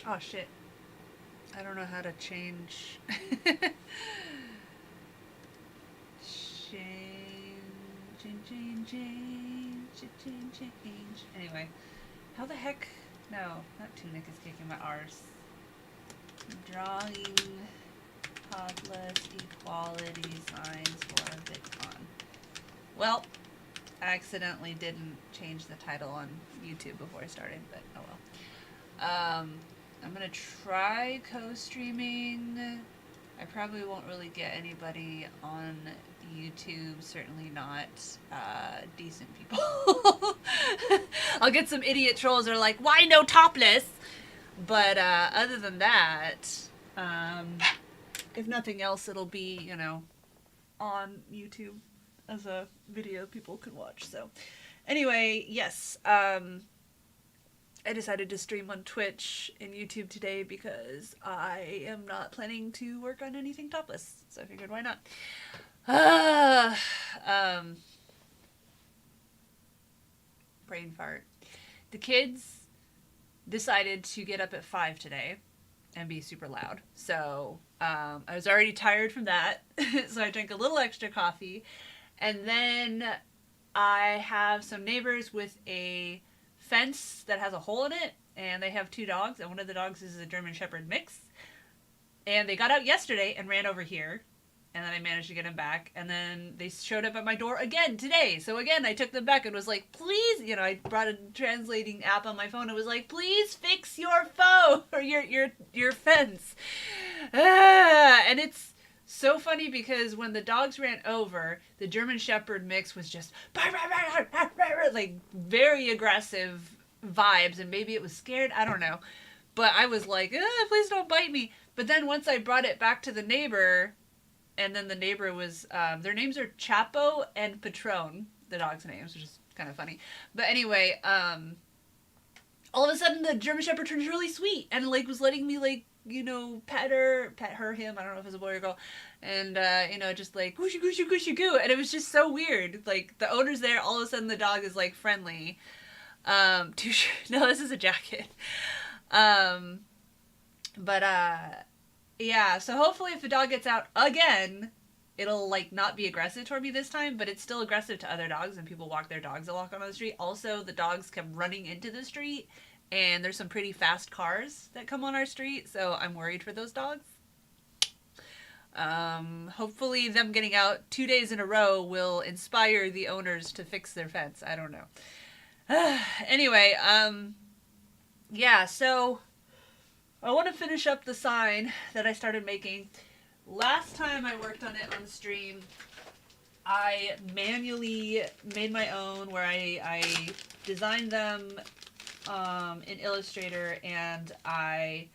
Oh shit. I don't know how to change. Change. Anyway, how the heck? No, not tunic is kicking my arse. Drawing topless equality signs for Vidcon. Well, I accidentally didn't change the title on YouTube before I started, but oh well. I'm gonna try co-streaming. I probably won't really get anybody on YouTube. Certainly not decent people. I'll get some idiot trolls that are like, "Why no topless?" But other than that, um, if nothing else, it'll be on YouTube as a video people can watch. So anyway, yes. I decided to stream on Twitch and YouTube today because I am not planning to work on anything topless. So I figured, why not? Um, brain fart. The kids decided to get up at 5 today and be super loud. So I was already tired from that. So I drank a little extra coffee. And then I have some neighbors with a fence that has a hole in it, and they have 2 dogs, and one of the dogs is a German Shepherd mix. And they got out yesterday and ran over here, and then I managed to get them back, and then they showed up at my door again today. So again, I took them back and was like, please, I brought a translating app on my phone and was like, please fix your phone or your fence. And it's so funny because when the dogs ran over, the German Shepherd mix was just like very aggressive vibes, and maybe it was scared. I don't know, but I was like, please don't bite me. But then once I brought it back to the neighbor, and then the neighbor was their names are Chapo and Patron, the dog's names, which is kind of funny. But anyway, all of a sudden the German Shepherd turned really sweet and like was letting me like pet her, him. I don't know if it was a boy or girl, and just like gooshy gooshy gooshy goo, and it was just so weird. Like the owner's there, all of a sudden the dog is like friendly. No, this is a jacket. Um, but yeah. So hopefully, if the dog gets out again, it'll like not be aggressive toward me this time, but it's still aggressive to other dogs, and people walk their dogs a lot on the street. Also, the dogs come running into the street, and there's some pretty fast cars that come on our street, so I'm worried for those dogs. Hopefully, them getting out 2 days in a row will inspire the owners to fix their fence. I don't know. Anyway, yeah, so I want to finish up the sign that I started making. Last time I worked on it on stream, I manually made my own where I designed them in Illustrator, and I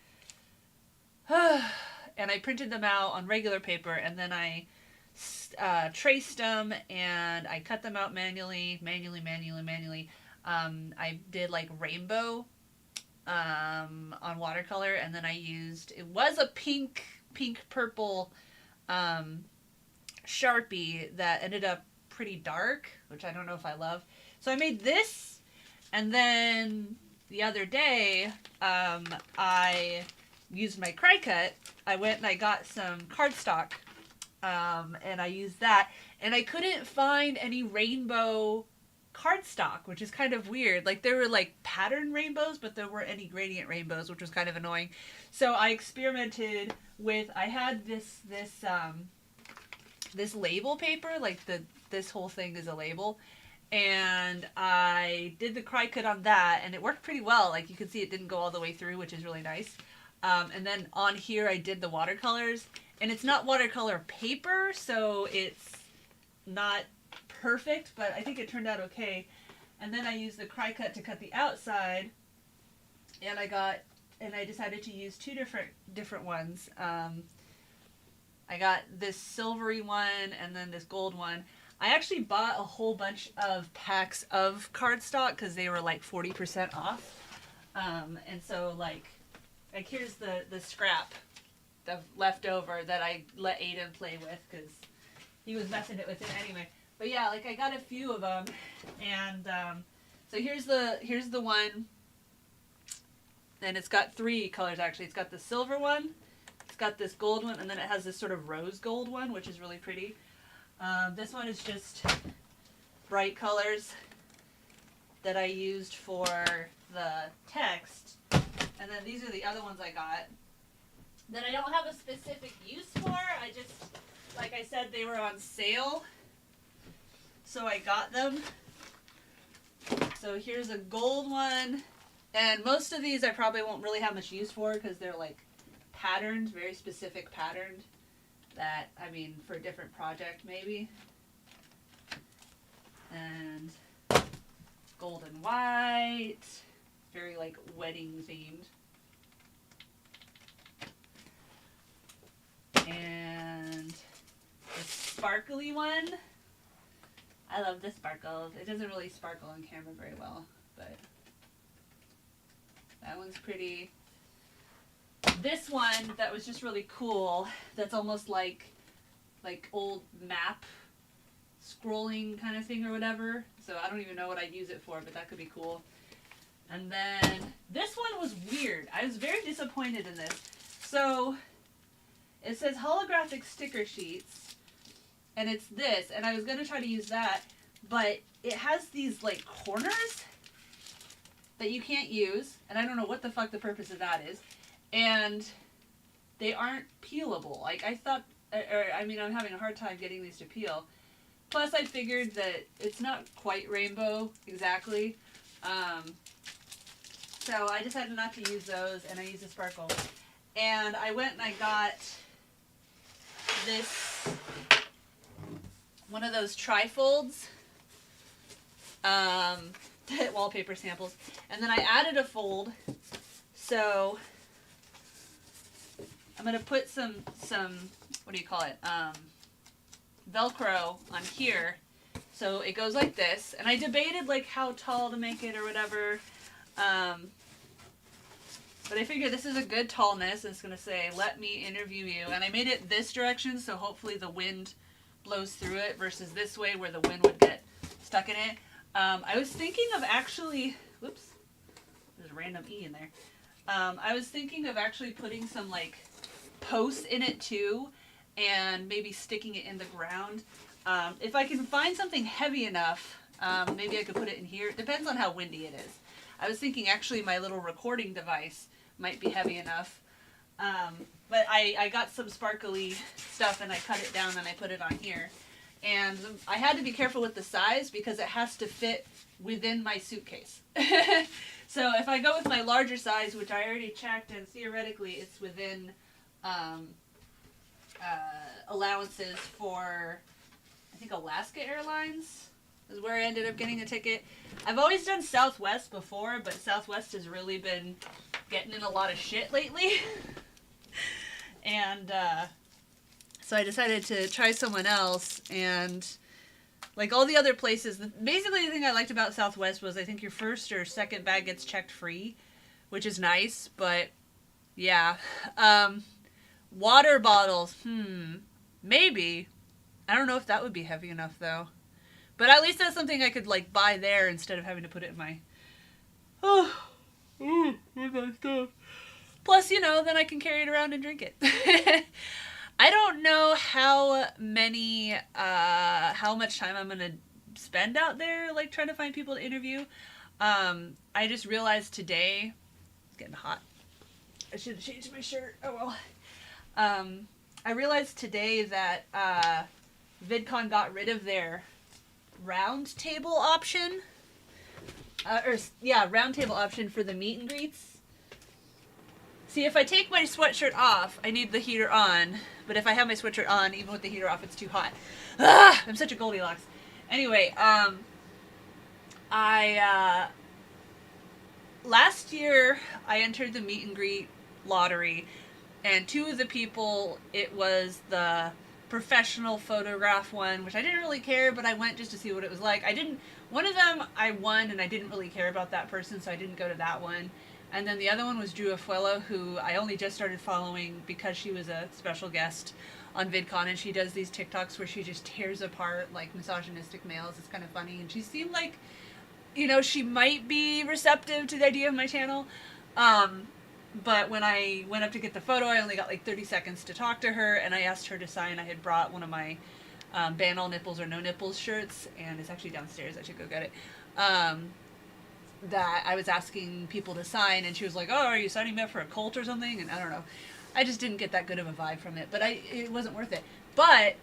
printed them out on regular paper, and then I traced them and I cut them out manually. I did like rainbow on watercolor, and then I used, it was a pink purple Sharpie that ended up pretty dark, which I don't know if I love. So I made this, and then the other day I used my Cricut. I went and I got some cardstock, and I used that, and I couldn't find any rainbow cardstock, which is kind of weird. Like there were like pattern rainbows, but there weren't any gradient rainbows, which was kind of annoying. So I experimented with, I had this label paper, like this whole thing is a label, and I did the Cricut on that, and it worked pretty well. Like you can see it didn't go all the way through, which is really nice. And then on here I did the watercolors, and it's not watercolor paper, so it's not perfect, but I think it turned out okay. And then I used the Cricut to cut the outside, and I decided to use 2 different ones. I got this silvery one and then this gold one. I actually bought a whole bunch of packs of cardstock because they were like 40% off. And so like here's the scrap, the leftover that I let Aiden play with because he was messing it with it anyway. But yeah, like I got a few of them, and so here's the one And it's got 3 colors actually. It's got the silver one, it's got this gold one, and then it has this sort of rose gold one, which is really pretty. This one is just bright colors that I used for the text. And then these are the other ones I got that I don't have a specific use for. I just, like I said, they were on sale, so I got them. So here's a gold one, and most of these I probably won't really have much use for because they're like patterned, very specific patterned that, I mean, for a different project maybe. And gold and white, very like wedding themed. And the sparkly one. I love the sparkles. It doesn't really sparkle on camera very well, but that one's pretty. This one that was just really cool, that's almost like old map scrolling kind of thing or whatever. So I don't even know what I'd use it for, but that could be cool. And then this one was weird. I was very disappointed in this. So it says holographic sticker sheets, and it's this, and I was going to try to use that, but it has these like corners that you can't use, and I don't know what the fuck the purpose of that is, and they aren't peelable. Like I thought, I mean, I'm having a hard time getting these to peel. Plus I figured that it's not quite rainbow exactly, so I decided not to use those, and I used a sparkle. And I went and I got this, one of those trifolds, wallpaper samples, and then I added a fold. So I'm gonna put some what do you call it, Velcro on here, so it goes like this. And I debated like how tall to make it or whatever, but I figured this is a good tallness, and it's going to say, let me interview you. And I made it this direction, so hopefully the wind blows through it, versus this way where the wind would get stuck in it. I was thinking of actually, whoops, there's a random E in there. I was thinking of actually putting some like posts in it too, and maybe sticking it in the ground. If I can find something heavy enough, maybe I could put it in here. It depends on how windy it is. I was thinking actually my little recording device might be heavy enough. But I got some sparkly stuff and I cut it down and I put it on here. And I had to be careful with the size because it has to fit within my suitcase. So if I go with my larger size, which I already checked, and theoretically it's within allowances for, I think, Alaska Airlines is where I ended up getting a ticket. I've always done Southwest before, but Southwest has really been getting in a lot of shit lately. And so I decided to try someone else, and like all the other places, basically the thing I liked about Southwest was I think your first or second bag gets checked free, which is nice, but yeah. Water bottles, maybe. I don't know if that would be heavy enough though. But at least that's something I could like buy there instead of having to put it in my with my stuff. Plus, you know, then I can carry it around and drink it. I don't know how much time I'm gonna spend out there, like trying to find people to interview. I just realized today, it's getting hot. I should have changed my shirt. Oh well. I realized today that Vidcon got rid of their round table option. Round table option for the meet and greets. See, if I take my sweatshirt off, I need the heater on. But if I have my sweatshirt on, even with the heater off, it's too hot. Ah, I'm such a Goldilocks. Anyway, last year I entered the meet and greet lottery, and two of the people, it was the professional photograph one, which I didn't really care, but I went just to see what it was like. One of them I won, and I didn't really care about that person, so I didn't go to that one. And then the other one was Drew Afuelo, who I only just started following because she was a special guest on VidCon, and she does these TikToks where she just tears apart like misogynistic males. It's kind of funny, and she seemed like, you know, she might be receptive to the idea of my channel. But when I went up to get the photo, I only got like 30 seconds to talk to her, and I asked her to sign. I had brought one of my ban all nipples or no nipples shirts, and it's actually downstairs. I should go get it. That I was asking people to sign, and she was like, "Oh, are you signing me up for a cult or something?" And I don't know. I just didn't get that good of a vibe from it, but it wasn't worth it. But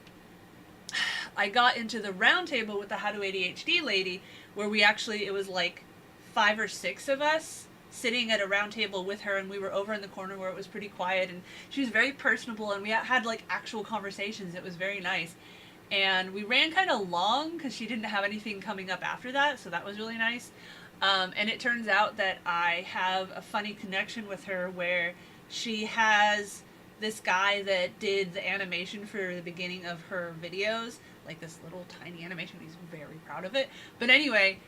I got into the round table with the How to ADHD lady, where it was like 5 or 6 of us sitting at a round table with her, and we were over in the corner where it was pretty quiet, and she was very personable, and we had like actual conversations. It was very nice. And we ran kind of long because she didn't have anything coming up after that, so that was really nice. And it turns out that I have a funny connection with her where she has this guy that did the animation for the beginning of her videos, like this little tiny animation. He's very proud of it. But anyway,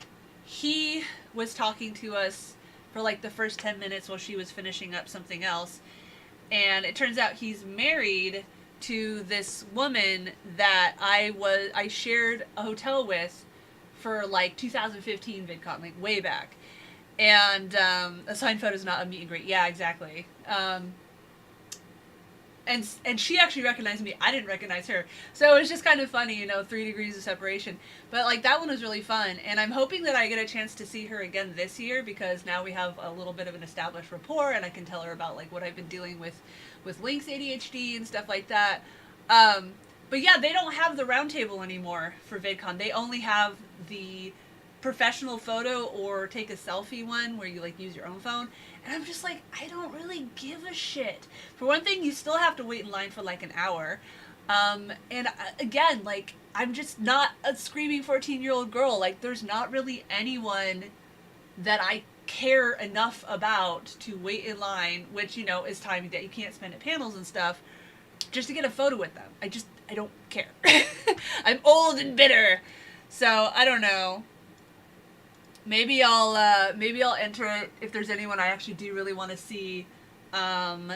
he was talking to us for like the first 10 minutes while she was finishing up something else. And it turns out he's married to this woman that I shared a hotel with for like 2015 VidCon, like way back. And a signed photo is not a meet and greet. Yeah, exactly. And she actually recognized me. I didn't recognize her. So it was just kind of funny, 3 degrees of separation. But like that one was really fun. And I'm hoping that I get a chance to see her again this year, because now we have a little bit of an established rapport, and I can tell her about like what I've been dealing with Link's ADHD and stuff like that. But yeah, they don't have the round table anymore for VidCon. They only have the professional photo or take a selfie one where you like use your own phone. And I'm just like, I don't really give a shit. For one thing, you still have to wait in line for like an hour. And again, like, I'm just not a screaming 14-year-old girl. Like, there's not really anyone that I care enough about to wait in line, which, is time that you can't spend at panels and stuff, just to get a photo with them. I don't care. I'm old and bitter. So, I don't know. Maybe I'll enter it if there's anyone I actually do really want to see. And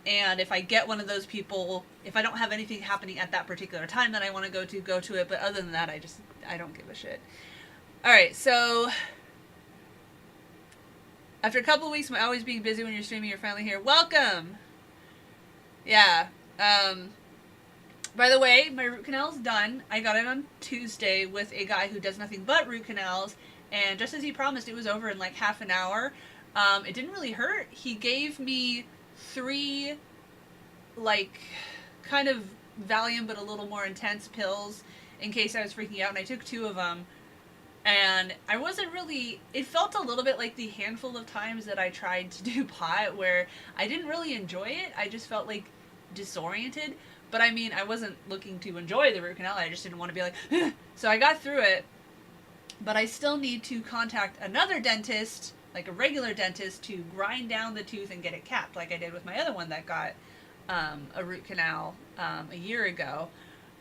if I get one of those people, if I don't have anything happening at that particular time that I want to go to it. But other than that, I don't give a shit. All right, so after a couple of weeks of always being busy when you're streaming, you're finally here. Welcome. Yeah. By the way, my root canal's done. I got it on Tuesday with a guy who does nothing but root canals. And just as he promised, it was over in like half an hour. It didn't really hurt. He gave me 3, like, kind of Valium but a little more intense pills in case I was freaking out. And I took 2 of them. And I wasn't really... It felt a little bit like the handful of times that I tried to do pot where I didn't really enjoy it. I just felt, like, disoriented. But, I mean, I wasn't looking to enjoy the root canal. I just didn't want to be like... So I got through it. But I still need to contact another dentist, like a regular dentist, to grind down the tooth and get it capped, like I did with my other one that got a root canal a year ago.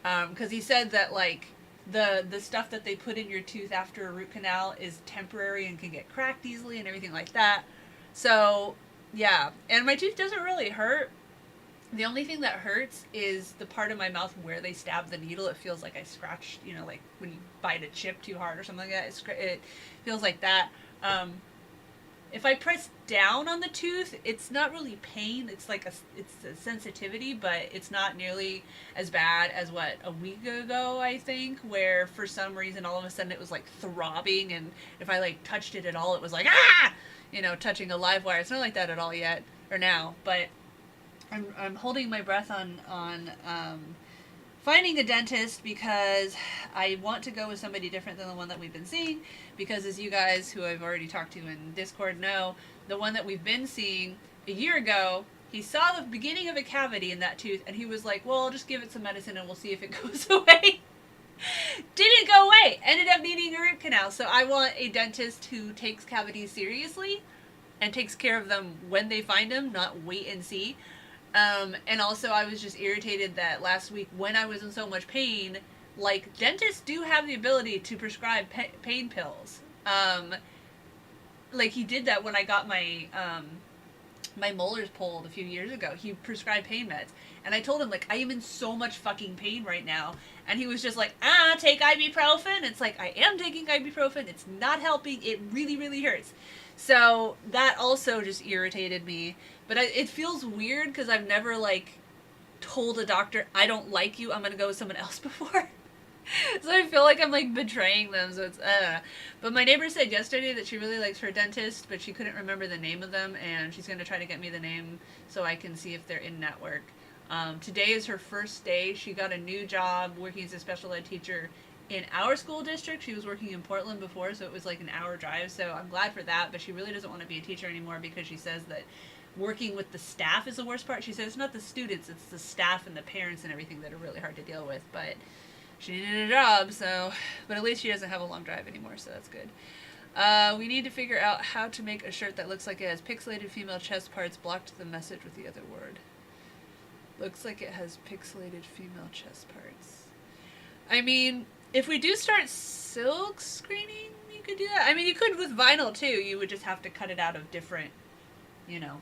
Because he said that, like, the stuff that they put in your tooth after a root canal is temporary and can get cracked easily and everything like that. So, yeah. And my tooth doesn't really hurt. The only thing that hurts is the part of my mouth where they stab the needle. It feels like I scratched, like when you bite a chip too hard or something like that. It feels like that. If I press down on the tooth, it's not really pain. It's like it's a sensitivity, but it's not nearly as bad as what a week ago, I think, where for some reason all of a sudden it was like throbbing, and if I like touched it at all, it was like, ah! Touching a live wire. It's not like that at all yet, or now, but I'm holding my breath on finding a dentist because I want to go with somebody different than the one that we've been seeing, because as you guys who I've already talked to in Discord know, the one that we've been seeing a year ago, he saw the beginning of a cavity in that tooth and he was like, well, just give it some medicine and we'll see if it goes away. Didn't go away. Ended up needing a root canal. So I want a dentist who takes cavities seriously and takes care of them when they find them, not wait and see. And also I was just irritated that last week when I was in so much pain, like, dentists do have the ability to prescribe pain pills. Like, he did that when I got my, my molars pulled a few years ago. He prescribed pain meds. And I told him, like, I am in so much fucking pain right now. And he was just like, take ibuprofen. It's like, I am taking ibuprofen. It's not helping. It really, really hurts. So that also just irritated me. But it feels weird because I've never, like, told a doctor, I don't like you, I'm going to go with someone else before. So I feel like I'm, like, betraying them, so it's, But my neighbor said yesterday that she really likes her dentist, but she couldn't remember the name of them, and she's going to try to get me the name so I can see if they're in network. Today is her first day. She got a new job working as a special ed teacher in our school district. She was working in Portland before, so it was like an hour drive, so I'm glad for that, but she really doesn't want to be a teacher anymore because she says that working with the staff is the worst part. She says it's not the students, it's the staff and the parents and everything that are really hard to deal with, but she needed a job, so, but at least she doesn't have a long drive anymore, so that's good. We need to figure out how to make a shirt that looks like it has pixelated female chest parts blocked the message with the other word. Looks like it has pixelated female chest parts. I mean, if we do start silk screening, you could do that. I mean, you could with vinyl too. You would just have to cut it out of different, you know,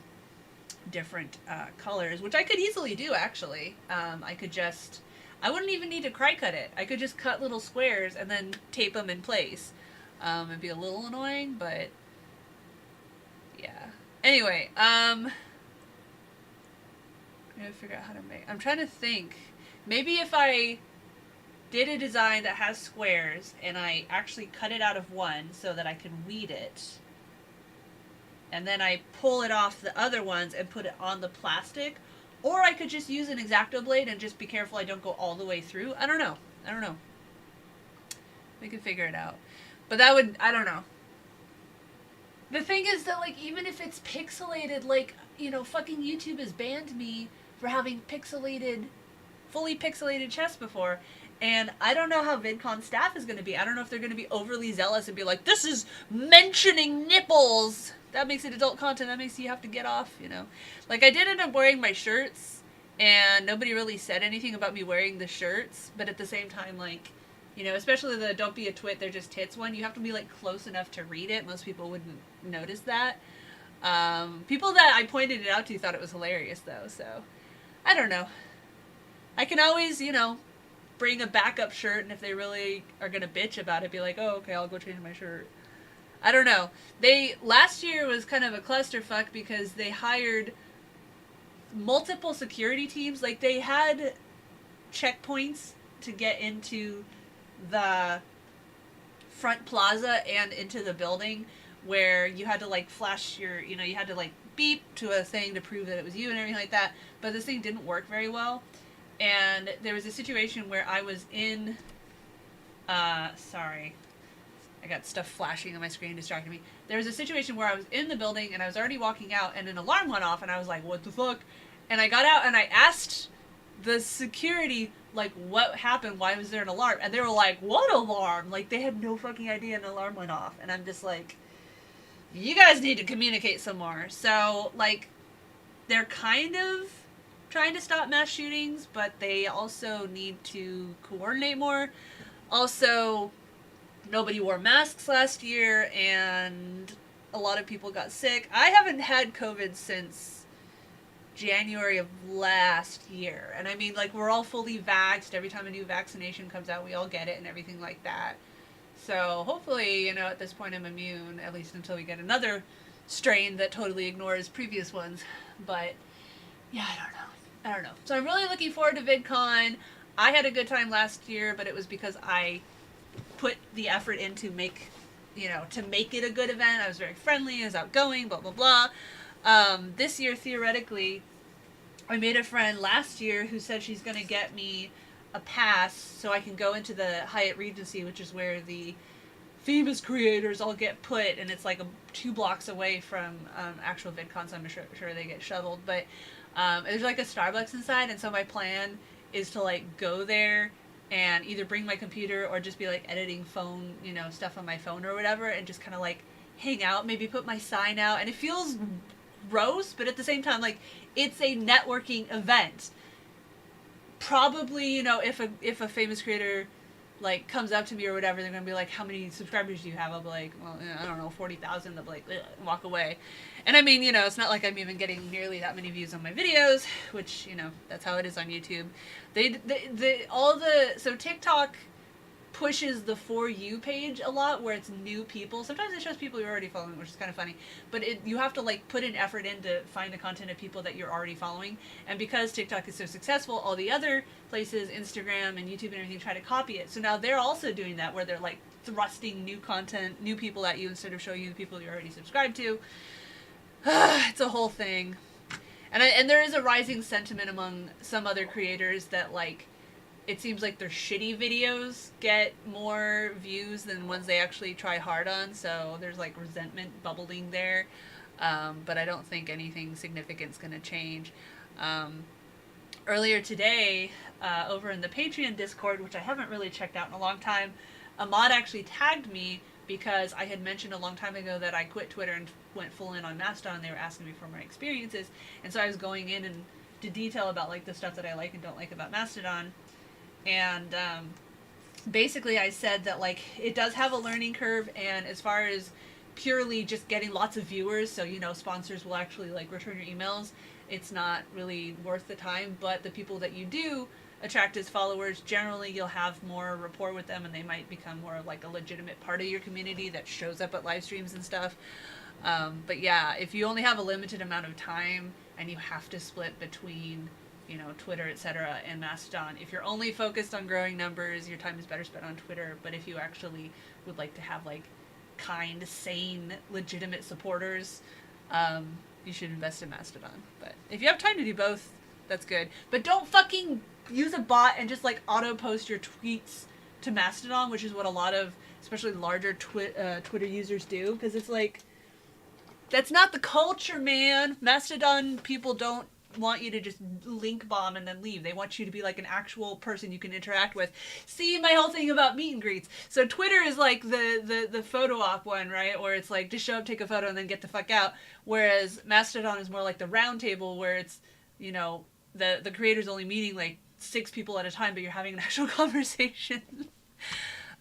different colors, which I could easily do actually. I wouldn't even need to cry cut it. I could just cut little squares and then tape them in place. It'd be a little annoying, but yeah. Anyway, I gotta figure out how to make. I'm trying to think. Maybe if I did a design that has squares and I actually cut it out of one so that I can weed it, and then I pull it off the other ones and put it on the plastic, or I could just use an X-Acto blade and just be careful I don't go all the way through. I don't know. We can figure it out. But that would, I don't know. The thing is that, like, even if it's pixelated, like, you know, fucking YouTube has banned me for having fully pixelated chest before, and I don't know how VidCon staff is going to be. I don't know if they're going to be overly zealous and be like, this is mentioning nipples. That makes it adult content. That makes you have to get off, you know. Like, I did end up wearing my shirts, and nobody really said anything about me wearing the shirts, but at the same time, like, you know, especially the don't be a twit, they're just tits one, you have to be, like, close enough to read it. Most people wouldn't notice that. People that I pointed it out to thought it was hilarious, though, so I don't know. I can always, you know, bring a backup shirt, and if they really are gonna bitch about it, be like, oh, okay, I'll go change my shirt. I don't know. Last year was kind of a clusterfuck because they hired multiple security teams. Like, they had checkpoints to get into the front plaza and into the building where you had to, like, flash you had to, like, beep to a thing to prove that it was you and everything like that. But this thing didn't work very well. And there was a situation where I was in, sorry, I got stuff flashing on my screen distracting me. There was a situation where I was in the building and I was already walking out and an alarm went off and I was like, what the fuck? And I got out and I asked the security, like, what happened? Why was there an alarm? And they were like, what alarm? Like, they had no fucking idea an alarm went off. And I'm just like, you guys need to communicate some more. So, like, they're kind of trying to stop mass shootings, but they also need to coordinate more. Also, nobody wore masks last year, and a lot of people got sick. I haven't had COVID since January of last year. And I mean, like, we're all fully vaxxed. Every time a new vaccination comes out, we all get it and everything like that. So hopefully, you know, at this point I'm immune, at least until we get another strain that totally ignores previous ones. But, yeah, I don't know. So I'm really looking forward to VidCon. I had a good time last year, but it was because I put the effort in to make it a good event. I was very friendly, I was outgoing, blah, blah, blah. This year, theoretically, I made a friend last year who said she's going to get me a pass so I can go into the Hyatt Regency, which is where the famous creators all get put, and it's like 2 blocks away from actual VidCon, so I'm sure they get shoveled. But there's like a Starbucks inside, and so my plan is to, like, go there and either bring my computer or just be, like, editing phone, you know, stuff on my phone or whatever, and just kind of, like, hang out, maybe put my sign out. And it feels gross, but at the same time, like, it's a networking event. Probably, you know, if a famous creator, like, comes up to me or whatever, they're gonna be like, how many subscribers do you have? I'll be like, well, I don't know, 40,000. They'll be like, walk away. And I mean, you know, it's not like I'm even getting nearly that many views on my videos, which, you know, that's how it is on YouTube. So TikTok pushes the For You page a lot, where it's new people. Sometimes it shows people you're already following, which is kind of funny. But you have to like put an effort in to find the content of people that you're already following. And because TikTok is so successful, all the other places, Instagram and YouTube and everything, try to copy it. So now they're also doing that, where they're like thrusting new content, new people at you instead of showing you the people you're already subscribed to. It's a whole thing. And there is a rising sentiment among some other creators that like, it seems like their shitty videos get more views than ones they actually try hard on, so there's like resentment bubbling there. But I don't think anything significant's going to change. Earlier today, over in the Patreon Discord, which I haven't really checked out in a long time, a mod actually tagged me because I had mentioned a long time ago that I quit Twitter and went full in on Mastodon, and they were asking me for my experiences, and so I was going in and to detail about like the stuff that I like and don't like about Mastodon. And basically I said that like it does have a learning curve, and as far as purely just getting lots of viewers, so you know sponsors will actually like return your emails, it's not really worth the time. But the people that you do attract as followers, generally you'll have more rapport with them, and they might become more of like a legitimate part of your community that shows up at live streams and stuff. But yeah, if you only have a limited amount of time and you have to split between, you know, Twitter, etc., and Mastodon, if you're only focused on growing numbers, your time is better spent on Twitter. But if you actually would like to have like kind, sane, legitimate supporters, you should invest in Mastodon. But if you have time to do both, that's good. But don't fucking use a bot and just like auto post your tweets to Mastodon, which is what a lot of especially larger Twitter users do, because it's like, that's not the culture, man. Mastodon people don't want you to just link bomb and then leave. They want you to be like an actual person you can interact with. See my whole thing about meet and greets. So Twitter is like the photo op one, right? Where it's like just show up, take a photo, and then get the fuck out. Whereas Mastodon is more like the round table, where it's, you know, the creator's only meeting like 6 people at a time, but you're having an actual conversation.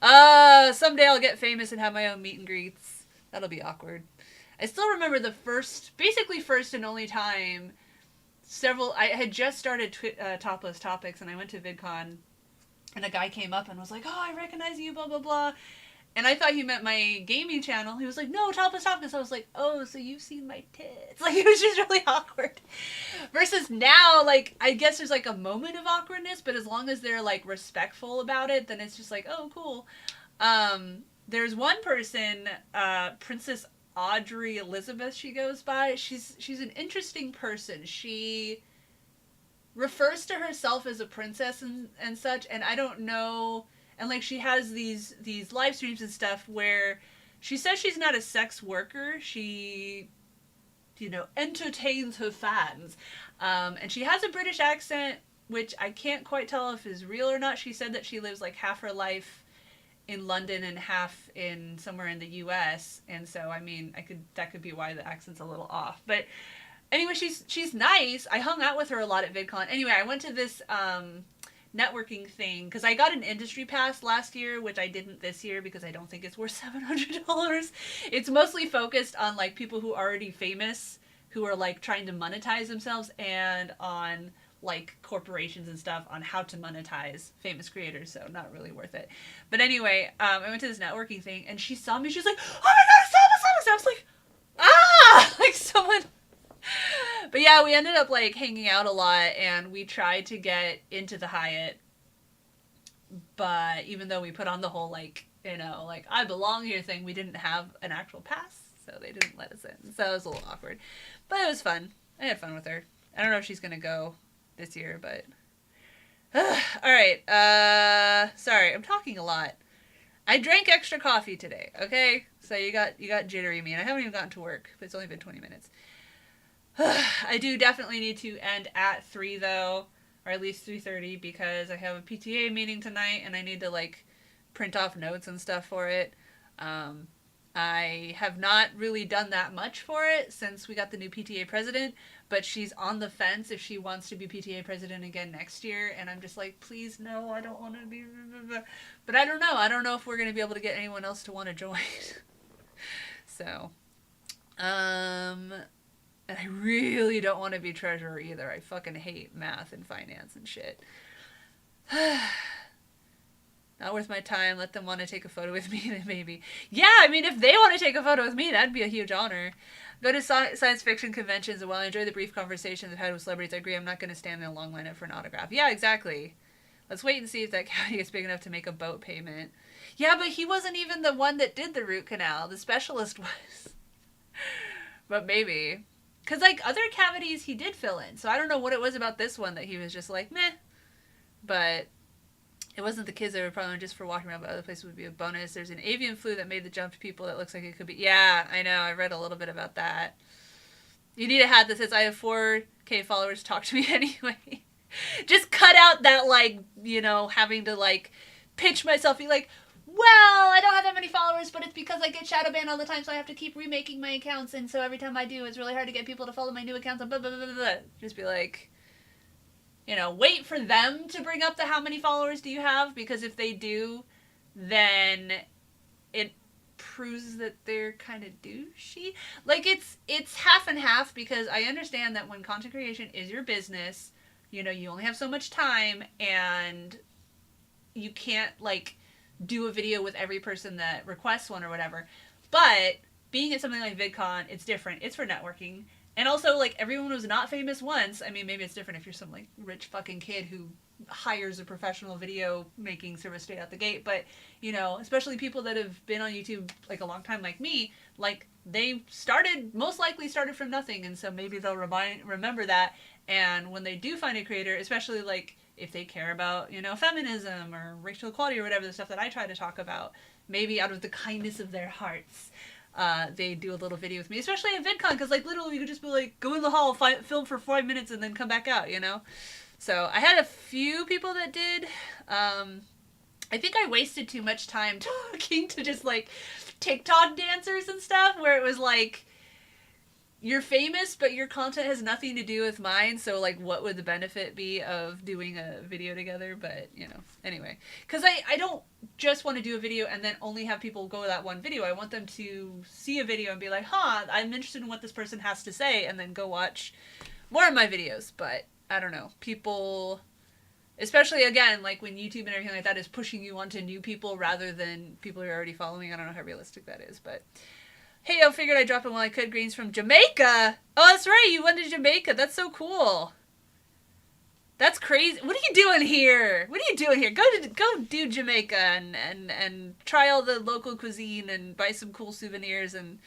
Someday I'll get famous and have my own meet and greets. That'll be awkward. I still remember the first and only time I had just started Topless Topics, and I went to Vidcon, and a guy came up and was like, oh, I recognize you, blah, blah, blah. And I thought he meant my gaming channel. He was like, no, Topless Topics. I was like, oh, so you've seen my tits. Like, it was just really awkward. Versus now, like, I guess there's like a moment of awkwardness, but as long as they're like respectful about it, then it's just like, oh, cool. There's one person, Princess Audrey Elizabeth, she goes by. She's an interesting person. She refers to herself as a princess and such, and I don't know, and like she has these live streams and stuff where she says she's not a sex worker. She, you know, entertains her fans, and she has a British accent, which I can't quite tell if is real or not. She said that she lives like half her life in London and half in somewhere in the US, and so I mean that could be why the accent's a little off. But anyway, she's nice. I hung out with her a lot at VidCon. Anyway, I went to this networking thing because I got an industry pass last year, which I didn't this year because I don't think it's worth $700. It's mostly focused on like people who are already famous, who are like trying to monetize themselves, and on like corporations and stuff on how to monetize famous creators, so not really worth it. But anyway, I went to this networking thing, and she saw me, she was like, oh my god, it's Thomas! I was like, ah! Like someone... But yeah, we ended up like hanging out a lot, and we tried to get into the Hyatt, but even though we put on the whole like, you know, like I belong here thing, we didn't have an actual pass, so they didn't let us in. So it was a little awkward, but it was fun. I had fun with her. I don't know if she's gonna go this year, but all right. Sorry, I'm talking a lot. I drank extra coffee today. Okay, so you got jittery me, and I haven't even gotten to work, but it's only been 20 minutes. I do definitely need to end at 3 though, or at least 3:30, because I have a PTA meeting tonight, and I need to like print off notes and stuff for it. I have not really done that much for it since we got the new PTA president, but she's on the fence if she wants to be PTA president again next year, and I'm just like, please no, I don't want to be... But I don't know. I don't know if we're going to be able to get anyone else to want to join. So, and I really don't want to be treasurer either. I fucking hate math and finance and shit. Not worth my time. Let them want to take a photo with me, then maybe. Yeah, I mean, if they want to take a photo with me, that'd be a huge honor. Go to science fiction conventions, and while I enjoy the brief conversations I've had with celebrities, I agree I'm not going to stand in a long lineup for an autograph. Yeah, exactly. Let's wait and see if that cavity is big enough to make a boat payment. Yeah, but he wasn't even the one that did the root canal. The specialist was. But maybe. Because, like, other cavities he did fill in. So I don't know what it was about this one that he was just like, meh. But it wasn't the kids that were probably just for walking around, but other places would be a bonus. There's an avian flu that made the jump to people that looks like it could be. Yeah, I know. I read a little bit about that. You need a hat that says, I have 4K followers, talk to me anyway. Just cut out that, like, you know, having to, like, pitch myself, be like, well, I don't have that many followers, but it's because I get shadow banned all the time, so I have to keep remaking my accounts, and so every time I do, it's really hard to get people to follow my new accounts, and blah, blah, blah, blah, blah. Just be like, you know, wait for them to bring up the how many followers do you have, because if they do, then it proves that they're kind of douchey. Like, it's half and half, because I understand that when content creation is your business, you know, you only have so much time, and you can't, like, do a video with every person that requests one or whatever. But being at something like VidCon, it's different. It's for networking. And also, like, everyone was not famous once. I mean, maybe it's different if you're some, like, rich fucking kid who hires a professional video making service straight out the gate. But, you know, especially people that have been on YouTube, like, a long time like me, like, they most likely started from nothing. And so maybe they'll remember that. And when they do find a creator, especially, like, if they care about, you know, feminism or racial equality or whatever, the stuff that I try to talk about, maybe out of the kindness of their hearts, they do a little video with me, especially at VidCon, because, like, literally you could just be like, go in the hall, film for 5 minutes, and then come back out, you know? So I had a few people that did. I think I wasted too much time talking to just, like, TikTok dancers and stuff, where it was like, you're famous, but your content has nothing to do with mine, so, like, what would the benefit be of doing a video together? But, you know, anyway. Because I don't just want to do a video and then only have people go to that one video. I want them to see a video and be like, huh, I'm interested in what this person has to say, and then go watch more of my videos. But, I don't know. People, especially, again, like, when YouTube and everything like that is pushing you onto new people rather than people you're already following. I don't know how realistic that is, but... Hey, I figured I'd drop in while I could. Greens from Jamaica. Oh, that's right. You went to Jamaica. That's so cool. That's crazy. What are you doing here? What are you doing here? Go do Jamaica and try all the local cuisine and buy some cool souvenirs and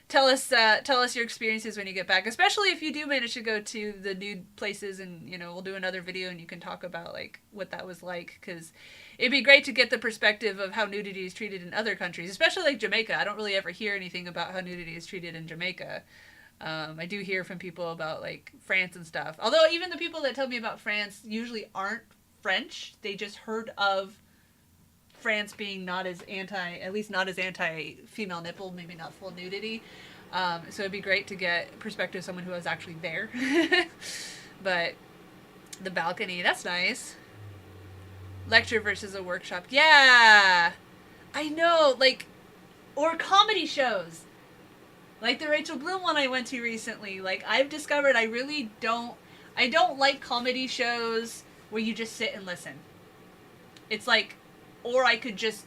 tell us your experiences when you get back. Especially if you do manage to go to the nude places, and, you know, we'll do another video and you can talk about, like, what that was like, because it'd be great to get the perspective of how nudity is treated in other countries, especially, like, Jamaica. I don't really ever hear anything about how nudity is treated in Jamaica. I do hear from people about, like, France and stuff. Although even the people that tell me about France usually aren't French. They just heard of France being not as anti-female nipple, maybe not full nudity. So it'd be great to get perspective of someone who was actually there. But the balcony, that's nice. Lecture versus a workshop. Yeah! I know, like, or comedy shows. Like the Rachel Bloom one I went to recently. Like, I've discovered I don't like comedy shows where you just sit and listen. It's like, or I could just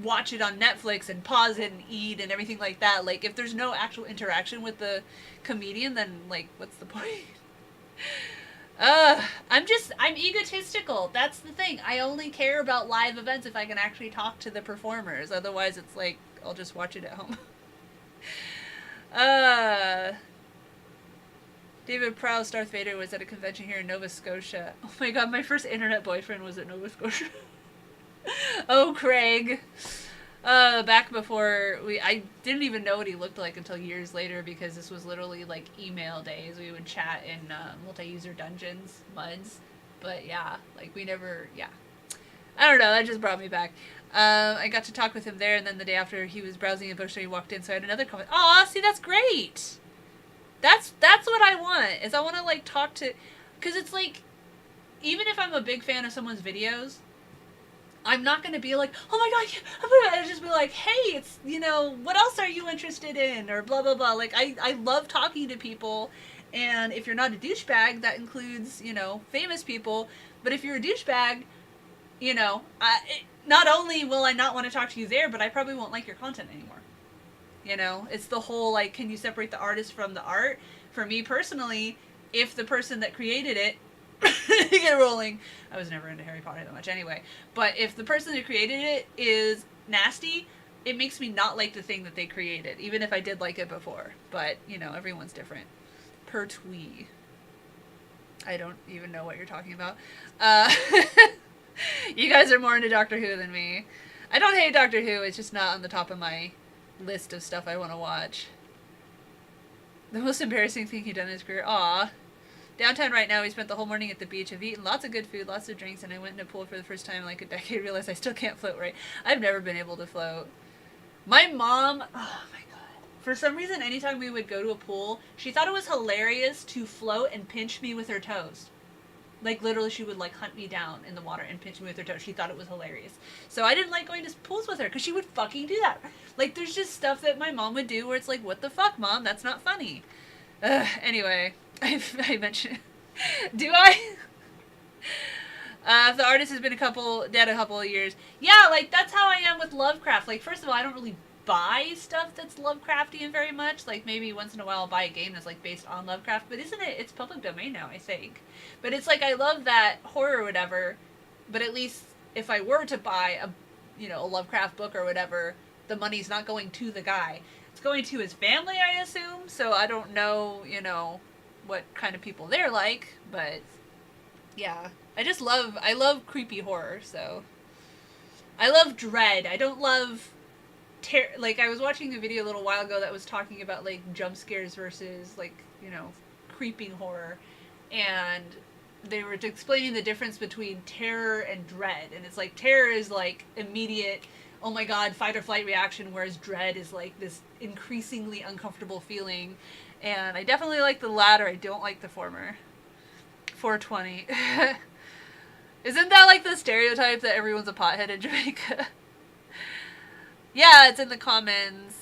watch it on Netflix and pause it and eat and everything like that. Like, if there's no actual interaction with the comedian, then, like, what's the point? I'm egotistical. That's the thing. I only care about live events if I can actually talk to the performers. Otherwise, it's like, I'll just watch it at home. David Prowse, Darth Vader, was at a convention here in Nova Scotia. Oh my god, my first internet boyfriend was at Nova Scotia. Oh, Craig. Back before I didn't even know what he looked like until years later, because this was literally like email days. We would chat in multi-user dungeons, MUDs. But yeah, like we never, yeah. I don't know, that just brought me back. I got to talk with him there, and then the day after he was browsing a bookstore, he walked in, so I had another comment. Aw, see, that's great! That's what I want, is I want to, like, talk to... Because it's like, even if I'm a big fan of someone's videos, I'm not going to be like, oh my god, yeah. I'll just be like, hey, it's, you know, what else are you interested in? Or blah, blah, blah. Like, I love talking to people, and if you're not a douchebag, that includes, you know, famous people. But if you're a douchebag, you know, not only will I not want to talk to you there, but I probably won't like your content anymore. You know, it's the whole, like, can you separate the artist from the art? For me personally, if the person that created it, get rolling, I was never into Harry Potter that much anyway, but if the person that created it is nasty, it makes me not like the thing that they created, even if I did like it before. But, you know, everyone's different. Per twee. I don't even know what you're talking about. You guys are more into Doctor Who than me. I don't hate Doctor Who, it's just not on the top of my list of stuff I want to watch. The most embarrassing thing he'd done in his career. Aw. Downtown right now, we spent the whole morning at the beach. I've eaten lots of good food, lots of drinks, and I went in a pool for the first time in like a decade. Realized I still can't float right. I've never been able to float. My mom, oh my god. For some reason, anytime we would go to a pool, she thought it was hilarious to float and pinch me with her toes. Like, literally, she would, like, hunt me down in the water and pinch me with her toes. She thought it was hilarious. So I didn't like going to pools with her, because she would fucking do that. Like, there's just stuff that my mom would do where it's like, what the fuck, Mom? That's not funny. Anyway, I mentioned... Do I? If the artist has been dead a couple of years. Yeah, like, that's how I am with Lovecraft. Like, first of all, I don't really buy stuff that's Lovecraftian very much. Like, maybe once in a while I'll buy a game that's, like, based on Lovecraft. But isn't it? It's public domain now, I think. But it's like, I love that horror or whatever. But at least if I were to buy a Lovecraft book or whatever, the money's not going to the guy. It's going to his family, I assume. So I don't know, what kind of people they're like. But, yeah. I love creepy horror, so. I love dread. I don't love... Like, I was watching a video a little while ago that was talking about, like, jump scares versus, like, creeping horror. And they were explaining the difference between terror and dread. And it's like, terror is, like, immediate, oh my god, fight or flight reaction, whereas dread is, like, this increasingly uncomfortable feeling. And I definitely like the latter. I don't like the former. 420. Isn't that, like, the stereotype that everyone's a pothead in Jamaica? Yeah, it's in the comments.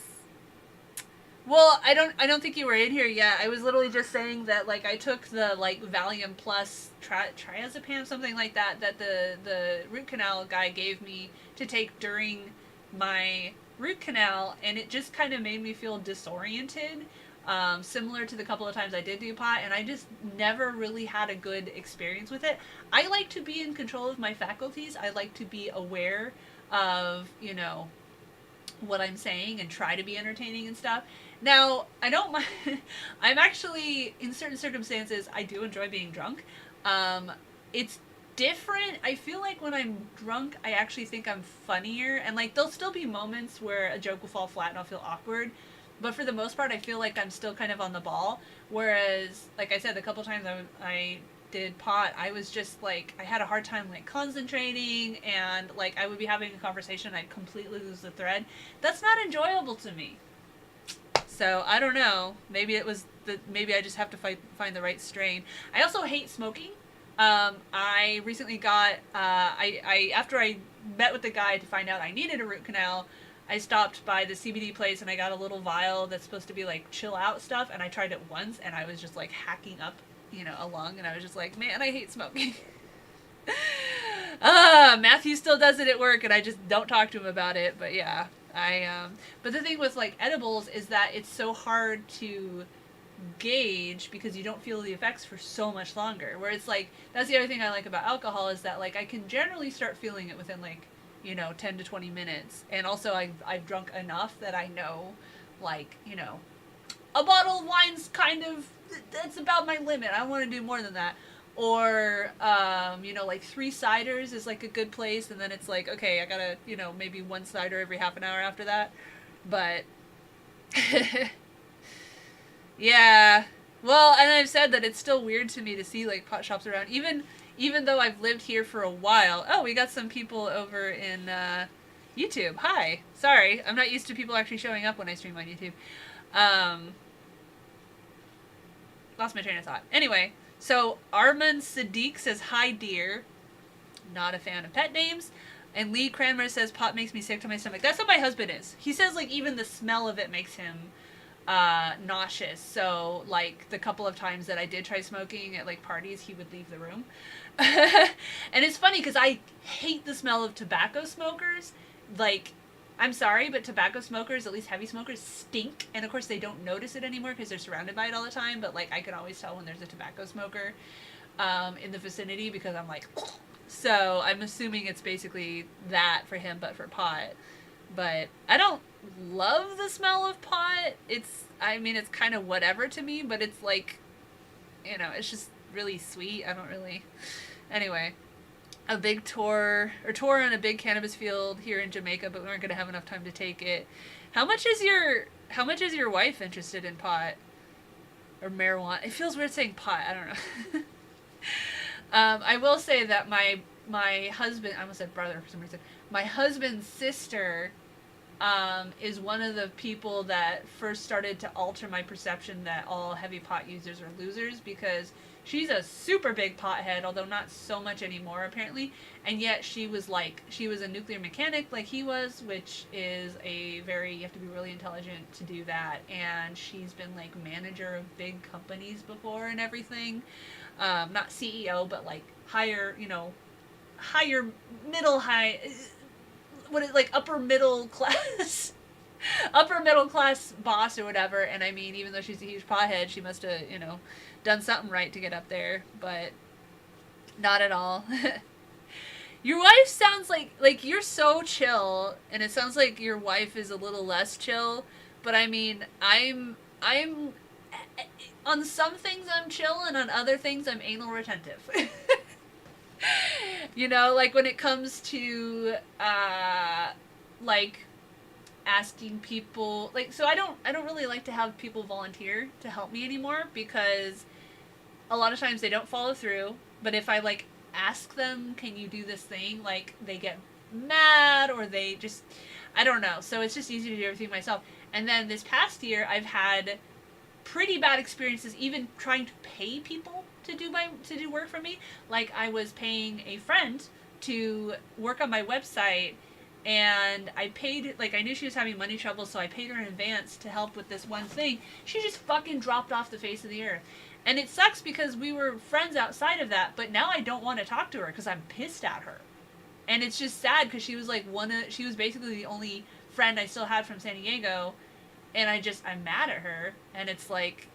Well, I don't think you were in here yet. I was literally just saying that, like, I took the, like, Valium Plus triazepam, something like that the root canal guy gave me to take during my root canal, and it just kind of made me feel disoriented, similar to the couple of times I did do pot, and I just never really had a good experience with it. I like to be in control of my faculties. I like to be aware of, what I'm saying and try to be entertaining and stuff. Now, I don't mind. I'm actually, in certain circumstances, I do enjoy being drunk. It's different. I feel like when I'm drunk, I actually think I'm funnier. And, like, there'll still be moments where a joke will fall flat and I'll feel awkward. But for the most part, I feel like I'm still kind of on the ball. Whereas, like I said, the couple times I did pot, I was just like, I had a hard time like concentrating, and like I would be having a conversation, I'd completely lose the thread. That's not enjoyable to me. So I don't know. Maybe maybe I just have to find the right strain. I also hate smoking. I recently got I after I met with the guy to find out I needed a root canal, I stopped by the CBD place and I got a little vial that's supposed to be like chill out stuff, and I tried it once and I was just like hacking up a lung, and I was just like, man, I hate smoking. Matthew still does it at work, and I just don't talk to him about it, but yeah, but the thing with, like, edibles is that it's so hard to gauge because you don't feel the effects for so much longer, where it's like, that's the other thing I like about alcohol, is that, like, I can generally start feeling it within, like, 10 to 20 minutes, and also I've drunk enough that I know, like, a bottle of wine's kind of, that's about my limit. I want to do more than that. Or, like 3 ciders is like a good place, and then it's like, okay, I gotta, maybe 1 cider every half an hour after that. But, yeah. Well, and I've said that it's still weird to me to see, like, pot shops around, even though I've lived here for a while. Oh, we got some people over in, YouTube. Hi. Sorry, I'm not used to people actually showing up when I stream on YouTube. Lost my train of thought. Anyway, so Armand Sadiq says, hi, dear. Not a fan of pet names. And Lee Cranmer says, pot makes me sick to my stomach. That's what my husband is. He says, like, even the smell of it makes him nauseous. So like the couple of times that I did try smoking at like parties, he would leave the room. And it's funny because I hate the smell of tobacco smokers. Like, I'm sorry, but tobacco smokers, at least heavy smokers, stink. And of course they don't notice it anymore because they're surrounded by it all the time. But like I can always tell when there's a tobacco smoker in the vicinity because I'm like, so I'm assuming it's basically that for him, but for pot. But I don't love the smell of pot. I mean, it's kind of whatever to me, but it's like, it's just really sweet. I don't really. Anyway, a big tour on a big cannabis field here in Jamaica, but we aren't going to have enough time to take it. How much is your wife interested in pot or marijuana? It feels weird saying pot. I don't know. I will say that my husband, I almost said brother for some reason. My husband's sister is one of the people that first started to alter my perception that all heavy pot users are losers, because she's a super big pothead, although not so much anymore apparently, and yet she was a nuclear mechanic like he was, which is you have to be really intelligent to do that, and she's been like manager of big companies before and everything, not CEO, but like higher middle high, what is like upper middle class boss or whatever. And I mean, even though she's a huge pothead, she must have done something right to get up there, but not at all. Your wife sounds like you're so chill, and it sounds like your wife is a little less chill, but I mean, I'm on some things I'm chill, and on other things I'm anal retentive. Like when it comes to like asking people, like, so I don't really like to have people volunteer to help me anymore, because a lot of times they don't follow through. But if I like ask them, can you do this thing, like they get mad, or they just, I don't know. So it's just easy to do everything myself. And then this past year I've had pretty bad experiences even trying to pay people to do work for me. Like I was paying a friend to work on my website, and I paid, like I knew she was having money trouble, so I paid her in advance to help with this one thing. She just fucking dropped off the face of the earth. And it sucks because we were friends outside of that, but now I don't want to talk to her because I'm pissed at her. And it's just sad because she was like she was basically the only friend I still had from San Diego, and I'm mad at her, and it's like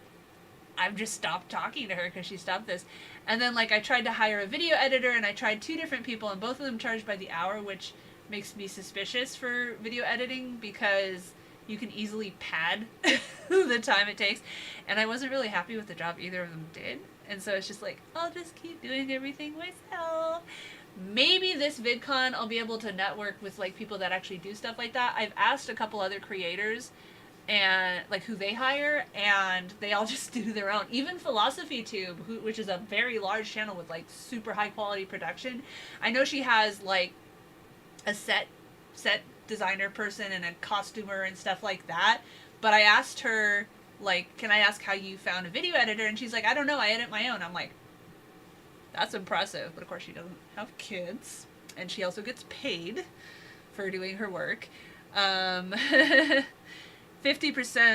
I've just stopped talking to her because she stopped this. And then like I tried to hire a video editor, and I tried 2 different people, and both of them charged by the hour, which makes me suspicious for video editing because you can easily pad the time it takes. And I wasn't really happy with the job either of them did. And so it's just like, I'll just keep doing everything myself. Maybe this VidCon I'll be able to network with like people that actually do stuff like that. I've asked a couple other creators and like who they hire, and they all just do their own. Even Philosophy Tube, which is a very large channel with like super high quality production, I know she has like a set designer person and a costumer and stuff like that. But I asked her, like, can I ask how you found a video editor? And she's like, I don't know, I edit my own. I'm like, that's impressive. But of course she doesn't have kids, and she also gets paid for doing her work. 50%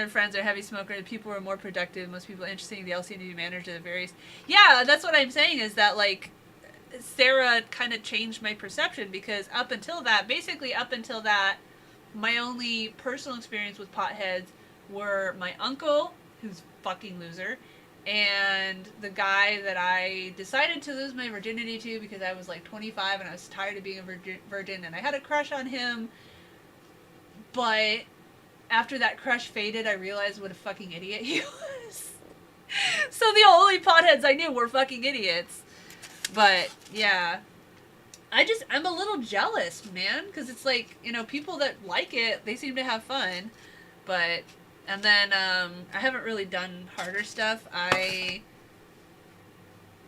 of friends are heavy smokers. People are more productive. Most people interested in the LCD manager the various. Yeah, that's what I'm saying, is that like Sarah kind of changed my perception, because up until that, my only personal experience with potheads were my uncle, who's fucking loser, and the guy that I decided to lose my virginity to because I was like 25 and I was tired of being a virgin, and I had a crush on him. But after that crush faded, I realized what a fucking idiot he was. So the only potheads I knew were fucking idiots. But yeah, I'm a little jealous, man, because it's like, people that like it, they seem to have fun. But, and then I haven't really done harder stuff.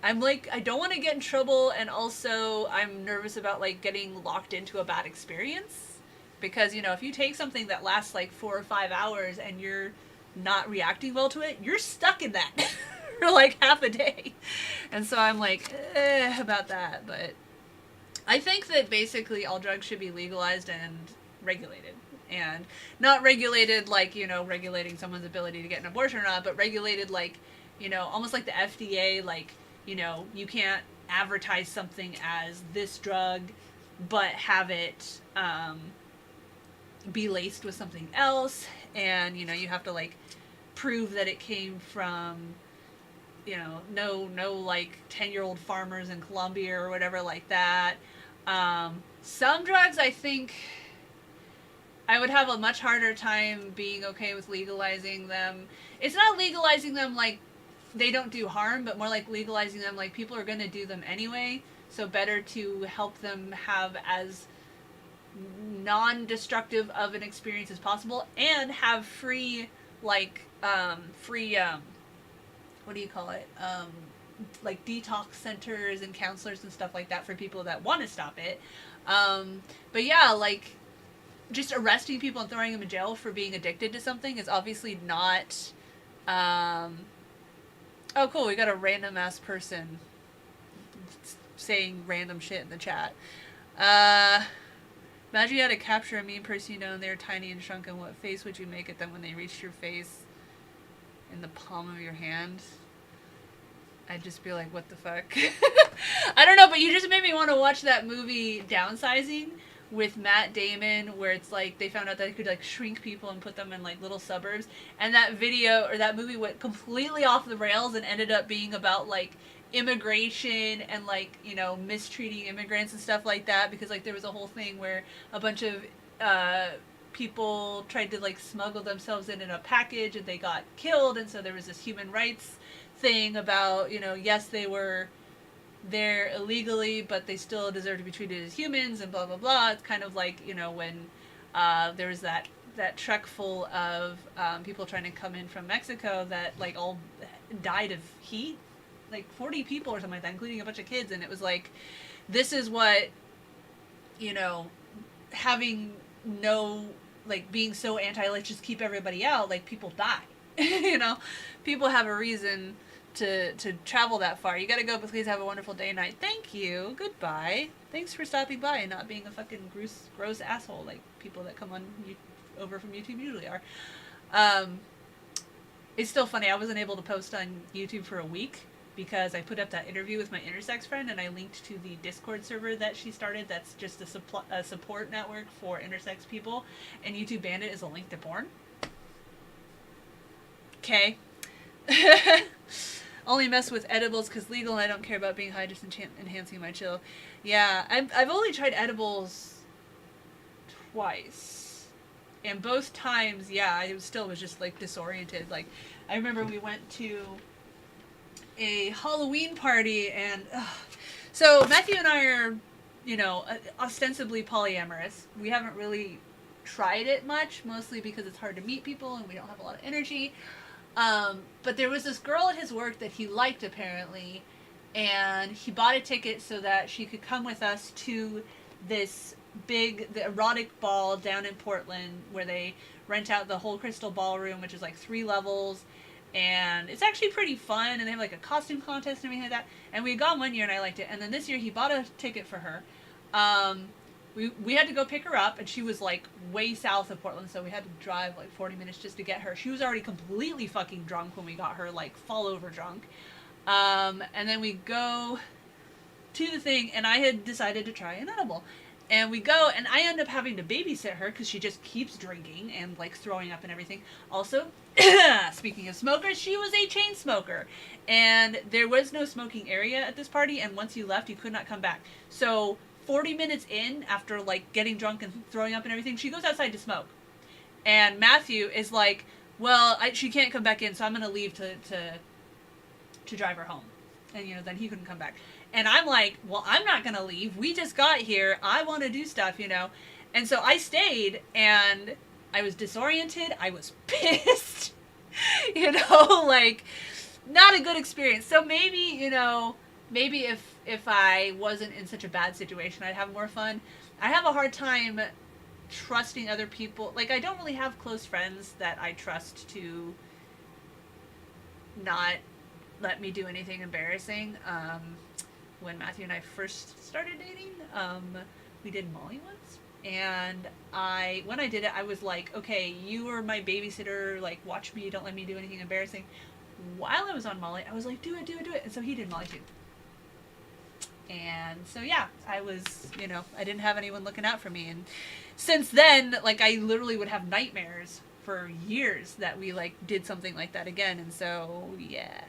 I'm like, I don't want to get in trouble, and also I'm nervous about like getting locked into a bad experience, because if you take something that lasts like 4 or 5 hours and you're not reacting well to it, you're stuck in that for like half a day. And so I'm like, about that. But I think that basically all drugs should be legalized and regulated. and not regulated like, regulating someone's ability to get an abortion or not, but regulated like, almost like the FDA, like, you can't advertise something as this drug, but have it be laced with something else, and you have to like prove that it came from no like 10-year-old farmers in Colombia or whatever like that. Some drugs, I think I would have a much harder time being okay with legalizing them. It's not legalizing them like they don't do harm, but more like legalizing them like people are going to do them anyway, so better to help them have as non-destructive of an experience as possible, and have free like what do you call it, like detox centers and counselors and stuff like that for people that want to stop it. But yeah, like just arresting people and throwing them in jail for being addicted to something is obviously not oh cool, we got a random ass person saying random shit in the chat. Imagine you had to capture a mean person and they're tiny and shrunken. What face would you make at them when they reached your face in the palm of your hand? I'd just be like, what the fuck? I don't know, but you just made me want to watch that movie Downsizing with Matt Damon, where it's like they found out that they could like shrink people and put them in like little suburbs, and that video or that movie went completely off the rails and ended up being about like immigration and like mistreating immigrants and stuff like that, because like there was a whole thing where a bunch of people tried to like smuggle themselves in a package and they got killed, and so there was this human rights thing about yes, they were there illegally but they still deserve to be treated as humans and blah blah blah. It's kind of like when there was that truck full of people trying to come in from Mexico that like all died of heat, like 40 people or something like that, including a bunch of kids. And it was like, this is what, having no, like being so anti, let's just keep everybody out, like people die. People have a reason to travel that far. You gotta go, but please have a wonderful day and night. Thank you. Goodbye. Thanks for stopping by and not being a fucking gross asshole like people that come on over from YouTube usually are. It's still funny. I wasn't able to post on YouTube for a week because I put up that interview with my intersex friend and I linked to the Discord server that she started that's just a support network for intersex people, and YouTube banned it as a link to porn. Okay. Only mess with edibles because legal and I don't care about being high, just enhancing my chill. Yeah, I've only tried edibles twice. And both times, yeah, I still was just like disoriented. Like, I remember we went to a Halloween party and so Matthew and I are, ostensibly polyamorous. We haven't really tried it much, mostly because it's hard to meet people and we don't have a lot of energy. But there was this girl at his work that he liked apparently, and he bought a ticket so that she could come with us to the erotic ball down in Portland where they rent out the whole Crystal Ballroom, which is like 3 levels, and it's actually pretty fun, and they have like a costume contest and everything like that. And we had gone one year and I liked it, and then this year he bought a ticket for her. We had to go pick her up, and she was like way south of Portland, so we had to drive like 40 minutes just to get her. She was already completely fucking drunk when we got her, like fall over drunk. And then we go to the thing, and I had decided to try an edible. And we go, and I end up having to babysit her because she just keeps drinking and like throwing up and everything. Also, speaking of smokers, she was a chain smoker, and there was no smoking area at this party, and once you left, you could not come back. So 40 minutes in, after like getting drunk and throwing up and everything, she goes outside to smoke. And Matthew is like, well, she can't come back in, so I'm going to leave to drive her home. And, then he couldn't come back. And I'm like, well, I'm not going to leave. We just got here. I want to do stuff, And so I stayed, and I was disoriented. I was pissed. Like, not a good experience. So maybe, maybe if I wasn't in such a bad situation, I'd have more fun. I have a hard time trusting other people. Like, I don't really have close friends that I trust to not let me do anything embarrassing. When Matthew and I first started dating, we did Molly once. And when I did it, I was like, okay, you are my babysitter. Like, watch me. Don't let me do anything embarrassing. While I was on Molly, I was like, do it, do it, do it. And so he did Molly too. And so yeah, I was, I didn't have anyone looking out for me. And since then, like, I literally would have nightmares for years that we like did something like that again. And so yeah.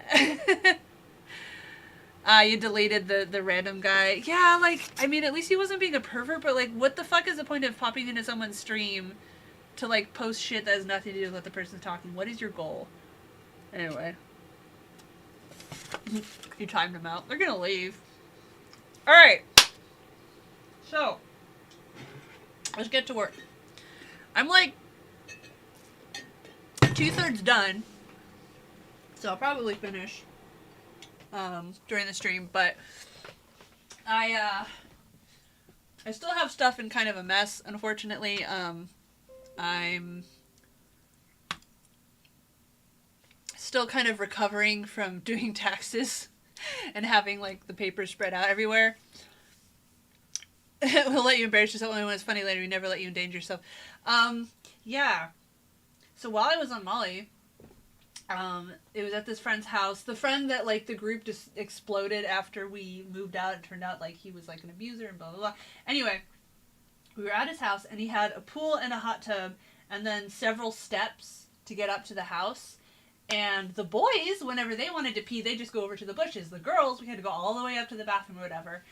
You deleted the random guy. Yeah, like, I mean, at least he wasn't being a pervert, but like, what the fuck is the point of popping into someone's stream to like post shit that has nothing to do with what the person's talking? What is your goal? Anyway. You timed them out. They're gonna leave. Alright. So, let's get to work. I'm like 2/3 done. So I'll probably finish during the stream, but I still have stuff in kind of a mess, unfortunately. I'm still kind of recovering from doing taxes and having like the papers spread out everywhere. We'll let you embarrass yourself when it's funny later. We never let you endanger yourself. Yeah. So while I was on Molly, it was at this friend's house. The friend that like the group just exploded after we moved out. It turned out like he was like an abuser and blah blah blah. Anyway, we were at his house and he had a pool and a hot tub and then several steps to get up to the house. And the boys, whenever they wanted to pee, they just go over to the bushes. The girls, we had to go all the way up to the bathroom or whatever.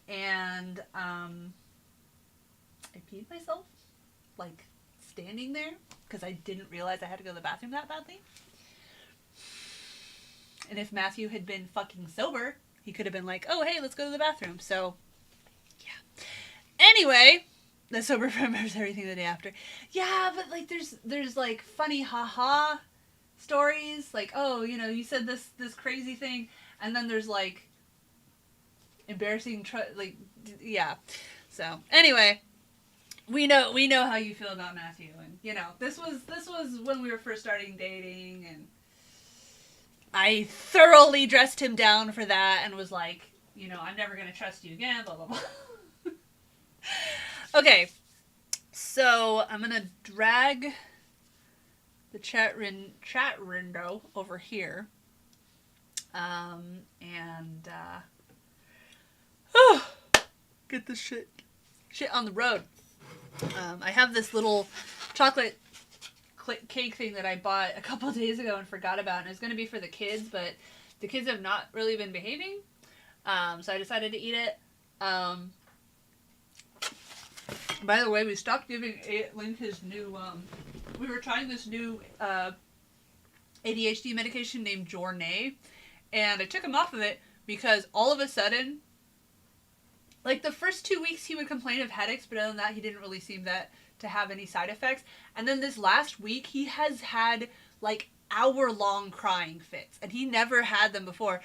And I peed myself, like, standing there, because I didn't realize I had to go to the bathroom that badly. And if Matthew had been fucking sober, he could have been like, oh, hey, let's go to the bathroom. So, yeah. Anyway, the sober friend remembers everything the day after. Yeah, but, like, there's like, funny haha stories. Like, oh, you said this crazy thing. And then there's, like, embarrassing, yeah. So, anyway, we know how you feel about Matthew. And, this was when we were first starting dating. And I thoroughly dressed him down for that and was like, I'm never going to trust you again, blah, blah, blah. Okay, so I'm gonna drag the chat window over here, and get this shit on the road. I have this little chocolate cake thing that I bought a couple days ago and forgot about, and it was gonna be for the kids, but the kids have not really been behaving, so I decided to eat it. By the way, we stopped giving Link his new, we were trying this new ADHD medication named Jornay, and I took him off of it because all of a sudden, like the first 2 weeks he would complain of headaches, but other than that he didn't really seem to have any side effects. And then this last week he has had like hour-long crying fits, and he never had them before.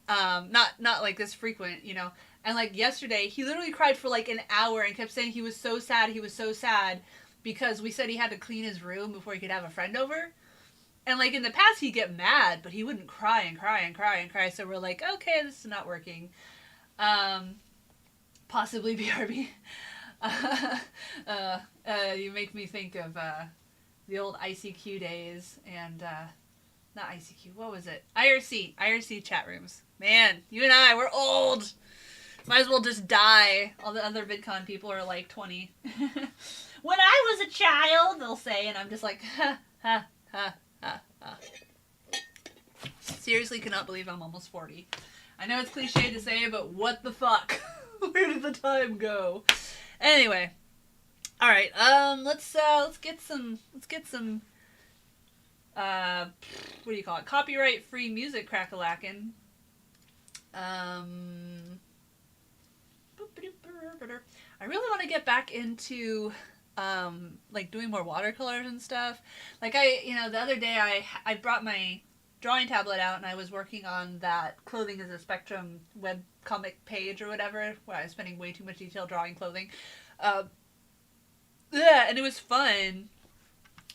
Not like this frequent, And like yesterday, he literally cried for like an hour and kept saying he was so sad because we said he had to clean his room before he could have a friend over. And like in the past, he'd get mad, but he wouldn't cry and cry and cry and cry. So we're like, okay, this is not working. Possibly BRB. You make me think of the old ICQ days and not ICQ. What was it? IRC chat rooms. Man, you and I, we're old. Might as well just die. All the other VidCon people are like 20. When I was a child, they'll say, and I'm just like, ha, ha, ha, ha, ha. Seriously cannot believe I'm almost 40. I know it's cliche to say, but what the fuck? Where did the time go? Anyway. Alright, let's get some, what do you call it? Copyright-free music crack-a-lackin'. I really want to get back into like doing more watercolors and stuff. Like the other day I brought my drawing tablet out and I was working on that Clothing is a Spectrum webcomic page or whatever, where I was spending way too much detail drawing clothing. Yeah, and it was fun.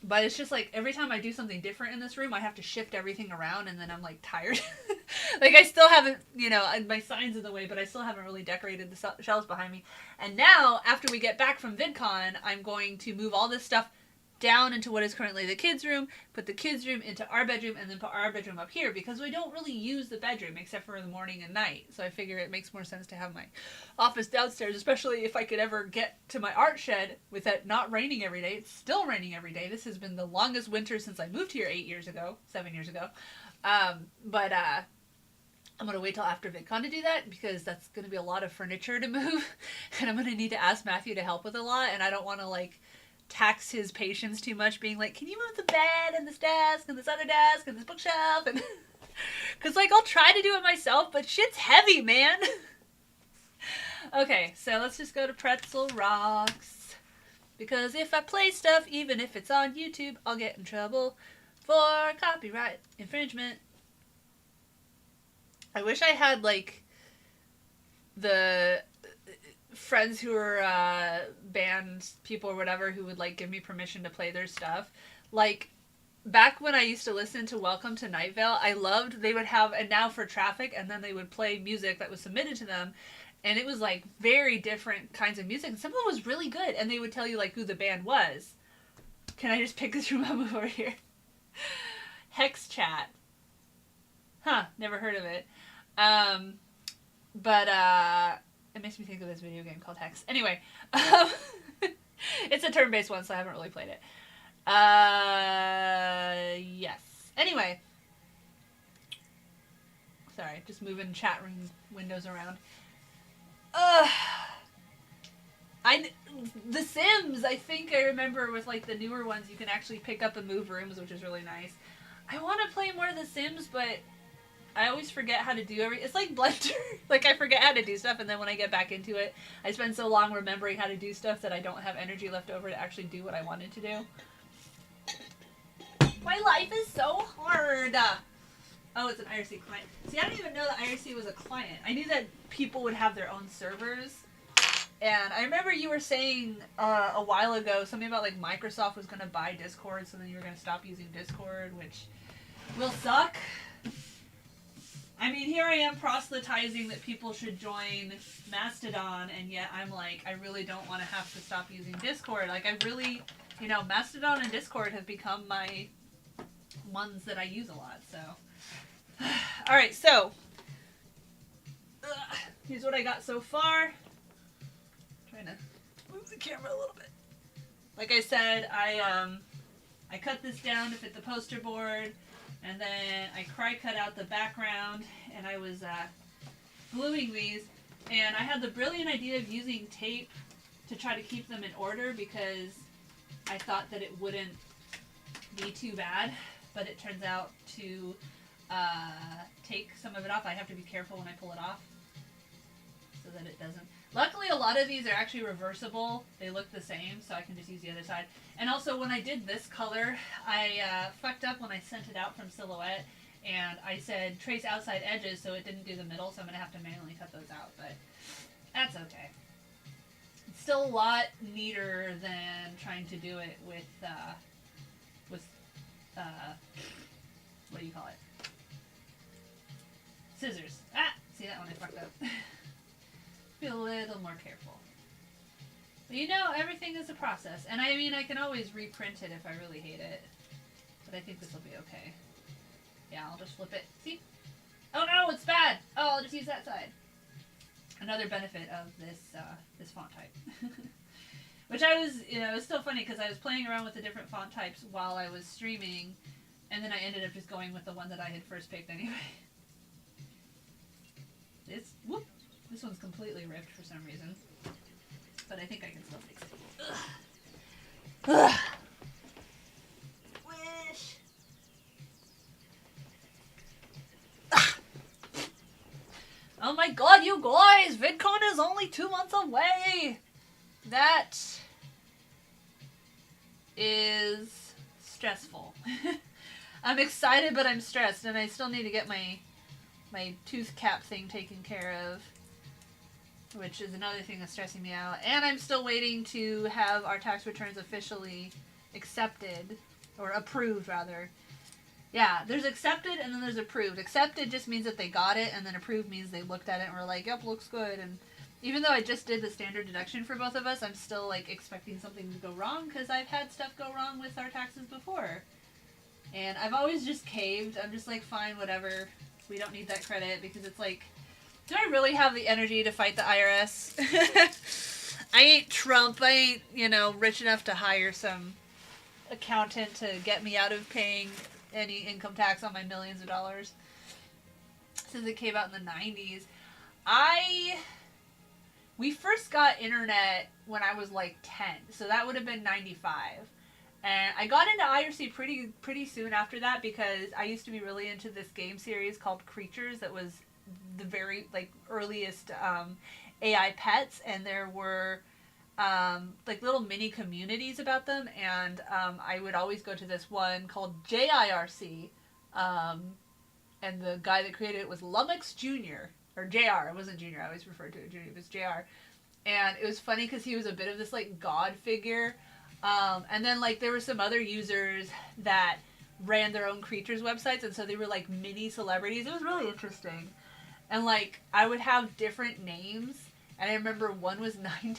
But it's just like every time I do something different in this room, I have to shift everything around, and then I'm like tired. Like I still haven't, you know, my sign's in the way, but I still haven't really decorated the shelves behind me. And now, after we get back from VidCon, I'm going to move all this stuff down into what is currently the kids' room, put the kids' room into our bedroom, and then put our bedroom up here, because we don't really use the bedroom except for the morning and night. So I figure it makes more sense to have my office downstairs, especially if I could ever get to my art shed with it not raining every day. It's still raining every day. This has been the longest winter since I moved here 7 years ago. But I'm going to wait till after VidCon to do that, because that's going to be a lot of furniture to move, and I'm going to need to ask Matthew to help with a lot, and I don't want to, like, tax his patience too much, being like, can you move the bed and this desk and this other desk and this bookshelf? And because, like, I'll try to do it myself, but shit's heavy, man. Okay, so let's just go to Pretzel Rocks, because if I play stuff, even if it's on YouTube, I'll get in trouble for copyright infringement. I wish I had, like, the friends who are band people or whatever who would, like, give me permission to play their stuff. Like, back when I used to listen to Welcome to Night Vale, I loved, they would have And Now for Traffic, and then they would play music that was submitted to them, and it was, like, very different kinds of music, and some of it was really good, and they would tell you, like, who the band was. Can I just pick this room up over here? Hex Chat. Huh, never heard of it. But it makes me think of this video game called Hex. Anyway, it's a turn-based one, so I haven't really played it. Yes. Anyway. Sorry, just moving chat room windows around. The Sims, I think I remember with, like, the newer ones, you can actually pick up and move rooms, which is really nice. I want to play more of The Sims, but I always forget how to do it's like Blender. Like, I forget how to do stuff, and then when I get back into it, I spend so long remembering how to do stuff that I don't have energy left over to actually do what I wanted to do. My life is so hard. Oh, it's an IRC client. See, I didn't even know that IRC was a client. I knew that people would have their own servers. And I remember you were saying a while ago something about, like, Microsoft was going to buy Discord, so then you were going to stop using Discord, which will suck. I mean, here I am proselytizing that people should join Mastodon, and yet I'm like, I really don't want to have to stop using Discord. Like, I really, you know, Mastodon and Discord have become my ones that I use a lot, so. Alright, so. Here's what I got so far. Trying to move the camera a little bit. Like I said, I cut this down to fit the poster board. And then I cut out the background, and I was gluing these. And I had the brilliant idea of using tape to try to keep them in order, because I thought that it wouldn't be too bad. But it turns out to take some of it off. I have to be careful when I pull it off so that it doesn't. Luckily, a lot of these are actually reversible. They look the same, so I can just use the other side. And also, when I did this color, I fucked up when I sent it out from Silhouette, and I said trace outside edges, so it didn't do the middle, so I'm going to have to manually cut those out, but that's okay. It's still a lot neater than trying to do it with what do you call it? Scissors. Ah! See that one I fucked up. Be a little more careful. But you know, everything is a process. And I mean, I can always reprint it if I really hate it. But I think this will be okay. Yeah, I'll just flip it. See? Oh no, it's bad! Oh, I'll just use that side. Another benefit of this font type. Which I was, you know, it was still funny because I was playing around with the different font types while I was streaming. And then I ended up just going with the one that I had first picked anyway. This one's completely ripped for some reason. But I think I can still fix it. Ugh. Wish. Oh my god, you guys! VidCon is only 2 months away! That is stressful. I'm excited, but I'm stressed, and I still need to get my tooth cap thing taken care of, which is another thing that's stressing me out. And I'm still waiting to have our tax returns officially accepted or approved rather. Yeah, there's accepted and then there's approved. Accepted just means that they got it, and then approved means they looked at it and were like, yep, looks good. And even though I just did the standard deduction for both of us, I'm still like expecting something to go wrong because I've had stuff go wrong with our taxes before. And I've always just caved. I'm just like, fine, whatever. We don't need that credit because it's like, do I really have the energy to fight the IRS? I ain't Trump. I ain't, rich enough to hire some accountant to get me out of paying any income tax on my millions of dollars. Since it came out in the 90s. We first got internet when I was like 10. So that would have been 95. And I got into IRC pretty soon after that because I used to be really into this game series called Creatures that was the very earliest AI pets, and there were little mini communities about them, and I would always go to this one called JIRC, and the guy that created it was Lummox Jr. or JR. It wasn't Jr. I always referred to it Jr. It was JR, and it was funny because he was a bit of this god figure, and then there were some other users that ran their own Creatures websites, and so they were mini celebrities. It was really interesting. And, I would have different names. And I remember one was Ninetales.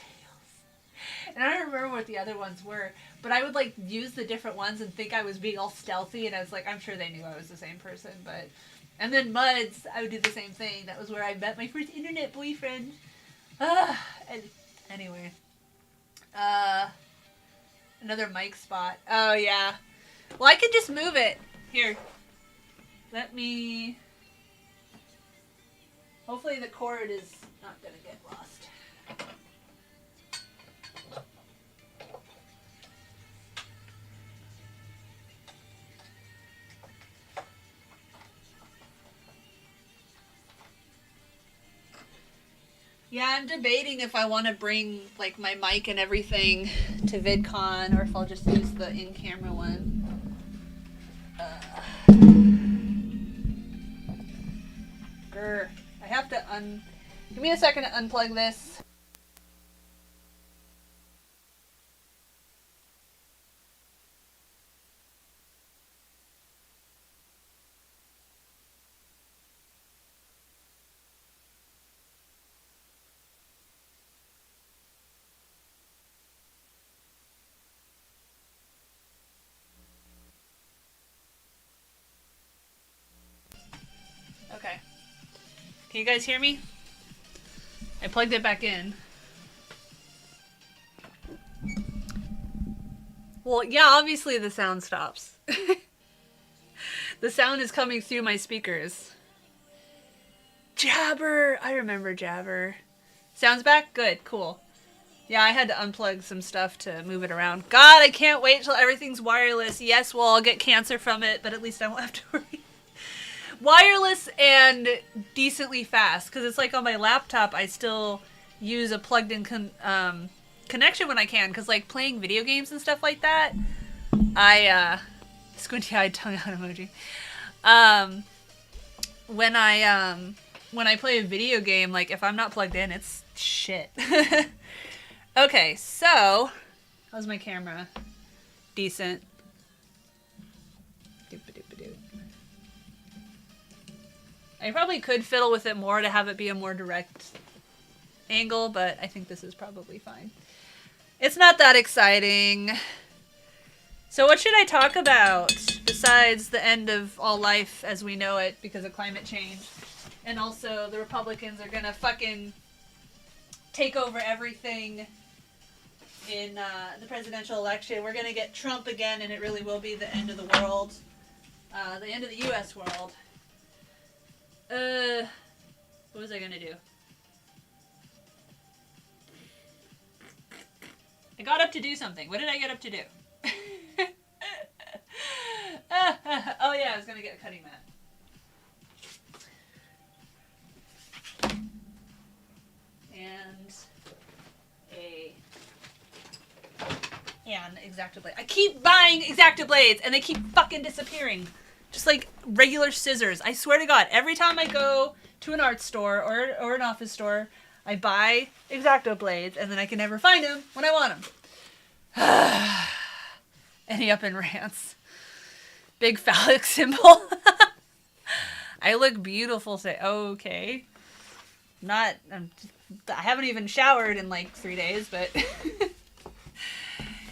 And I don't remember what the other ones were. But I would, use the different ones and think I was being all stealthy. And I was I'm sure they knew I was the same person. But and then Muds, I would do the same thing. That was where I met my first internet boyfriend. Anyway. Another mic spot. Oh, yeah. Well, I could just move it. Here. Let me... Hopefully the cord is not going to get lost. Yeah, I'm debating if I want to bring my mic and everything to Vidcon or if I'll just use the in-camera one. Grr. I have to give me a second to unplug this. Okay. Can you guys hear me? I plugged it back in. Well, yeah, obviously the sound stops. The sound is coming through my speakers. Jabber! I remember Jabber. Sounds back? Good, cool. Yeah, I had to unplug some stuff to move it around. God, I can't wait till everything's wireless. Yes, well, I'll get cancer from it, but at least I won't have to worry. Wireless and decently fast, because it's on my laptop, I still use a plugged-in connection when I can, because playing video games and stuff like that, squinty-eyed tongue out emoji. When I play a video game, if I'm not plugged in, it's shit. Okay, so how's my camera? Decent. I probably could fiddle with it more to have it be a more direct angle, but I think this is probably fine. It's not that exciting. So what should I talk about besides the end of all life as we know it because of climate change? And also the Republicans are gonna fucking take over everything in the presidential election. We're gonna get Trump again, and it really will be the end of the world. The end of the U.S. world. What was I gonna do? I got up to do something. What did I get up to do? Oh yeah, I was gonna get a cutting mat. And X-Acto blade. I keep buying X-Acto blades and they keep fucking disappearing. Just like regular scissors. I swear to God, every time I go to an art store or an office store, I buy X-Acto blades and then I can never find them when I want them. Any up in rants. big phallic symbol. I look beautiful. Say, okay. I haven't even showered in like 3 days, but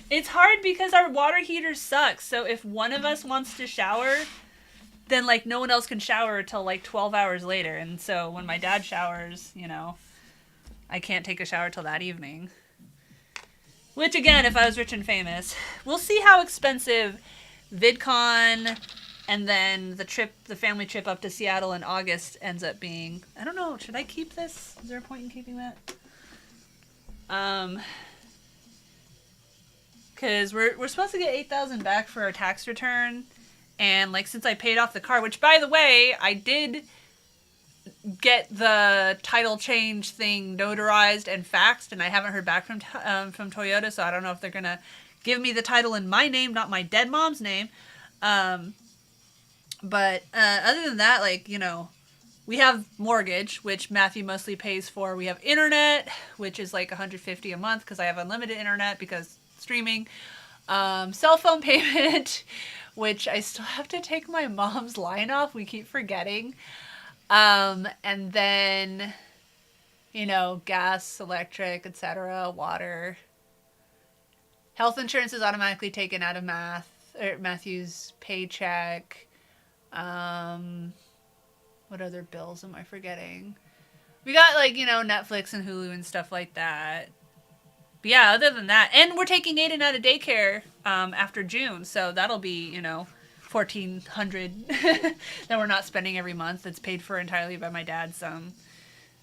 it's hard because our water heater sucks. So if one of us wants to shower, then like no one else can shower until like 12 hours later. And so when my dad showers, you know, I can't take a shower till that evening. Which again, if I was rich and famous, we'll see how expensive Vidcon and then the family trip up to Seattle in August ends up being. I don't know, should I keep this? Is there a point in keeping that? Because we're supposed to get $8,000 back for our tax return. And like since I paid off the car, which by the way, I did get the title change thing notarized and faxed, and I haven't heard back from Toyota, so I don't know if they're gonna give me the title in my name, not my dead mom's name. But other than that, like, you know, we have mortgage, which Matthew mostly pays for. We have internet, which is like $150 a month because I have unlimited internet because streaming. Cell phone payment, which I still have to take my mom's line off. We keep forgetting. And then, you know, gas, electric, etc., water. Health insurance is automatically taken out of Matthew's paycheck. What other bills am I forgetting? We got, like, you know, Netflix and Hulu and stuff like that. But yeah, other than that, and we're taking Aiden out of daycare after June, so that'll be, you know, $1,400 that we're not spending every month. That's paid for entirely by my dad's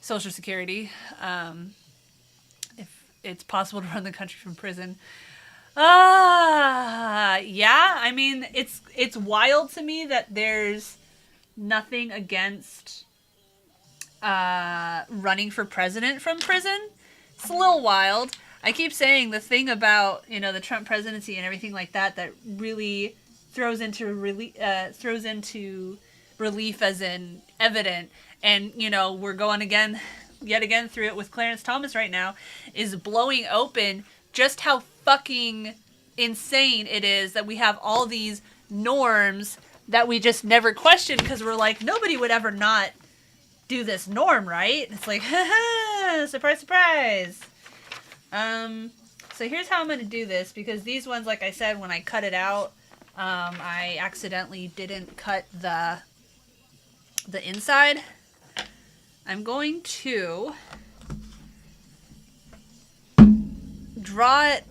Social Security. If it's possible to run the country from prison. Yeah, I mean, it's wild to me that there's nothing against running for president from prison. It's a little wild. I keep saying the thing about, you know, the Trump presidency and everything like that really throws into relief as in evident. And, you know, we're going yet again through it with Clarence Thomas right now, is blowing open just how fucking insane it is that we have all these norms that we just never question because we're like, nobody would ever not do this norm, right? It's like, surprise, surprise. So here's how I'm going to do this, because these ones, like I said, when I cut it out, I accidentally didn't cut the inside. I'm going to draw it,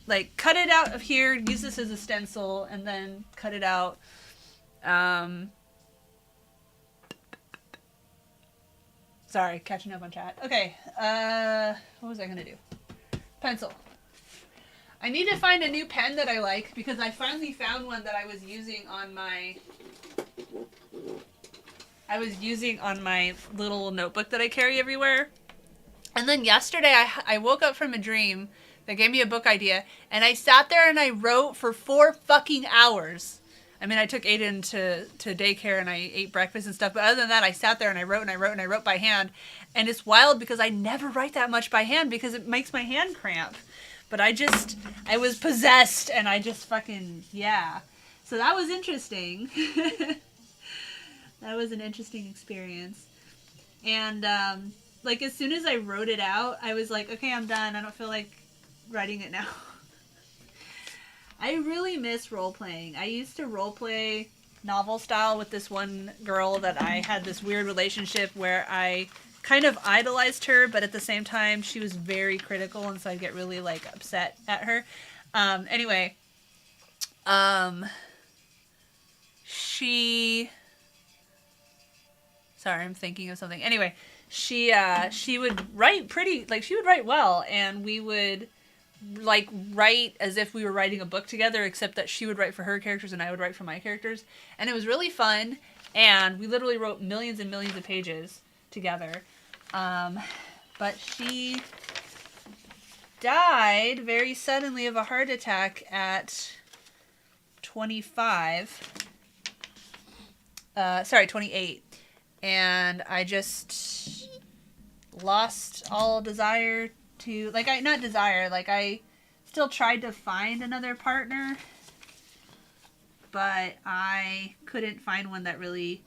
like cut it out of here, use this as a stencil, and then cut it out. Sorry, catching up on chat. Okay, what was I going to do? Pencil. I need to find a new pen that I like, because I finally found one that I was using on my little notebook that I carry everywhere. And then yesterday I woke up from a dream that gave me a book idea, and I sat there and I wrote for 4 fucking hours. I mean, I took Aiden to daycare and I ate breakfast and stuff, but other than that, I sat there and I wrote and I wrote and I wrote by hand. And it's wild because I never write that much by hand because it makes my hand cramp. But I was possessed and I just fucking, yeah. So that was interesting. That was an interesting experience. And, like, as soon as I wrote it out, I was like, okay, I'm done. I don't feel like writing it now. I really miss role-playing. I used to role-play novel style with this one girl that I had this weird relationship where I kind of idolized her, but at the same time, she was very critical, and so I'd get really, like, upset at her. Anyway, sorry, I'm thinking of something. Anyway, she would write she would write well, and we would, like, write as if we were writing a book together, except that she would write for her characters and I would write for my characters. And it was really fun, and we literally wrote millions and millions of pages together. But she died very suddenly of a heart attack at 28. And I just lost all desire to, like, I still tried to find another partner. but I couldn't find one that really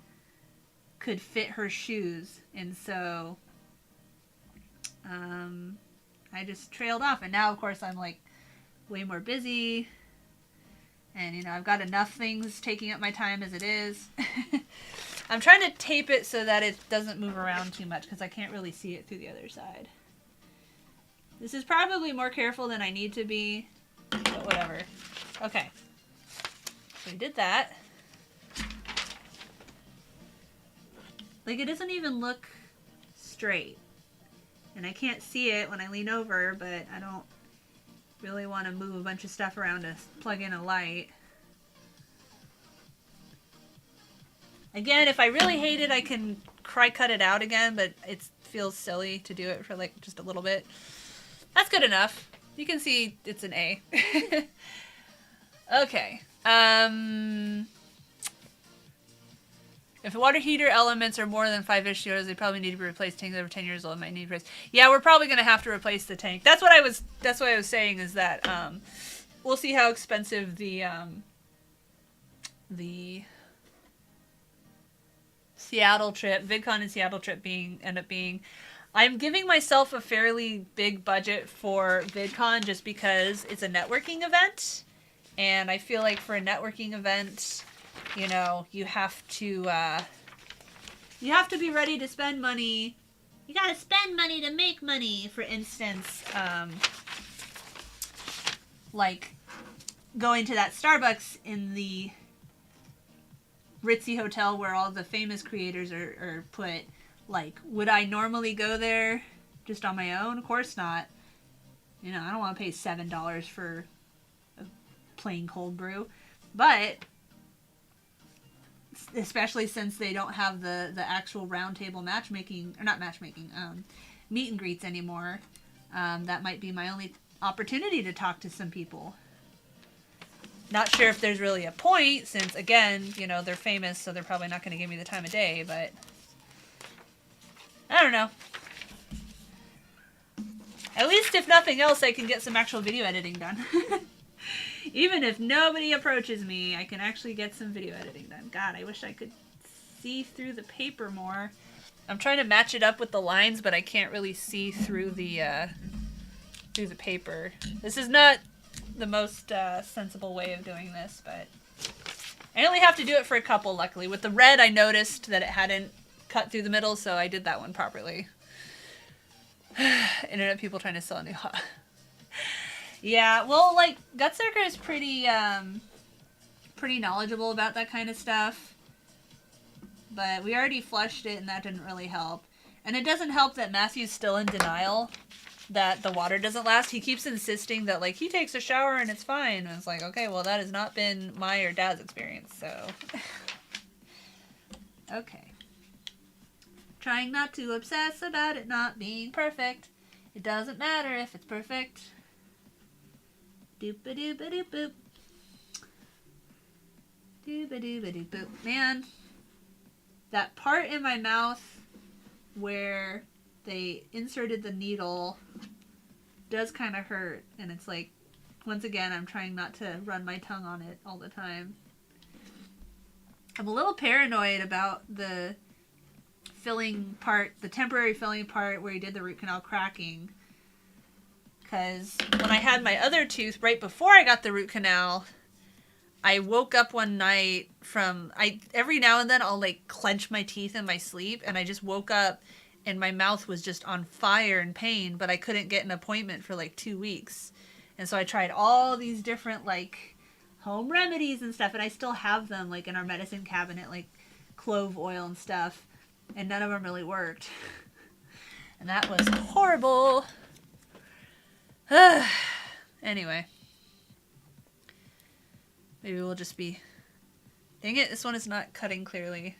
could fit her shoes. And so I just trailed off. And now, of course, I'm like way more busy. And, you know, I've got enough things taking up my time as it is. I'm trying to tape it so that it doesn't move around too much because I can't really see it through the other side. This is probably more careful than I need to be, but whatever. Okay. So we did that. Like, it doesn't even look straight. And I can't see it when I lean over, but I don't really want to move a bunch of stuff around to plug in a light. Again, if I really hate it, I can cut it out again, but it feels silly to do it for like just a little bit. That's good enough. You can see it's an A. Okay. If water heater elements are more than 5-ish years, they probably need to be replaced. Tanks over 10 years old might need to replace. Yeah, we're probably going to have to replace the tank. That's what I was saying is that we'll see how expensive the Seattle trip, Vidcon and Seattle trip end up being. I'm giving myself a fairly big budget for Vidcon just because it's a networking event. And I feel like for a networking event, you know, you have to be ready to spend money. You gotta spend money to make money. For instance, like going to that Starbucks in the ritzy hotel where all the famous creators are put. Like, would I normally go there just on my own? Of course not. You know, I don't want to pay $7 for a plain cold brew. But especially since they don't have the actual round table matchmaking, or not matchmaking, meet and greets anymore, that might be my only opportunity to talk to some people. Not sure if there's really a point, since, again, you know, they're famous, so they're probably not going to give me the time of day, but I don't know. At least, if nothing else, I can get some actual video editing done. Even if nobody approaches me, I can actually get some video editing done. God, I wish I could see through the paper more. I'm trying to match it up with the lines, but I can't really see through the paper. This is not the most sensible way of doing this, but I only have to do it for a couple, luckily. With the red, I noticed that it hadn't cut through the middle, so I did that one properly. Internet people trying to sell a new Yeah, well, like, Gutsucker is pretty knowledgeable about that kind of stuff. But we already flushed it, and that didn't really help. And it doesn't help that Matthew's still in denial that the water doesn't last. He keeps insisting that, like, he takes a shower and it's fine. And it's like, okay, well, that has not been my or Dad's experience, so. Okay. Trying not to obsess about it not being perfect. It doesn't matter if it's perfect. Doop-a-doop-a-doop-boop. Doop-a-doop-a-doop-boop. Man, that part in my mouth where they inserted the needle does kind of hurt. And it's like, once again, I'm trying not to run my tongue on it all the time. I'm a little paranoid about the filling part, the temporary filling part where he did the root canal cracking. Because when I had my other tooth, right before I got the root canal, I woke up one night every now and then I'll like clench my teeth in my sleep, and I just woke up and my mouth was just on fire in pain, but I couldn't get an appointment for like 2 weeks. And so I tried all these different like home remedies and stuff, and I still have them like in our medicine cabinet, like clove oil and stuff, and none of them really worked. And that was horrible. Anyway. Maybe we'll just be... Dang it, this one is not cutting clearly.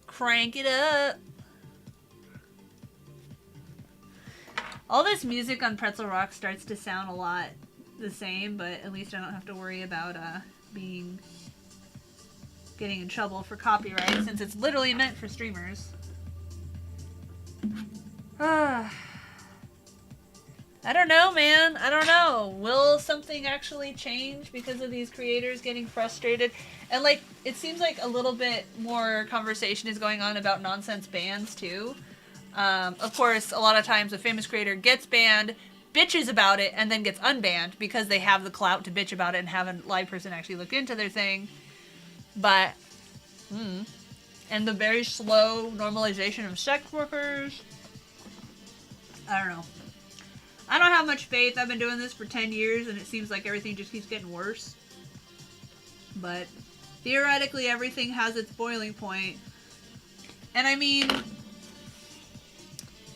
Crank it up! All this music on Pretzel Rock starts to sound a lot the same, but at least I don't have to worry about getting in trouble for copyright, since it's literally meant for streamers. I don't know, man. I don't know. Will something actually change because of these creators getting frustrated? And, like, it seems like a little bit more conversation is going on about nonsense bans, too. Of course, a lot of times a famous creator gets banned, bitches about it, and then gets unbanned because they have the clout to bitch about it and have a live person actually look into their thing. But, and the very slow normalization of sex workers. I don't know. I don't have much faith. I've been doing this for 10 years and it seems like everything just keeps getting worse. But theoretically, everything has its boiling point. And I mean,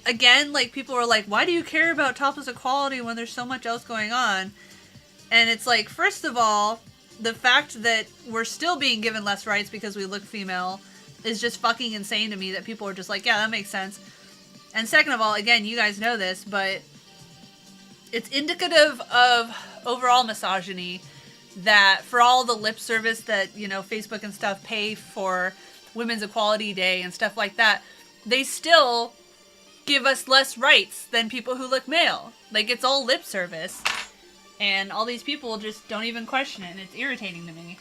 again, like, people are like, why do you care about topless equality when there's so much else going on? And it's like, first of all, the fact that we're still being given less rights because we look female is just fucking insane to me, that people are just like, yeah, that makes sense. And second of all, again, you guys know this, but it's indicative of overall misogyny that for all the lip service that, you know, Facebook and stuff pay for Women's Equality Day and stuff like that, they still give us less rights than people who look male. Like, it's all lip service. And all these people just don't even question it, and it's irritating to me.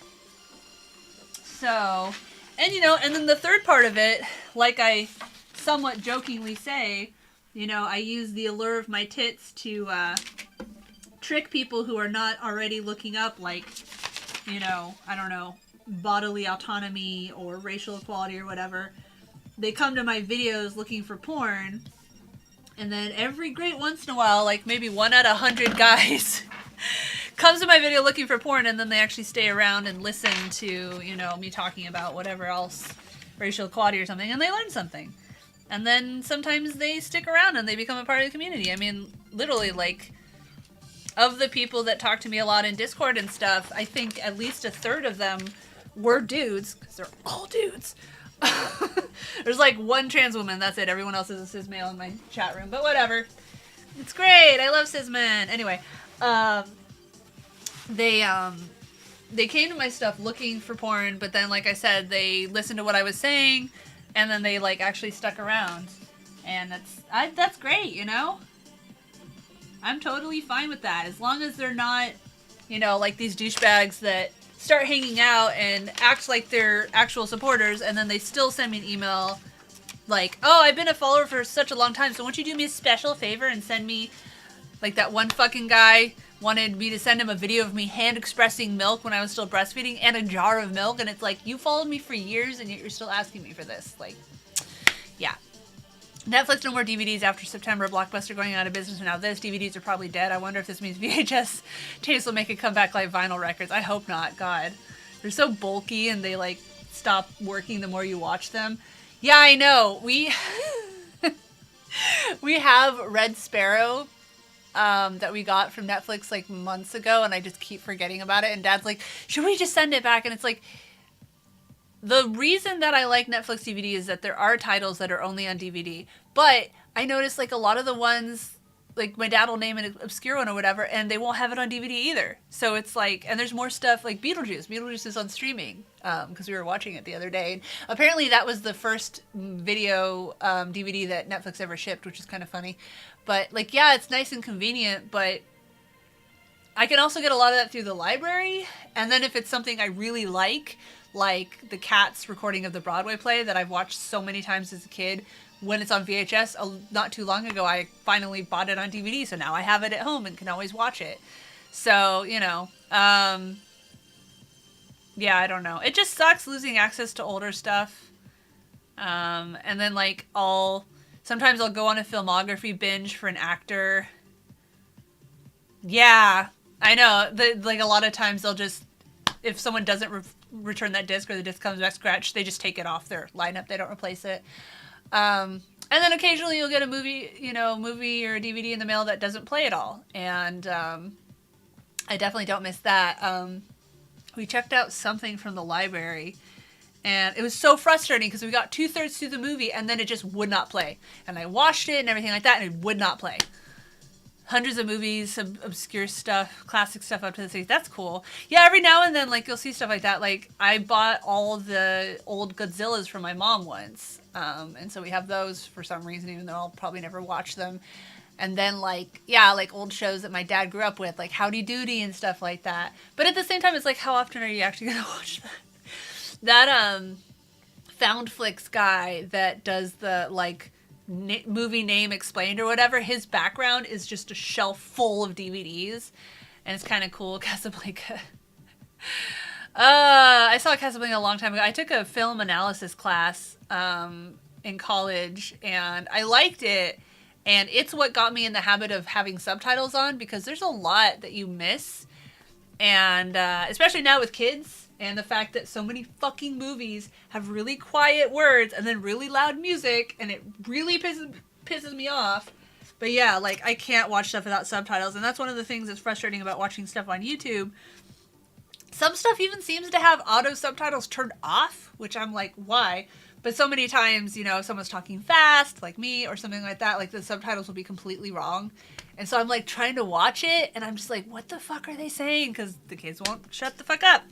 So, and you know, and then the third part of it, like I somewhat jokingly say, you know, I use the allure of my tits to trick people who are not already looking up, like, you know, I don't know, bodily autonomy or racial equality or whatever. They come to my videos looking for porn, and then every great once in a while, like maybe 1 out of 100 guys comes to my video looking for porn, and then they actually stay around and listen to, you know, me talking about whatever else, racial equality or something, and they learn something. And then sometimes they stick around and they become a part of the community. I mean, literally, like, of the people that talk to me a lot in Discord and stuff, I think at least a third of them were dudes, because they're all dudes. There's like one trans woman, that's it. Everyone else is a cis male in my chat room, but whatever. It's great. I love cis men. Anyway, they came to my stuff looking for porn, but then, like I said, they listened to what I was saying, and then they, like, actually stuck around. And that's great, you know? I'm totally fine with that. As long as they're not, you know, like these douchebags that start hanging out and act like they're actual supporters, and then they still send me an email like, oh, I've been a follower for such a long time, so won't you do me a special favor and send me, like, that one fucking guy wanted me to send him a video of me hand expressing milk when I was still breastfeeding and a jar of milk, and it's like, you followed me for years and yet you're still asking me for this. Like, yeah. Netflix no more DVDs after September. Blockbuster going out of business, and now this. DVDs are probably dead. I wonder if this means VHS tapes will make a comeback like vinyl records. I hope not. God. They're so bulky and they, like, stop working the more you watch them. Yeah, I know. We have Red Sparrow that we got from Netflix like months ago, and I just keep forgetting about it. And Dad's like, should we just send it back? And it's like, the reason that I like Netflix DVD is that there are titles that are only on DVD. But I noticed, like, a lot of the ones, like, my dad will name an obscure one or whatever, and they won't have it on DVD either. So it's like, and there's more stuff like Beetlejuice. Beetlejuice is on streaming because we were watching it the other day. And apparently that was the first video DVD that Netflix ever shipped, which is kind of funny. But, like, yeah, it's nice and convenient, but I can also get a lot of that through the library. And then if it's something I really like the Cats recording of the Broadway play that I've watched so many times as a kid, when it's on VHS, not too long ago, I finally bought it on DVD, so now I have it at home and can always watch it. So, you know, yeah, I don't know. It just sucks losing access to older stuff. And then, like, sometimes I'll go on a filmography binge for an actor. Yeah, I know. Like, a lot of times they'll just, if someone doesn't return that disc or the disc comes back scratched, they just take it off their lineup. They don't replace it. And then occasionally you'll get a movie or a DVD in the mail that doesn't play at all. And I definitely don't miss that. We checked out something from the library, and it was so frustrating because we got 2/3 through the movie and then it just would not play. And I watched it and everything like that, and it would not play. Hundreds of movies, some obscure stuff, classic stuff up to the 60s. That's cool. Yeah, every now and then, like, you'll see stuff like that. Like, I bought all the old Godzillas from my mom once. And so we have those for some reason, even though I'll probably never watch them. And then, like, yeah, like old shows that my dad grew up with, like Howdy Doody and stuff like that. But at the same time, it's like, how often are you actually going to watch that? That, Found Flicks guy that does the, like, movie name explained or whatever, his background is just a shelf full of DVDs. And it's kind of cool. Casablanca. I saw Casablanca a long time ago. I took a film analysis class in college, and I liked it. And it's what got me in the habit of having subtitles on, because there's a lot that you miss. And especially now with kids, and the fact that so many fucking movies have really quiet words and then really loud music, and it really pisses me off. But yeah, like, I can't watch stuff without subtitles, and that's one of the things that's frustrating about watching stuff on YouTube. Some stuff even seems to have auto subtitles turned off, which I'm like, why? But so many times, you know, if someone's talking fast, like me, or something like that, like, the subtitles will be completely wrong. And so I'm, like, trying to watch it, and I'm just like, what the fuck are they saying? Because the kids won't shut the fuck up.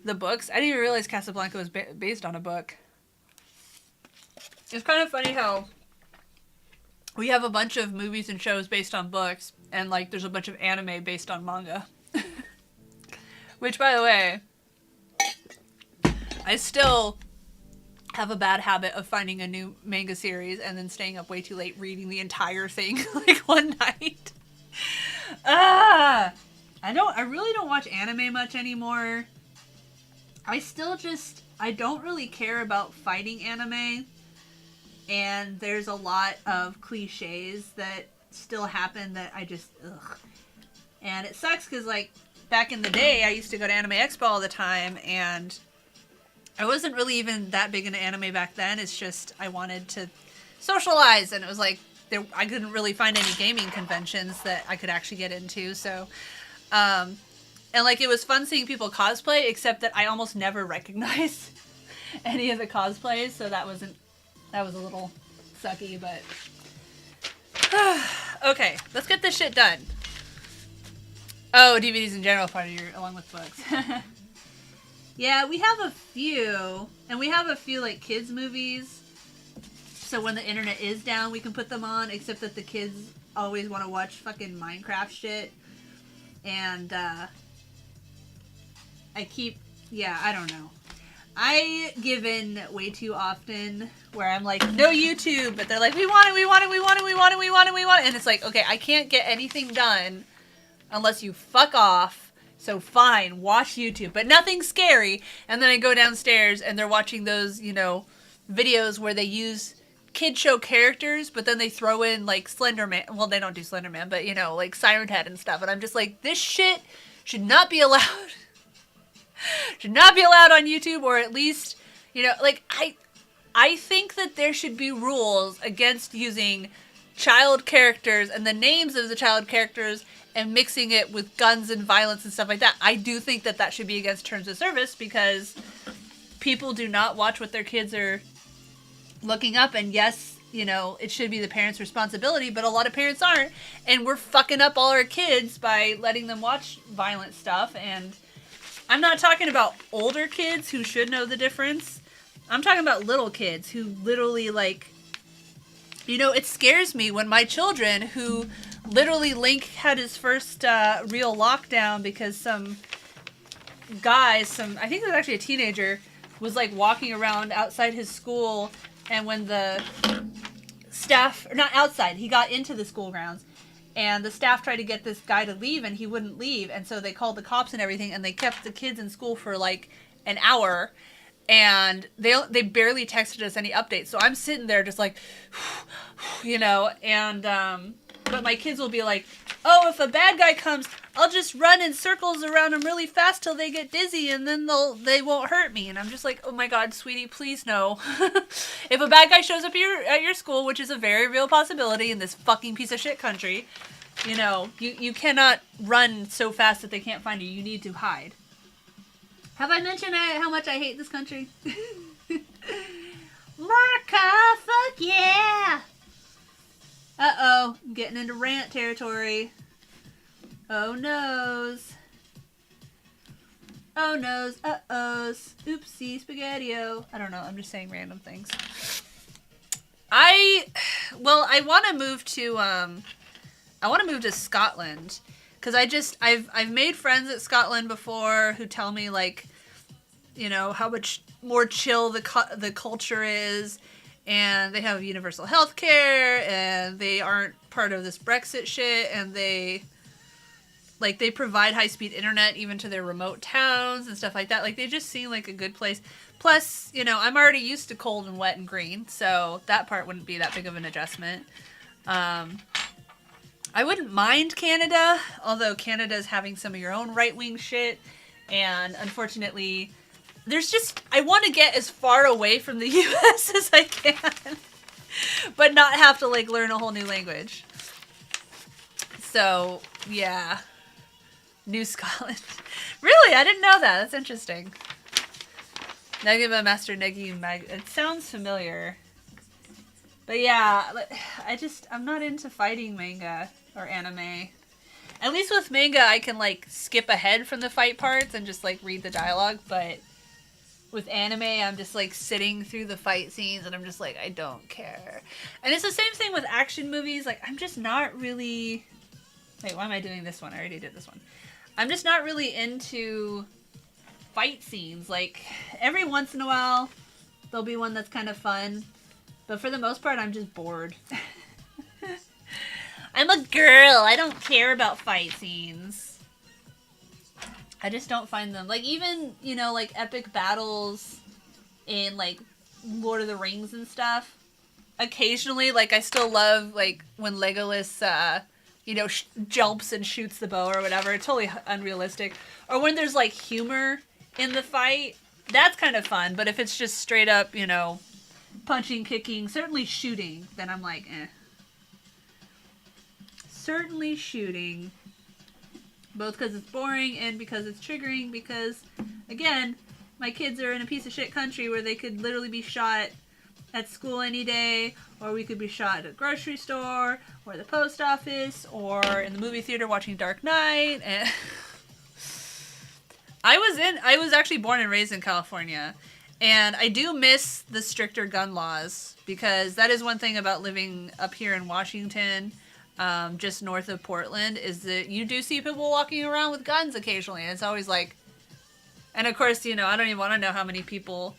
The books. I didn't even realize Casablanca was based on a book. It's kind of funny how we have a bunch of movies and shows based on books, and, like, there's a bunch of anime based on manga. Which, by the way, I still have a bad habit of finding a new manga series and then staying up way too late reading the entire thing, like, one night. I really don't watch anime much anymore. I don't really care about fighting anime, and there's a lot of cliches that still happen that I just, ugh. And it sucks because, like, back in the day, I used to go to Anime Expo all the time, and I wasn't really even that big into anime back then. It's just I wanted to socialize, and it was like I couldn't really find any gaming conventions that I could actually get into. So, and like, it was fun seeing people cosplay, except that I almost never recognized any of the cosplays. So that was a little sucky, but okay, let's get this shit done. Oh, DVDs in general, part of your along with books. Yeah, we have a few, and we have a few, like, kids movies, so when the internet is down, we can put them on, except that the kids always want to watch fucking Minecraft shit, and, I don't know. I give in way too often, where I'm like, no YouTube, but they're like, we want it, and it's like, okay, I can't get anything done unless you fuck off. So fine, watch YouTube, but nothing scary. And then I go downstairs and they're watching those, you know, videos where they use kid show characters, but then they throw in, like, Slender Man. Well, they don't do Slender Man, but, you know, like Siren Head and stuff. And I'm just like, this shit should not be allowed. Should not be allowed on YouTube, or at least, you know, like, I think that there should be rules against using child characters and the names of the child characters and mixing it with guns and violence and stuff like that. I do think that that should be against terms of service, because people do not watch what their kids are looking up. And yes, you know, it should be the parents' responsibility, but a lot of parents aren't. And we're fucking up all our kids by letting them watch violent stuff. And I'm not talking about older kids who should know the difference. I'm talking about little kids who literally, like, you know, it scares me when my children, who literally, Link had his first real lockdown because some guy, I think it was actually a teenager, was, like, walking around outside his school, and when the staff, or not outside, he got into the school grounds, and the staff tried to get this guy to leave, and he wouldn't leave, and so they called the cops and everything, and they kept the kids in school for, like, an hour, and they barely texted us any updates, so I'm sitting there just like, you know, and, but my kids will be like, oh, if a bad guy comes, I'll just run in circles around them really fast till they get dizzy, and then they won't hurt me. And I'm just like, oh my God, sweetie, please no. If a bad guy shows up at your school, which is a very real possibility in this fucking piece of shit country, you know, you cannot run so fast that they can't find you. You need to hide. Have I mentioned how much I hate this country? America, fuck yeah! Uh-oh, I'm getting into rant territory. Oh noes. Oh noes, uh-ohs. Oopsie, spaghetti-o. I don't know, I'm just saying random things. I want to move to Scotland because I've made friends at Scotland before who tell me like, you know, how much more chill the culture is, and they have universal health care, and they aren't part of this Brexit shit, and they provide high-speed internet even to their remote towns and stuff like that. Like, they just seem like a good place. Plus, you know, I'm already used to cold and wet and green, so that part wouldn't be that big of an adjustment. I wouldn't mind Canada, although Canada's having some of your own right-wing shit, and unfortunately, I want to get as far away from the U.S. as I can, but not have to, like, learn a whole new language. So, yeah. New Scotland. Really? I didn't know that. That's interesting. Negima Master Negi Mag. It sounds familiar. But yeah, I'm not into fighting manga or anime. At least with manga, I can, like, skip ahead from the fight parts and just, like, read the dialogue. But with anime, I'm just, like, sitting through the fight scenes and I'm just like, I don't care. And it's the same thing with action movies. Like, I'm just not really... Wait, why am I doing this one? I already did this one. I'm just not really into fight scenes. Like, every once in a while, there'll be one that's kind of fun. But for the most part, I'm just bored. I'm a girl. I don't care about fight scenes. I just don't find them. Like, even, you know, like, epic battles in, like, Lord of the Rings and stuff. Occasionally, like, I still love, like, when Legolas, you know, jumps and shoots the bow or whatever. It's totally unrealistic. Or when there's, like, humor in the fight, that's kind of fun. But if it's just straight up, you know, punching, kicking, certainly shooting, then I'm like, eh. Certainly shooting. Both because it's boring and because it's triggering. Because, again, my kids are in a piece of shit country where they could literally be shot at school any day, or we could be shot at a grocery store, or the post office, or in the movie theater watching Dark Knight. And I was actually born and raised in California, and I do miss the stricter gun laws, because that is one thing about living up here in Washington, just north of Portland, is that you do see people walking around with guns occasionally, and it's always like, and of course, you know, I don't even want to know how many people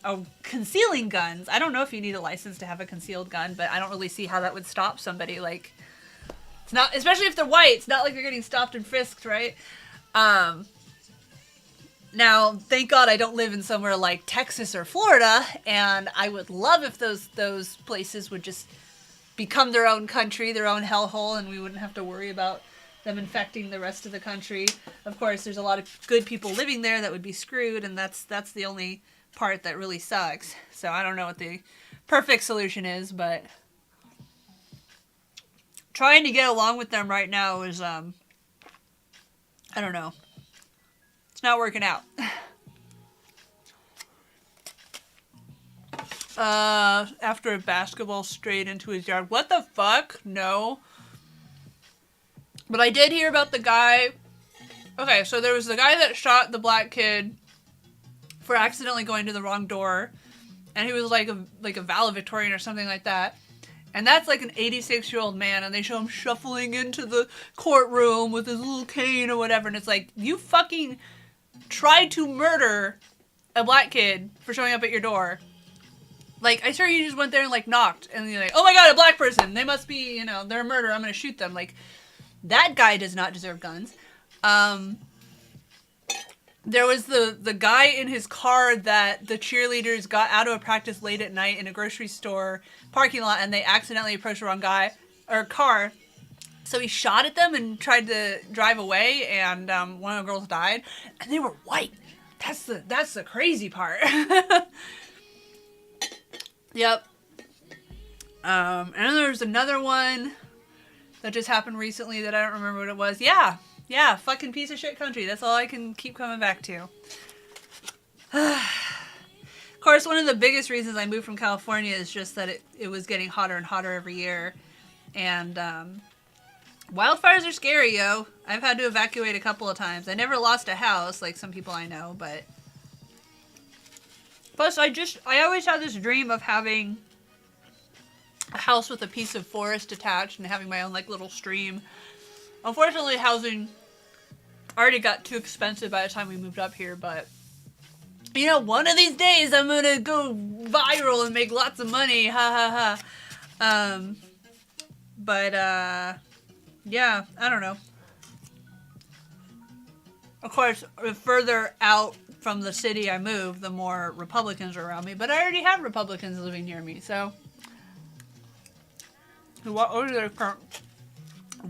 are concealing guns. I don't know if you need a license to have a concealed gun, but I don't really see how that would stop somebody. Like, it's not, especially if they're white, it's not like they're getting stopped and frisked, right? Now, thank God I don't live in somewhere like Texas or Florida, and I would love if those places would just become their own country, their own hellhole, and we wouldn't have to worry about them infecting the rest of the country. Of course, there's a lot of good people living there that would be screwed, and that's the only part that really sucks. So I don't know what the perfect solution is, but trying to get along with them right now is, I don't know. It's not working out. After a basketball straight into his yard. What the fuck? No. But I did hear about the guy. Okay, so there was the guy that shot the black kid for accidentally going to the wrong door, and he was like a valedictorian or something like that. And that's like an 86-year-old man, and they show him shuffling into the courtroom with his little cane or whatever, and it's like, you fucking tried to murder a black kid for showing up at your door. Like, I swear you just went there and, like, knocked, and you're like, oh my god, a black person! They must be, you know, they're a murderer, I'm gonna shoot them. Like, that guy does not deserve guns. There was the guy in his car that the cheerleaders got out of a practice late at night in a grocery store parking lot, and they accidentally approached the wrong guy, or car. So he shot at them and tried to drive away, and one of the girls died, and they were white. That's the crazy part. Yep. And then there's another one that just happened recently that I don't remember what it was. Yeah, fucking piece of shit country. That's all I can keep coming back to. Of course, one of the biggest reasons I moved from California is just that it was getting hotter and hotter every year. And wildfires are scary, yo. I've had to evacuate a couple of times. I never lost a house like some people I know, but... Plus, I always had this dream of having a house with a piece of forest attached and having my own like little stream. Unfortunately, housing already got too expensive by the time we moved up here, but you know, one of these days I'm gonna go viral and make lots of money, ha ha ha. But yeah, I don't know. Of course, the further out from the city I move, the more Republicans are around me. But I already have Republicans living near me, so. What was their current?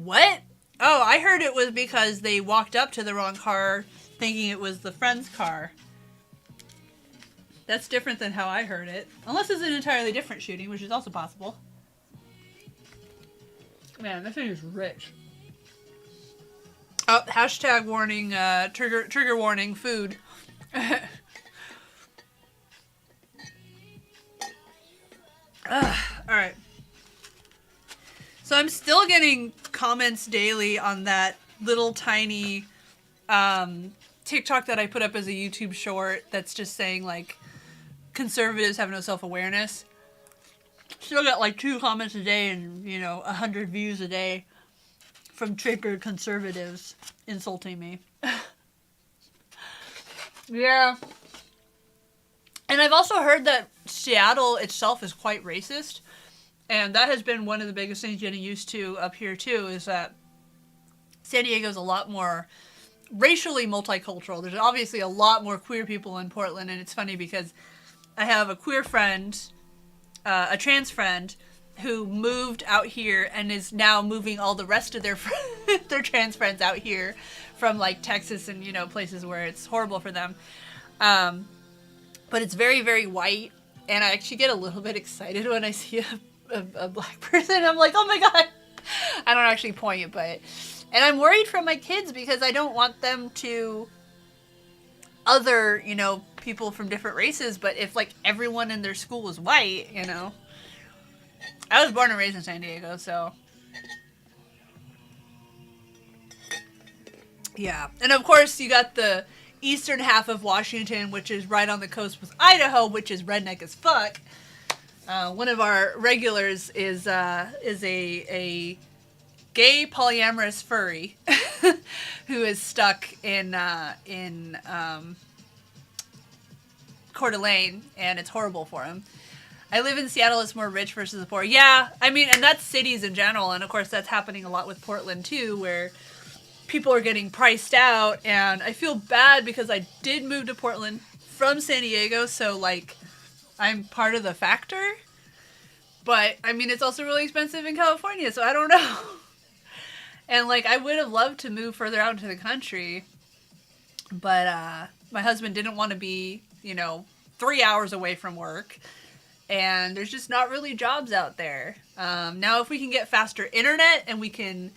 What? Oh, I heard it was because they walked up to the wrong car thinking it was the friend's car. That's different than how I heard it. Unless it's an entirely different shooting, which is also possible. Man, this thing is rich. Oh, hashtag warning, trigger warning, food. Alright. So I'm still getting comments daily on that little tiny TikTok that I put up as a YouTube short that's just saying, like, conservatives have no self-awareness. Still got, like, 2 comments a day and, you know, 100 views a day from triggered conservatives insulting me. Yeah. And I've also heard that Seattle itself is quite racist. And that has been one of the biggest things getting used to up here, too, is that San Diego's a lot more racially multicultural. There's obviously a lot more queer people in Portland, and it's funny because I have a queer friend, a trans friend, who moved out here and is now moving all the rest of their their trans friends out here from, like, Texas and, you know, places where it's horrible for them. But it's very, very white, and I actually get a little bit excited when I see a black person. I'm like, oh my god. I don't actually point, but... And I'm worried for my kids because I don't want them to other, you know, people from different races, but if, like, everyone in their school was white, you know... I was born and raised in San Diego, so... Yeah. And of course, you got the eastern half of Washington, which is right on the coast with Idaho, which is redneck as fuck. One of our regulars is a gay polyamorous furry who is stuck in Coeur d'Alene, and it's horrible for him. I live in Seattle. It's more rich versus the poor. Yeah, I mean, and that's cities in general, and of course that's happening a lot with Portland too, where people are getting priced out, and I feel bad because I did move to Portland from San Diego, so, like, I'm part of the factor. But, I mean, it's also really expensive in California, so I don't know. And, like, I would have loved to move further out into the country, but my husband didn't want to be, you know, 3 hours away from work, and there's just not really jobs out there. Now, if we can get faster internet and we can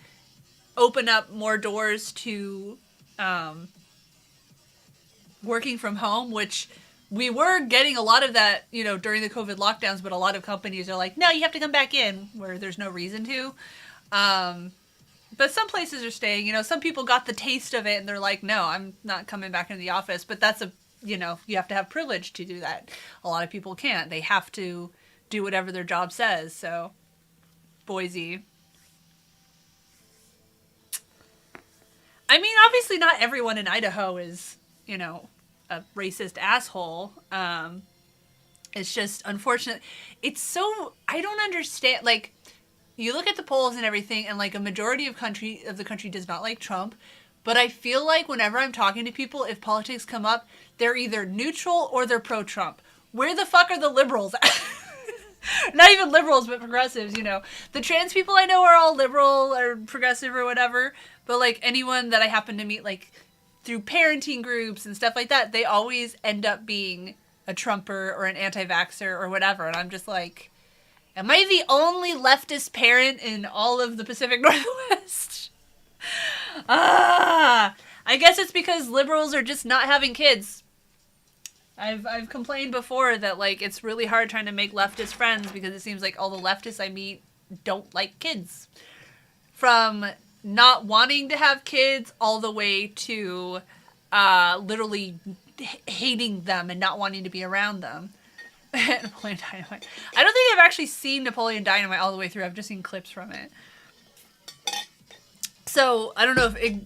open up more doors to working from home, which we were getting a lot of that, you know, during the COVID lockdowns, but a lot of companies are like, no, you have to come back in, where there's no reason to. But some places are staying, you know, some people got the taste of it and they're like, no, I'm not coming back into the office. But that's you know, you have to have privilege to do that. A lot of people can't. They have to do whatever their job says. So, Boise. I mean, obviously not everyone in Idaho is, you know, a racist asshole. It's just unfortunate. It's so, I don't understand, like, you look at the polls and everything, and, like, a majority of the country does not like Trump. But I feel like whenever I'm talking to people, if politics come up, they're either neutral or they're pro-Trump. Where the fuck are the liberals? Not even liberals, but progressives, you know. The trans people I know are all liberal or progressive or whatever. But, like, anyone that I happen to meet, like, through parenting groups and stuff like that, they always end up being a Trumper or an anti-vaxxer or whatever. And I'm just like, am I the only leftist parent in all of the Pacific Northwest? I guess it's because liberals are just not having kids. I've complained before that, like, it's really hard trying to make leftist friends because it seems like all the leftists I meet don't like kids. From not wanting to have kids all the way to literally hating them and not wanting to be around them. Napoleon Dynamite. I don't think I've actually seen Napoleon Dynamite all the way through. I've just seen clips from it. So I don't know if I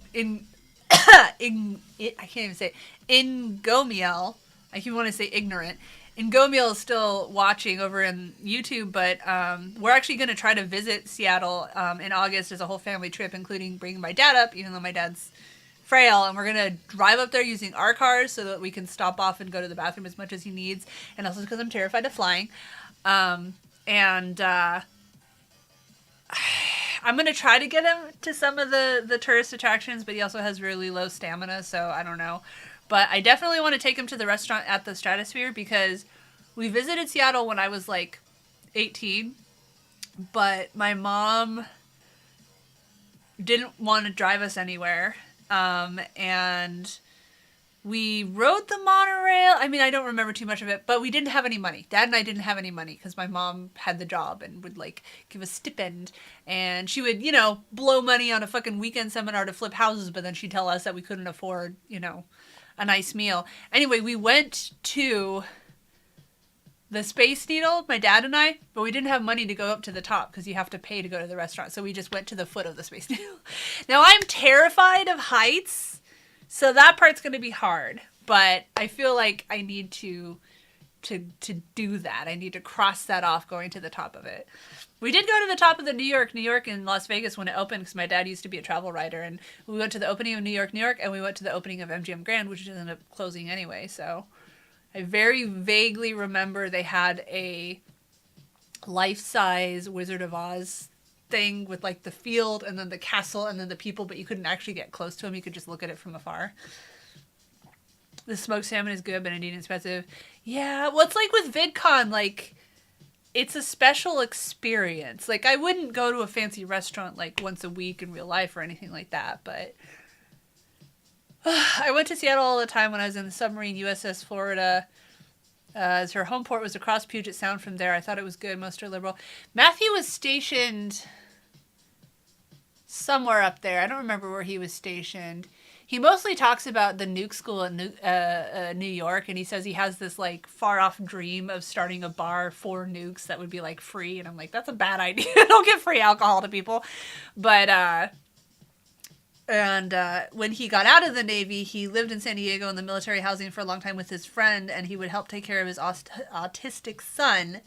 can't even say Ingomiel. I keep wanting to say ignorant. Ingomiel is still watching over in YouTube, but we're actually going to try to visit Seattle in August as a whole family trip, including bringing my dad up, even though my dad's frail, and we're going to drive up there using our cars so that we can stop off and go to the bathroom as much as he needs, and also because I'm terrified of flying. I'm going to try to get him to some of the tourist attractions, but he also has really low stamina, so I don't know. But I definitely want to take him to the restaurant at the Stratosphere because we visited Seattle when I was like 18, but my mom didn't want to drive us anywhere. And we rode the monorail. I mean, I don't remember too much of it, but we didn't have any money. Dad and I didn't have any money because my mom had the job and would like give a stipend, and she would, blow money on a fucking weekend seminar to flip houses, but then she'd tell us that we couldn't afford, a nice meal. Anyway, we went to the Space Needle, my dad and I, but we didn't have money to go up to the top because you have to pay to go to the restaurant. So we just went to the foot of the Space Needle. Now I'm terrified of heights, so that part's going to be hard, but I feel like I need to do that. I need to cross that off going to the top of it. We did go to the top of the New York and Las Vegas when it opened because my dad used to be a travel writer, and we went to the opening of New York, and we went to the opening of MGM Grand, which ended up closing anyway. So I very vaguely remember they had a life-size Wizard of Oz thing with like the field and then the castle and then the people, but you couldn't actually get close to them. You could just look at it from afar. The smoked salmon is good, but indeed expensive. Yeah, well, it's like with Vidcon, like, it's a special experience. Like, I wouldn't go to a fancy restaurant, like, once a week in real life or anything like that, but I went to Seattle all the time when I was in the submarine USS Florida. As her home port was across Puget Sound from there. I thought it was good. Most are liberal. Matthew was stationed somewhere up there. I don't remember where he was stationed. He mostly talks about the nuke school in New York, and he says he has this like far off dream of starting a bar for nukes that would be like free. And I'm like, that's a bad idea. Don't give free alcohol to people. But when he got out of the Navy, he lived in San Diego in the military housing for a long time with his friend, and he would help take care of his autistic son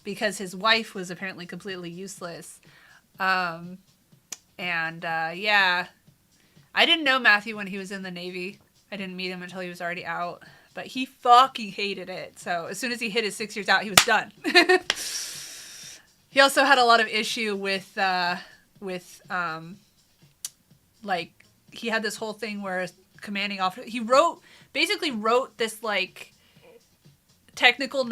because his wife was apparently completely useless. Yeah. I didn't know Matthew when he was in the Navy. I didn't meet him until he was already out. But he fucking hated it. So as soon as he hit his 6 years out, he was done. He also had a lot of issue with like, he had this whole thing where commanding officer... He basically wrote this, like, technical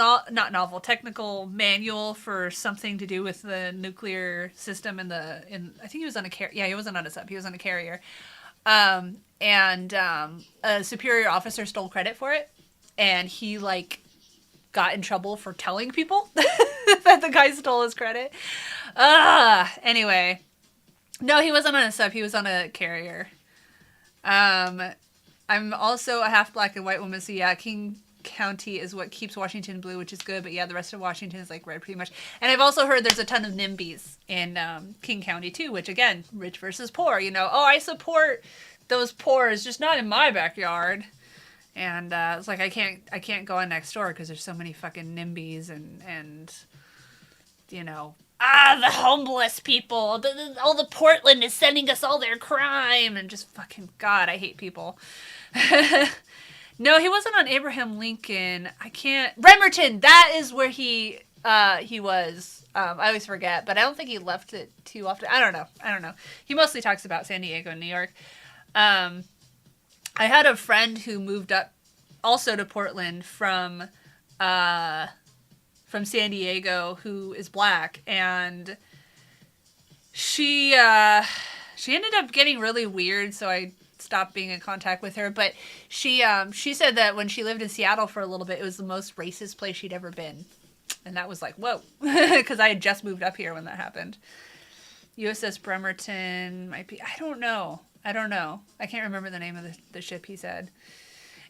manual for something to do with the nuclear system I think he was on a carrier. Yeah, he wasn't on a sub. He was on a carrier. A superior officer stole credit for it, and he like got in trouble for telling people that the guy stole his credit. Anyway, no, he wasn't on a sub. He was on a carrier. I'm also a half black and white woman, so yeah, King County is what keeps Washington blue, which is good, but yeah, the rest of Washington is like red pretty much. And I've also heard there's a ton of NIMBYs in King County too, which again, rich versus poor, I support those poor, is just not in my backyard. And it's like I can't go on next door because there's so many fucking NIMBYs and the homeless people, all the Portland is sending us all their crime, and just fucking God, I hate people. No, he wasn't on Abraham Lincoln. Bremerton, that is where he was. I always forget, but I don't think he left it too often. I don't know. He mostly talks about San Diego and New York. I had a friend who moved up also to Portland from San Diego who is black, and she ended up getting really weird, so I stopped being in contact with her. But she said that when she lived in Seattle for a little bit, it was the most racist place she'd ever been. And that was like, whoa, because I had just moved up here when that happened. USS Bremerton might be, I don't know. I can't remember the name of the ship he said.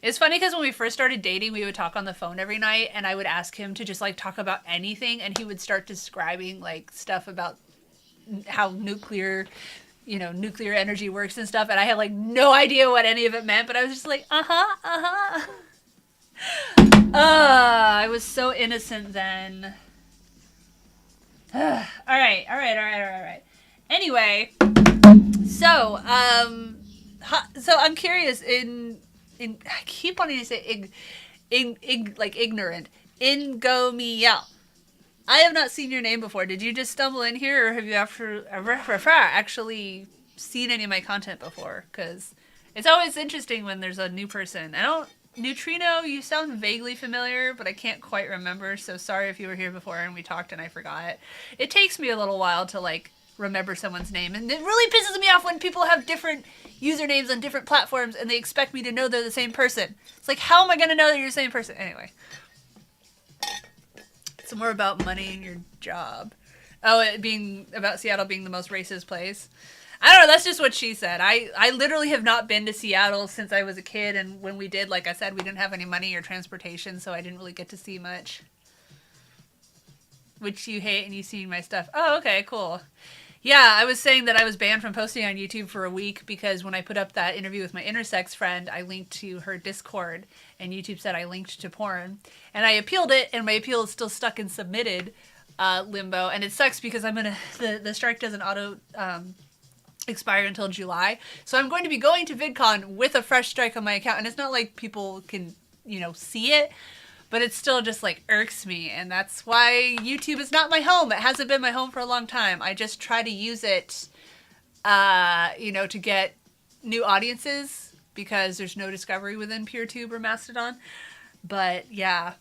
It's funny because when we first started dating, we would talk on the phone every night, and I would ask him to just like talk about anything, and he would start describing like stuff about how nuclear energy works and stuff, and I had like no idea what any of it meant, but I was just like, I was so innocent then. All right. Anyway, so I'm curious I keep wanting to say like ignorant. Ingomiel. I have not seen your name before. Did you just stumble in here, or have you actually seen any of my content before? Because it's always interesting when there's a new person. Neutrino, you sound vaguely familiar, but I can't quite remember, so sorry if you were here before and we talked and I forgot. It takes me a little while to, like, remember someone's name, and it really pisses me off when people have different usernames on different platforms and they expect me to know they're the same person. It's like, how am I going to know that you're the same person? Anyway. It's more about money and your job. Oh, it being about Seattle being the most racist place. I don't know, that's just what she said. I literally have not been to Seattle since I was a kid, and when we did, like I said, we didn't have any money or transportation, so I didn't really get to see much. Which you hate, and you've seen my stuff. Oh, okay, cool. Yeah, I was saying that I was banned from posting on YouTube for a week because when I put up that interview with my intersex friend, I linked to her Discord, and YouTube said I linked to porn. And I appealed it, and my appeal is still stuck in submitted limbo, and it sucks because the strike doesn't auto expire until July. So I'm going to be going to VidCon with a fresh strike on my account, and it's not like people can, see it, but it still just like irks me, and that's why YouTube is not my home. It hasn't been my home for a long time. I just try to use it, to get new audiences because there's no discovery within PeerTube or Mastodon. But yeah,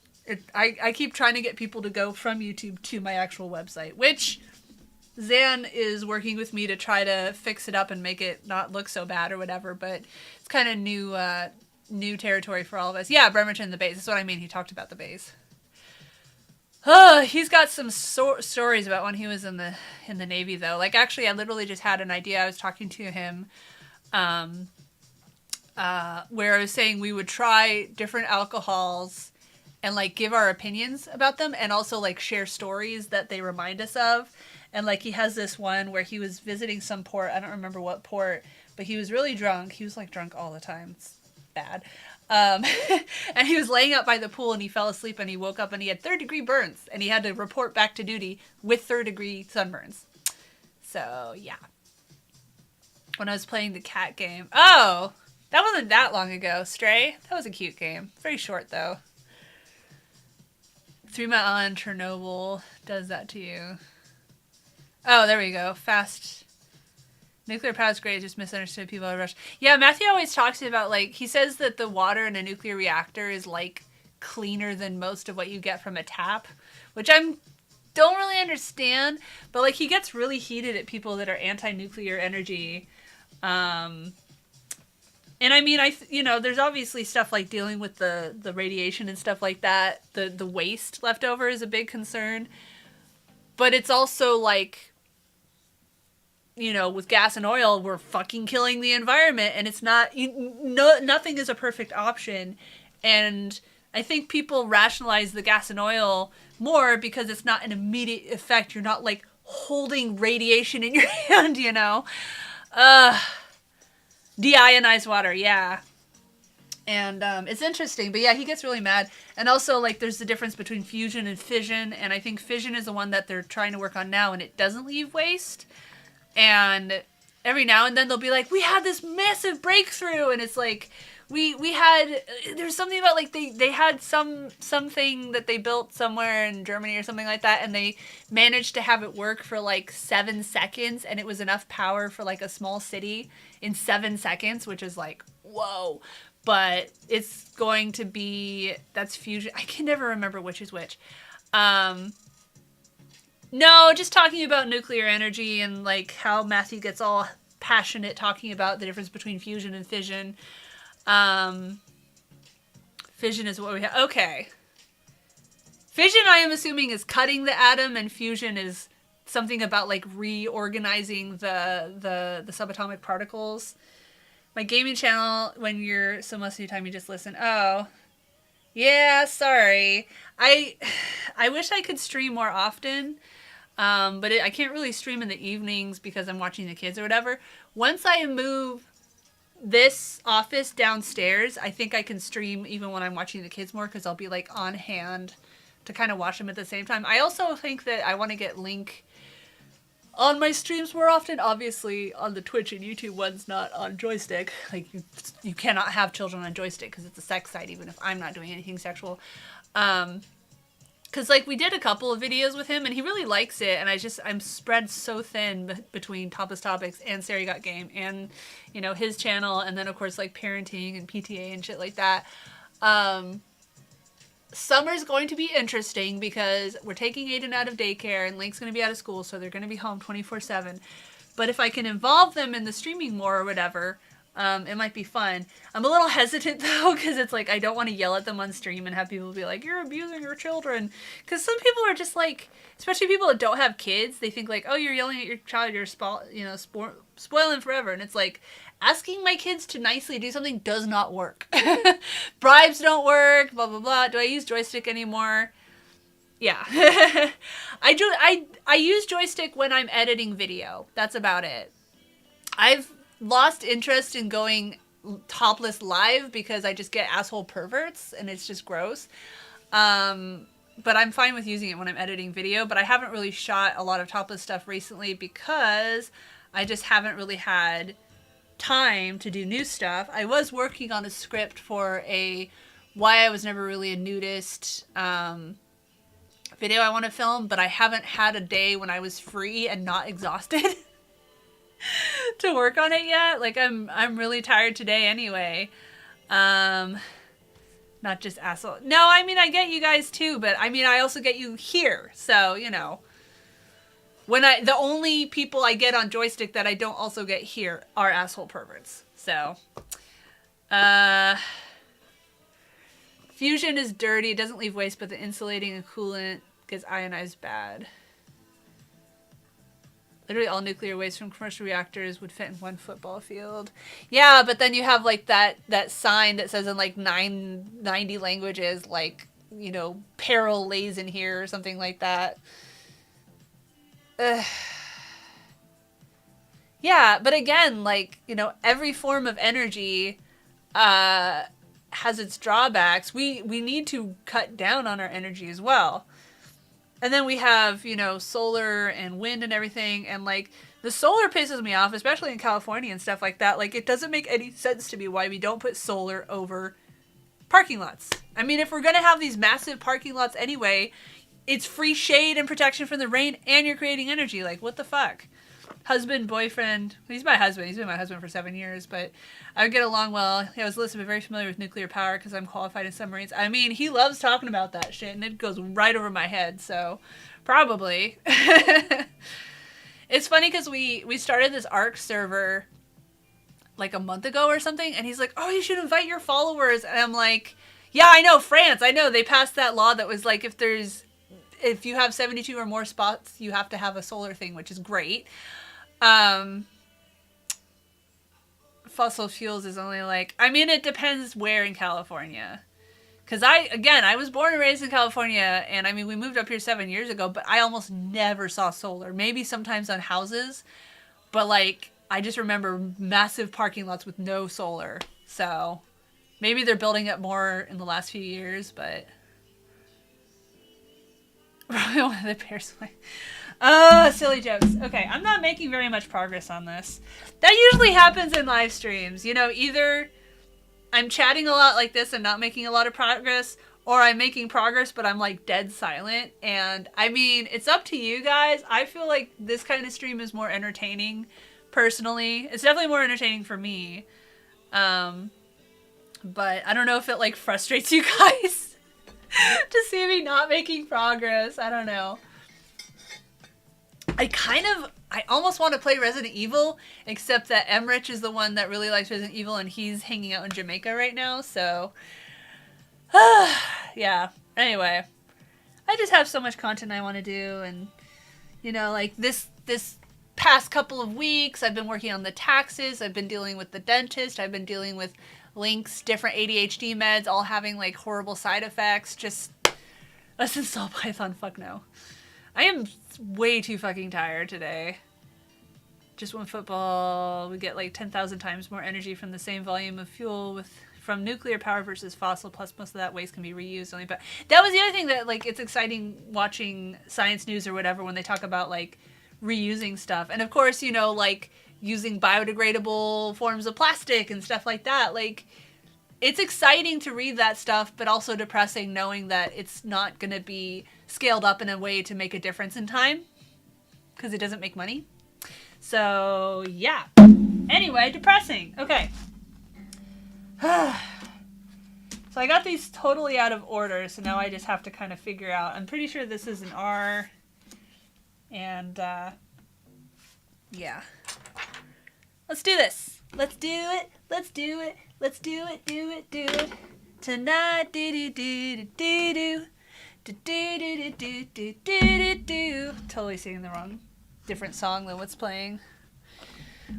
I keep trying to get people to go from YouTube to my actual website, which Zan is working with me to try to fix it up and make it not look so bad or whatever, but it's kind of new territory for all of us. Yeah, Bremerton the base. That's what I mean. He talked about the base. He's got some stories about when he was in the Navy, though. Like, actually, I literally just had an idea. I was talking to him where I was saying we would try different alcohols and, like, give our opinions about them and also, like, share stories that they remind us of. And, like, he has this one where he was visiting some port. I don't remember what port, but he was really drunk. He was, like, drunk all the time. It's bad. And he was laying out by the pool and he fell asleep and he woke up and he had 3rd-degree burns. And he had to report back to duty with 3rd-degree sunburns. So, yeah. When I was playing the cat game. Oh! That wasn't that long ago. Stray? That was a cute game. Very short, though. 3 Mile Island Chernobyl does that to you. Oh, there we go. Fast. Nuclear power is great. Just misunderstood. People are rushed. Yeah, Matthew always talks about, like, he says that the water in a nuclear reactor is, like, cleaner than most of what you get from a tap, which don't really understand. But, like, he gets really heated at people that are anti-nuclear energy. And I mean, there's obviously stuff like dealing with the radiation and stuff like that. The waste left over is a big concern. But it's also like, with gas and oil, we're fucking killing the environment, and it's not, nothing is a perfect option. And I think people rationalize the gas and oil more because it's not an immediate effect. You're not, like, holding radiation in your hand, Deionized water, yeah. And it's interesting, but yeah, he gets really mad. And also, like, there's the difference between fusion and fission, and I think fission is the one that they're trying to work on now, and it doesn't leave waste. And every now and then they'll be like, we had this massive breakthrough, and it's like, there's something about, like, they had something that they built somewhere in Germany or something like that, and they managed to have it work for, like, 7 seconds, and it was enough power for, like, a small city in 7 seconds, which is like, whoa. But it's going to be, that's fusion. I can never remember which is which. No, just talking about nuclear energy and, like, how Matthew gets all passionate talking about the difference between fusion and fission. Fission is what we have. Okay. Fission, I am assuming, is cutting the atom, and fusion is something about, like, reorganizing the subatomic particles. My gaming channel, when you're, so most of the time you just listen. Oh, yeah, sorry. I wish I could stream more often, but I can't really stream in the evenings because I'm watching the kids or whatever. Once I move this office downstairs, I think I can stream even when I'm watching the kids more because I'll be like on hand to kind of watch them at the same time. I also think that I want to get Link on my streams more often. Obviously on the Twitch and YouTube ones, not on joystick. Like you cannot have children on joystick because it's a sex site, even if I'm not doing anything sexual. Because like we did a couple of videos with him and he really likes it, and I'm spread so thin between Topless Topics and Sarah Got Game and, you know, his channel, and then of course like parenting and PTA and shit like that. Summer's going to be interesting because we're taking Aiden out of daycare and Link's going to be out of school, so they're going to be home 24/7. But if I can involve them in the streaming more or whatever, it might be fun. I'm a little hesitant though, because it's like I don't want to yell at them on stream and have people be like, you're abusing your children. Because some people are just like, especially people that don't have kids, they think like, oh, you're yelling at your child, you're spoiling forever. And it's like, asking my kids to nicely do something does not work. Bribes don't work, blah, blah, blah. Do I use joystick anymore? Yeah. I use joystick when I'm editing video. That's about it. I've lost interest in going topless live because I just get asshole perverts and it's just gross. But I'm fine with using it when I'm editing video, but I haven't really shot a lot of topless stuff recently because I just haven't really had time to do new stuff. I was working on a script for a why I was never really a nudist video I want to film, but I haven't had a day when I was free and not exhausted to work on it yet. Like I'm really tired today anyway. Not just asshole. No, I mean I get you guys too, but I mean I also get you here. So, you know. The only people I get on joystick that I don't also get here are asshole perverts. So, fusion is dirty. It doesn't leave waste, but the insulating and coolant gets ionized bad. Literally all nuclear waste from commercial reactors would fit in one football field. Yeah, but then you have like that sign that says in like 90 languages, like, you know, peril lays in here or something like that. Yeah, but again, like, you know, every form of energy has its drawbacks. We need to cut down on our energy as well. And then we have, you know, solar and wind and everything, and like the solar pisses me off, especially in California and stuff like that. Like it doesn't make any sense to me why we don't put solar over parking lots. I mean, if we're going to have these massive parking lots anyway, it's free shade and protection from the rain, and you're creating energy. Like, what the fuck? Husband, boyfriend. He's my husband. He's been my husband for 7 years, but I would get along well. I was listening, very familiar with nuclear power because I'm qualified in submarines. I mean, he loves talking about that shit, and it goes right over my head, so probably. It's funny because we started this ARC server like a month ago or something, and he's like, oh, you should invite your followers. And I'm like, yeah, I know, France. I know. They passed that law that was like, if you have 72 or more spots, you have to have a solar thing, which is great. Fossil fuels is only like, I mean, it depends where in California. Because I was born and raised in California, and I mean, we moved up here 7 years ago, but I almost never saw solar. Maybe sometimes on houses, but like, I just remember massive parking lots with no solar. So maybe they're building up more in the last few years, but probably one of the pairs. Oh, silly jokes. Okay, I'm not making very much progress on this. That usually happens in live streams. You know, either I'm chatting a lot like this and not making a lot of progress, or I'm making progress but I'm like dead silent. And I mean, it's up to you guys. I feel like this kind of stream is more entertaining, personally. It's definitely more entertaining for me. But I don't know if it like frustrates you guys. To see me not making progress. I don't know. I almost want to play Resident Evil, except that Emrich is the one that really likes Resident Evil, and he's hanging out in Jamaica right now, so yeah. Anyway, I just have so much content I want to do, and you know, like this past couple of weeks, I've been working on the taxes. I've been dealing with the dentist. I've been dealing with Link's different ADHD meds, all having like horrible side effects. Just let's install Python. Fuck no. I am way too fucking tired today. Just won football. We get like 10,000 times more energy from the same volume of fuel from nuclear power versus fossil. Plus, most of that waste can be reused. Only, but that was the other thing that like it's exciting watching science news or whatever when they talk about like reusing stuff. And of course, you know, like using biodegradable forms of plastic and stuff like that. Like, it's exciting to read that stuff, but also depressing knowing that it's not going to be scaled up in a way to make a difference in time because it doesn't make money. So, yeah. Anyway, depressing. Okay. So I got these totally out of order, so now I just have to kind of figure out. I'm pretty sure this is an R. And, yeah. Let's do this. Let's do it. Let's do it. Let's do it. Do it. Do it. Tonight. Do do do do do do do do do do do do. Totally singing the wrong, different song than what's playing.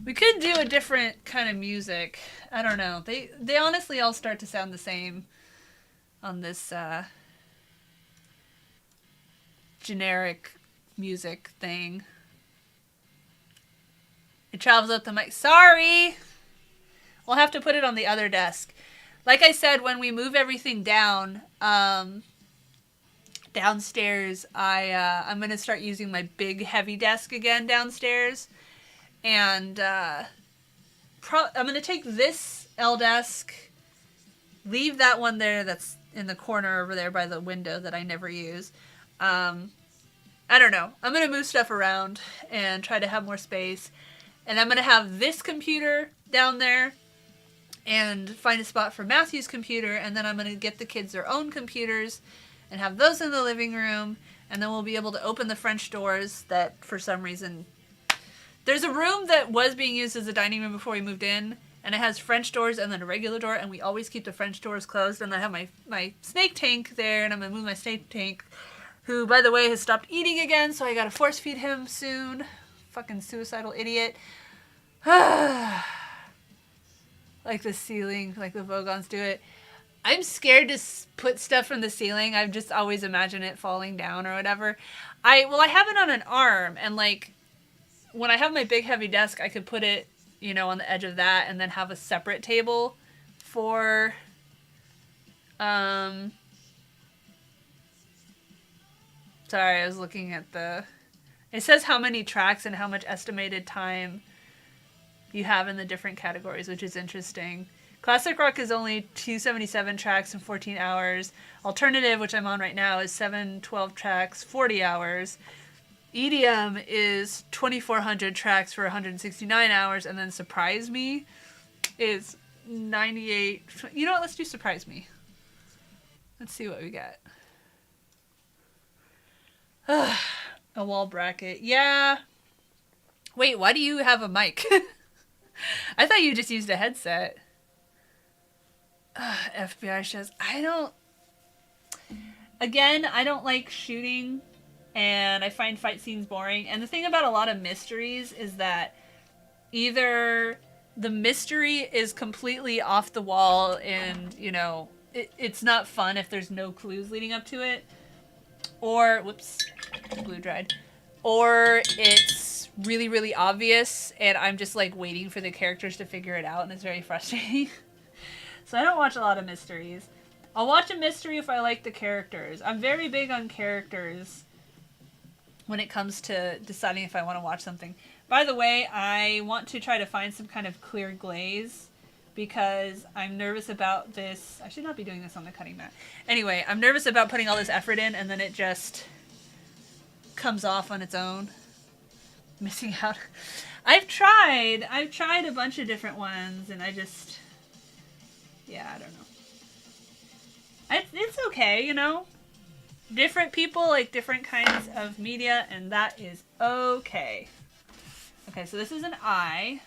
We could do a different kind of music. I don't know. They honestly all start to sound the same on this generic music thing. It travels up the mic. Sorry! We'll have to put it on the other desk. Like I said, when we move everything down, downstairs, I'm going to start using my big heavy desk again downstairs. And I'm going to take this L desk, leave that one there that's in the corner over there by the window that I never use. I don't know. I'm going to move stuff around and try to have more space. And I'm going to have this computer down there and find a spot for Matthew's computer. And then I'm going to get the kids their own computers and have those in the living room. And then we'll be able to open the French doors that for some reason... There's a room that was being used as a dining room before we moved in. And it has French doors and then a regular door. And we always keep the French doors closed. And I have my snake tank there. And I'm going to move my snake tank, who, by the way, has stopped eating again. So I got to force feed him soon. Fucking suicidal idiot. Like the ceiling, like the Vogons do it. I'm scared to put stuff from the ceiling. I've just always imagined it falling down or whatever. I have it on an arm, and like when I have my big heavy desk, I could put it, you know, on the edge of that and then have a separate table for sorry, I was looking at it says how many tracks and how much estimated time you have in the different categories, which is interesting. Classic rock is only 277 tracks in 14 hours. Alternative, which I'm on right now, is 712 tracks, 40 hours. EDM is 2,400 tracks for 169 hours. And then Surprise Me is 98. You know what? Let's do Surprise Me. Let's see what we got. A wall bracket. Yeah. Wait, why do you have a mic? I thought you just used a headset. FBI shows. I don't like shooting, and I find fight scenes boring. And the thing about a lot of mysteries is that either the mystery is completely off the wall and, you know, it's not fun if there's no clues leading up to it, or, whoops, glue dried, or it's really, really obvious, and I'm just, like, waiting for the characters to figure it out, and it's very frustrating. So I don't watch a lot of mysteries. I'll watch a mystery if I like the characters. I'm very big on characters when it comes to deciding if I want to watch something. By the way, I want to try to find some kind of clear glaze because I'm nervous about this. I should not be doing this on the cutting mat. Anyway, I'm nervous about putting all this effort in and then it just comes off on its own. Missing out. I've tried a bunch of different ones, and I just, yeah, I don't know. It's okay, you know? Different people like different kinds of media, and that is okay. Okay, so this is an I.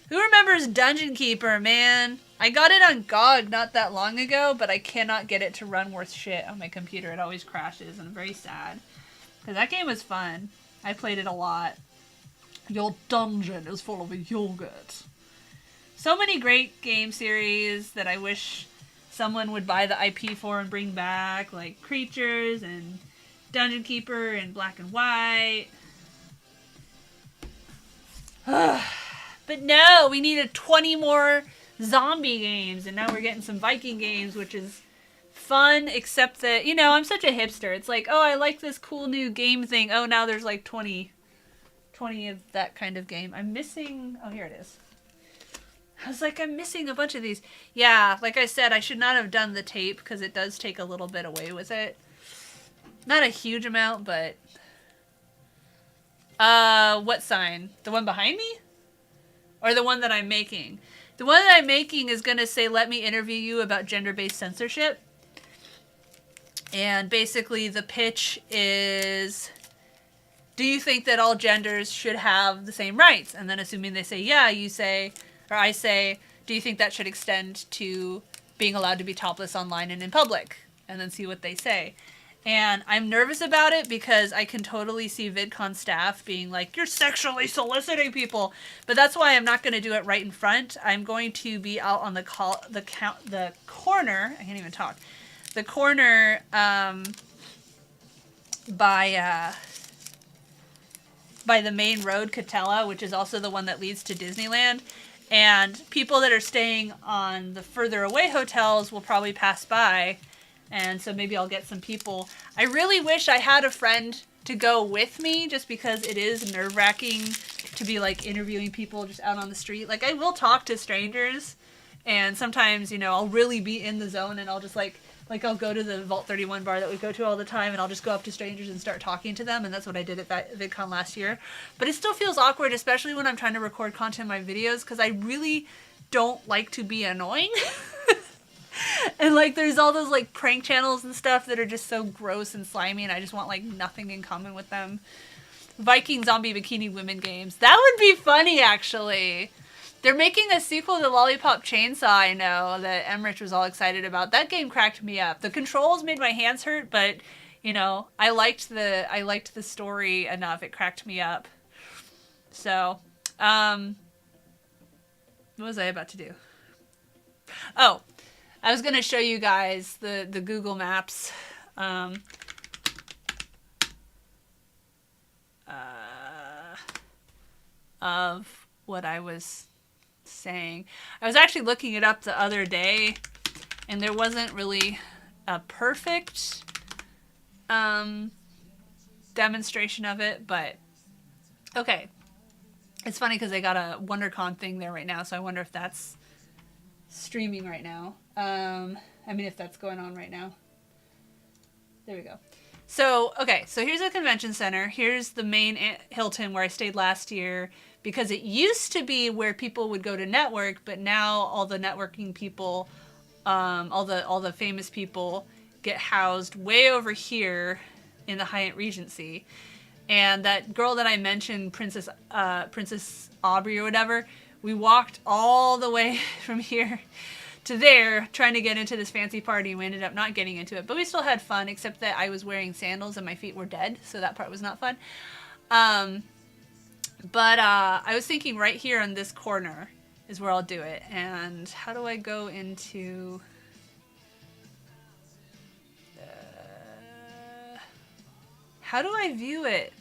Who remembers Dungeon Keeper, man? I got it on GOG not that long ago, but I cannot get it to run worth shit on my computer. It always crashes, and I'm very sad. Because that game was fun. I played it a lot. Your dungeon is full of yogurt. So many great game series that I wish someone would buy the IP for and bring back, like Creatures and Dungeon Keeper and Black and White. But no, we needed 20 more zombie games, and now we're getting some Viking games, which is fun, except that, you know, I'm such a hipster. It's like, oh, I like this cool new game thing. Oh, now there's like 20 of that kind of game. I'm missing... Oh, here it is. I was like, I'm missing a bunch of these. Yeah, like I said, I should not have done the tape because it does take a little bit away with it. Not a huge amount, but... what sign? The one behind me? Or the one that I'm making? The one that I'm making is going to say, let me interview you about gender-based censorship. And basically the pitch is... Do you think that all genders should have the same rights? And then assuming they say, yeah, you say... Or I say, do you think that should extend to being allowed to be topless online and in public? And then see what they say. And I'm nervous about it because I can totally see VidCon staff being like, you're sexually soliciting people. But that's why I'm not going to do it right in front. I'm going to be out on the corner. I can't even talk. The corner by the main road, Catella, which is also the one that leads to Disneyland. And people that are staying on the further away hotels will probably pass by. And so maybe I'll get some people. I really wish I had a friend to go with me just because it is nerve-wracking to be like interviewing people just out on the street. Like I will talk to strangers and sometimes, you know, I'll really be in the zone and I'll just like I'll go to the Vault 31 bar that we go to all the time and I'll just go up to strangers and start talking to them. And that's what I did at VidCon last year. But it still feels awkward, especially when I'm trying to record content in my videos because I really don't like to be annoying. And like there's all those like prank channels and stuff that are just so gross and slimy and I just want like nothing in common with them. Viking zombie bikini women games. That would be funny actually. They're making a sequel to Lollipop Chainsaw, I know, that Emmerich was all excited about. That game cracked me up. The controls made my hands hurt, but you know, I liked the story enough. It cracked me up. So, what was I about to do? Oh, I was going to show you guys the Google Maps of what I was saying. I was actually looking it up the other day, and there wasn't really a perfect demonstration of it, but okay. It's funny because they got a WonderCon thing there right now, so I wonder if that's streaming right now. I mean, if that's going on right now. There we go. So, okay, so here's the convention center. Here's the main Hilton where I stayed last year because it used to be where people would go to network, but now all the networking people, all the famous people get housed way over here in the Hyatt Regency. And that girl that I mentioned, Princess Aubrey or whatever, we walked all the way from here to there trying to get into this fancy party. We ended up not getting into it, but we still had fun, except that I was wearing sandals and my feet were dead, so that part was not fun. But I was thinking right here in this corner is where I'll do it. And how do I go into... how do I view it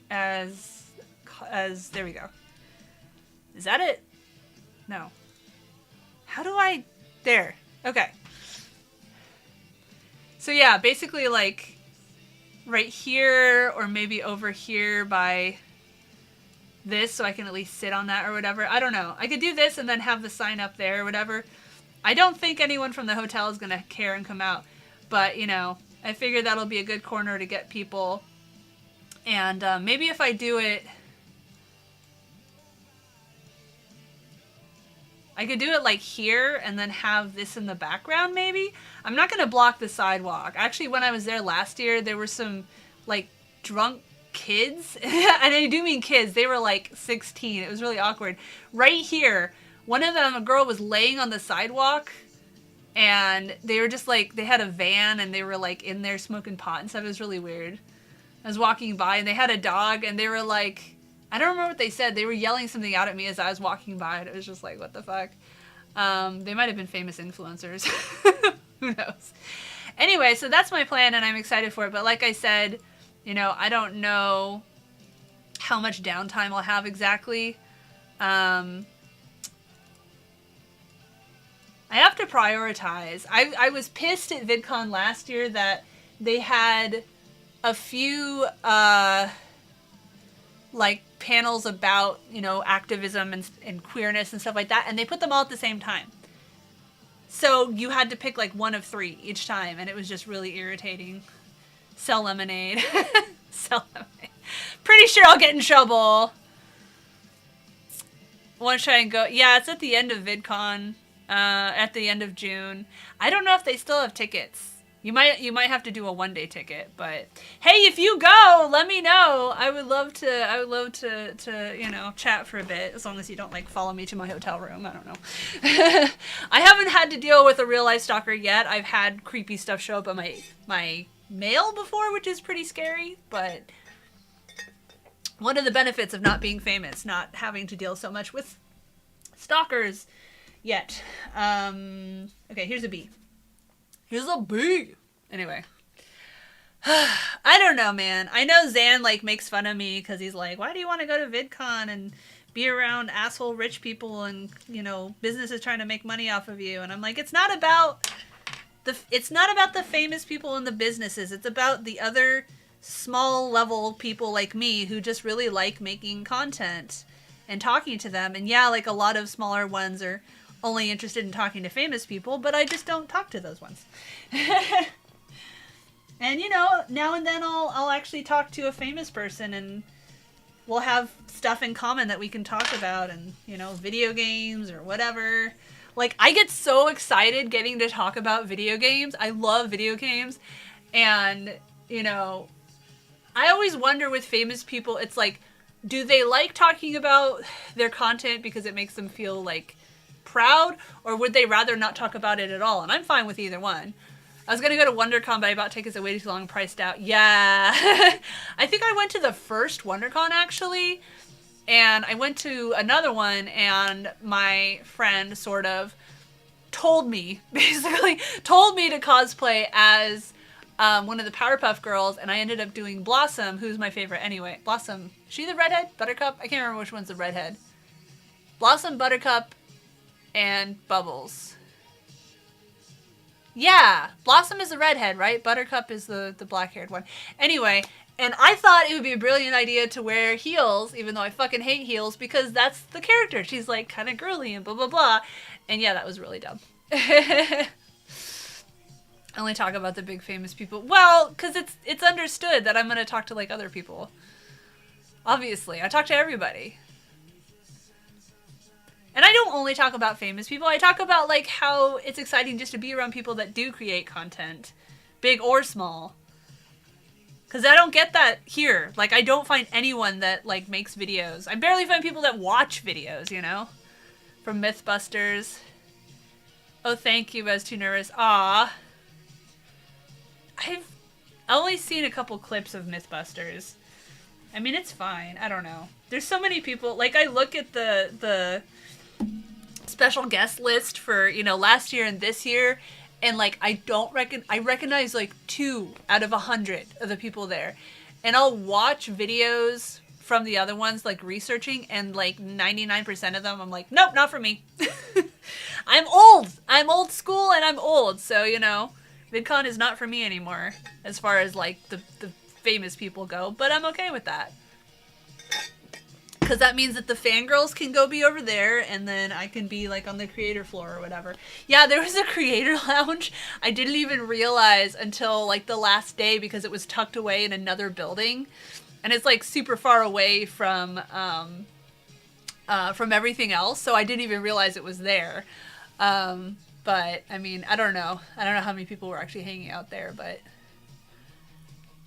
as there we go. Is that it? No. How do I... There. Okay. So yeah, basically like right here or maybe over here by this so I can at least sit on that or whatever. I don't know. I could do this and then have the sign up there or whatever. I don't think anyone from the hotel is going to care and come out. But, you know, I figured that'll be a good corner to get people. And maybe if I do it... I could do it like here and then have this in the background maybe. I'm not going to block the sidewalk. Actually, when I was there last year, there were some like drunk kids. And I do mean kids. They were like 16. It was really awkward. Right here, one of them, a girl was laying on the sidewalk and they were just like, they had a van and they were like in there smoking pot and stuff. It was really weird. I was walking by and they had a dog and they were like, I don't remember what they said. They were yelling something out at me as I was walking by and it was just like, what the fuck? They might have been famous influencers. Who knows? Anyway, so that's my plan and I'm excited for it. But like I said, you know, I don't know how much downtime I'll have exactly. I have to prioritize. I was pissed at Vidcon last year that they had a few like panels about, you know, activism and queerness and stuff like that, and they put them all at the same time. So you had to pick like one of 3 each time, and it was just really irritating. Sell lemonade. Sell lemonade. Pretty sure I'll get in trouble. Want to try and go? Yeah, it's at the end of VidCon. At the end of June. I don't know if they still have tickets. You might have to do a 1-day ticket, but hey, if you go, let me know. I would love to you know, chat for a bit, as long as you don't like follow me to my hotel room. I don't know. I haven't had to deal with a real life stalker yet. I've had creepy stuff show up on my mail before, which is pretty scary, but one of the benefits of not being famous, not having to deal so much with stalkers yet. Okay, here's a B. Here's a B. Anyway. I don't know, man. I know Zan, like, makes fun of me because he's like, why do you want to go to VidCon and be around asshole rich people and, you know, businesses trying to make money off of you? And I'm like, it's not about the famous people and the businesses. It's about the other small level people like me who just really like making content and talking to them. And yeah, like a lot of smaller ones are only interested in talking to famous people, but I just don't talk to those ones. And you know, now and then I'll actually talk to a famous person and we'll have stuff in common that we can talk about, and you know, video games or whatever. Like, I get so excited getting to talk about video games. I love video games. And, you know, I always wonder with famous people, it's like, do they like talking about their content because it makes them feel like proud, or would they rather not talk about it at all? And I'm fine with either one. I was going to go to WonderCon, but I bought tickets that waited too long, priced out. Yeah. I think I went to the first WonderCon, actually. And I went to another one, and my friend sort of told me to cosplay as one of the Powerpuff Girls, and I ended up doing Blossom, who's my favorite anyway. Blossom. She the redhead? Buttercup? I can't remember which one's the redhead. Blossom, Buttercup, and Bubbles. Yeah, Blossom is the redhead, right? Buttercup is the black-haired one. Anyway, and I thought it would be a brilliant idea to wear heels, even though I fucking hate heels, because that's the character. She's like kind of girly and blah, blah, blah. And yeah, that was really dumb. I only talk about the big famous people. Well, because it's understood that I'm going to talk to like other people. Obviously, I talk to everybody. And I don't only talk about famous people. I talk about like how it's exciting just to be around people that do create content, big or small. Because I don't get that here. Like, I don't find anyone that like makes videos. I barely find people that watch videos, you know? From Mythbusters. Oh, thank you, I was too nervous. Aw. I've only seen a couple clips of Mythbusters. I mean, it's fine. I don't know. There's so many people. Like, I look at the special guest list for, you know, last year and this year, and like I recognize like 2 out of 100 of the people there. And I'll watch videos from the other ones, like researching, and like 99% of them I'm like, nope, not for me. I'm old school and I'm old, so you know, VidCon is not for me anymore as far as like the famous people go, but I'm okay with that. Because that means that the fangirls can go be over there, and then I can be, like, on the creator floor or whatever. Yeah, there was a creator lounge. I didn't even realize until, like, the last day because it was tucked away in another building. And it's, like, super far away from everything else, so I didn't even realize it was there. But, I mean, I don't know. I don't know how many people were actually hanging out there, but...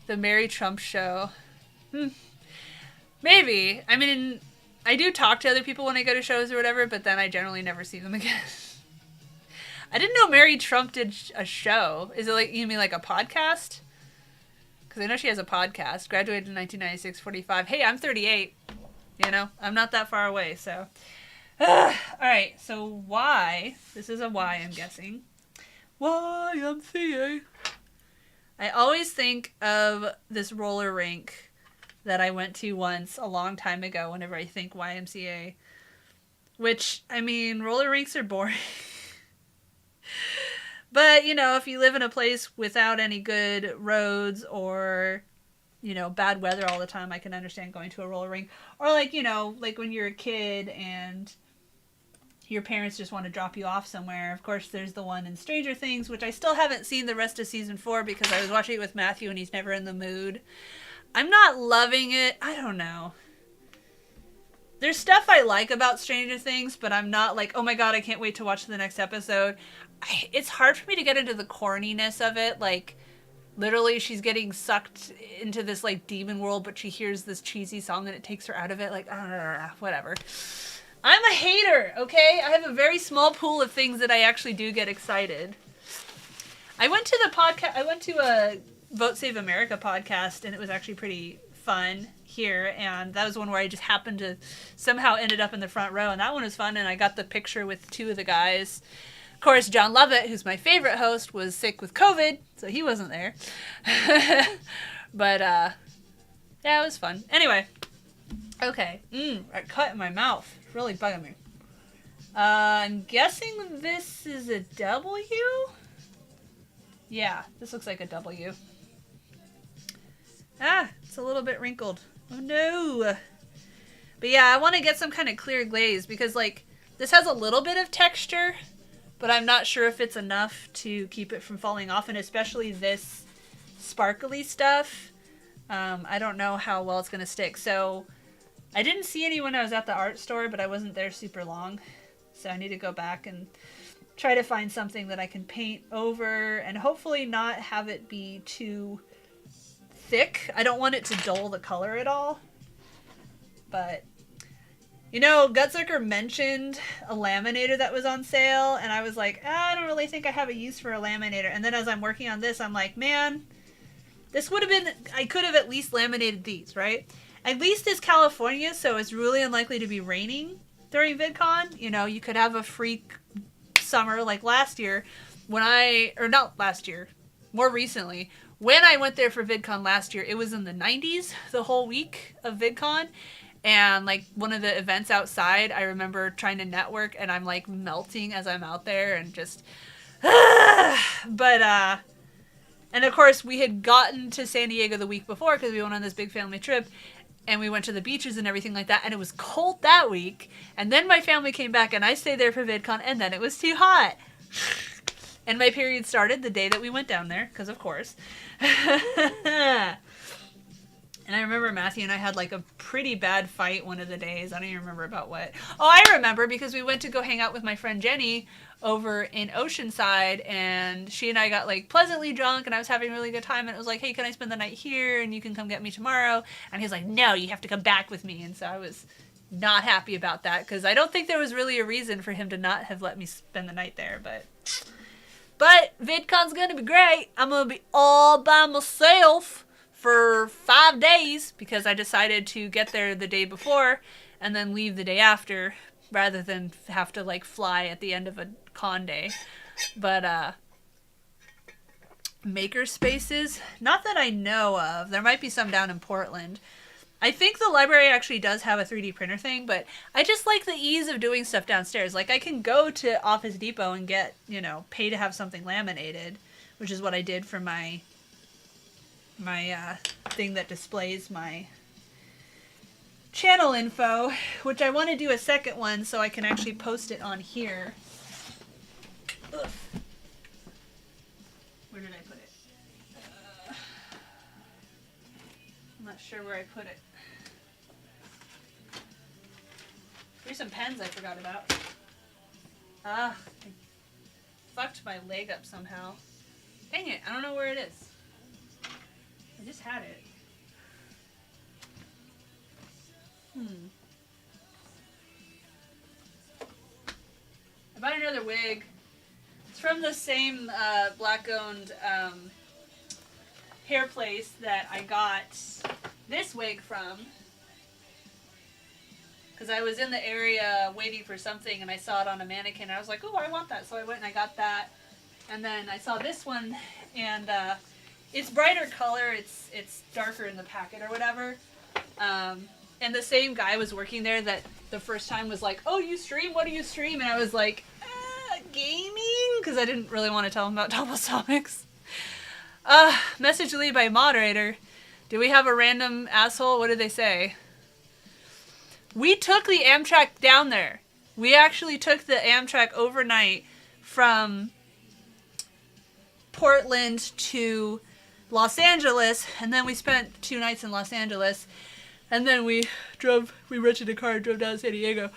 The Mary Trump show. Maybe. I mean, I do talk to other people when I go to shows or whatever, but then I generally never see them again. I didn't know Mary Trump did a show. Is it like, you mean like a podcast? because I know she has a podcast. Graduated in 1996, 45. Hey, I'm 38. You know, I'm not that far away, so. All right, so Y. This is a Y, I'm guessing. YMCA. I always think of this roller rink that I went to once a long time ago whenever I think YMCA. Which, I mean, roller rinks are boring. But, you know, if you live in a place without any good roads or, you know, bad weather all the time, I can understand going to a roller rink. Or like, you know, like when you're a kid and your parents just want to drop you off somewhere. Of course, there's the one in Stranger Things, which I still haven't seen the rest of season 4 because I was watching it with Matthew and he's never in the mood. I'm not loving it. I don't know. There's stuff I like about Stranger Things, but I'm not like, oh my god, I can't wait to watch the next episode. It's hard for me to get into the corniness of it. Like, literally, she's getting sucked into this, like, demon world, but she hears this cheesy song and it takes her out of it. Like, whatever. I'm a hater, okay? I have a very small pool of things that I actually do get excited. I went to a Vote Save America podcast, and it was actually pretty fun here, and that was one where I just happened to somehow ended up in the front row, and that one was fun, and I got the picture with 2 of the guys. Of course, John Lovett, who's my favorite host, was sick with COVID, so he wasn't there. But, yeah, it was fun. Anyway, okay. I cut in my mouth. It's really bugging me. I'm guessing this is a W? Yeah, this looks like a W. It's a little bit wrinkled. Oh, no. But, yeah, I want to get some kind of clear glaze because, like, this has a little bit of texture, but I'm not sure if it's enough to keep it from falling off, and especially this sparkly stuff. I don't know how well it's going to stick. So I didn't see any when I was at the art store, but I wasn't there super long. So I need to go back and try to find something that I can paint over and hopefully not have it be too thick. I don't want it to dull the color at all. But, you know, Gutsucker mentioned a laminator that was on sale, and I was like, I don't really think I have a use for a laminator. And then as I'm working on this, I'm like, man, this would have been, I could have at least laminated these, right? At least it's California, so it's really unlikely to be raining during VidCon. You know, you could have a freak summer like last year not last year, more recently. When I went there for VidCon last year, it was in the 90s the whole week of VidCon. And, like, one of the events outside, I remember trying to network, and I'm, like, melting as I'm out there, and just, and of course, we had gotten to San Diego the week before, because we went on this big family trip, and we went to the beaches and everything like that, and it was cold that week, and then my family came back, and I stayed there for VidCon, and then it was too hot. And my period started the day that we went down there, because of course. And I remember Matthew and I had like a pretty bad fight one of the days. I don't even remember about what. Oh, I remember because we went to go hang out with my friend Jenny over in Oceanside, and she and I got like pleasantly drunk, and I was having a really good time, and it was like, hey, can I spend the night here and you can come get me tomorrow? And he's like, no, you have to come back with me. And so I was not happy about that because I don't think there was really a reason for him to not have let me spend the night there. But VidCon's gonna be great. I'm gonna be all by myself for 5 days because I decided to get there the day before and then leave the day after rather than have to like fly at the end of a con day. But maker spaces, not that I know of. There might be some down in Portland. I think the library actually does have a 3D printer thing, but I just like the ease of doing stuff downstairs. Like I can go to Office Depot and get, you know, pay to have something laminated, which is what I did for my thing that displays my channel info, which I want to do a second one so I can actually post it on here. Ugh. Where did I put it? I'm not sure where I put it. Here's some pens I forgot about. I fucked my leg up somehow. Dang it, I don't know where it is. I just had it. I bought another wig. It's from the same black-owned hair place that I got this wig from. Because I was in the area waiting for something and I saw it on a mannequin and I was like, oh, I want that. So I went and I got that. And then I saw this one and it's brighter color. It's darker in the packet or whatever. And the same guy was working there that the first time was like, oh, you stream? What do you stream? And I was like, gaming? Because I didn't really want to tell him about topless comics. Message deleted by moderator. Do we have a random asshole? What did they say? We took the Amtrak down there. We actually took the Amtrak overnight from Portland to Los Angeles, and then we spent 2 nights in Los Angeles, and then we rented a car and drove down to San Diego.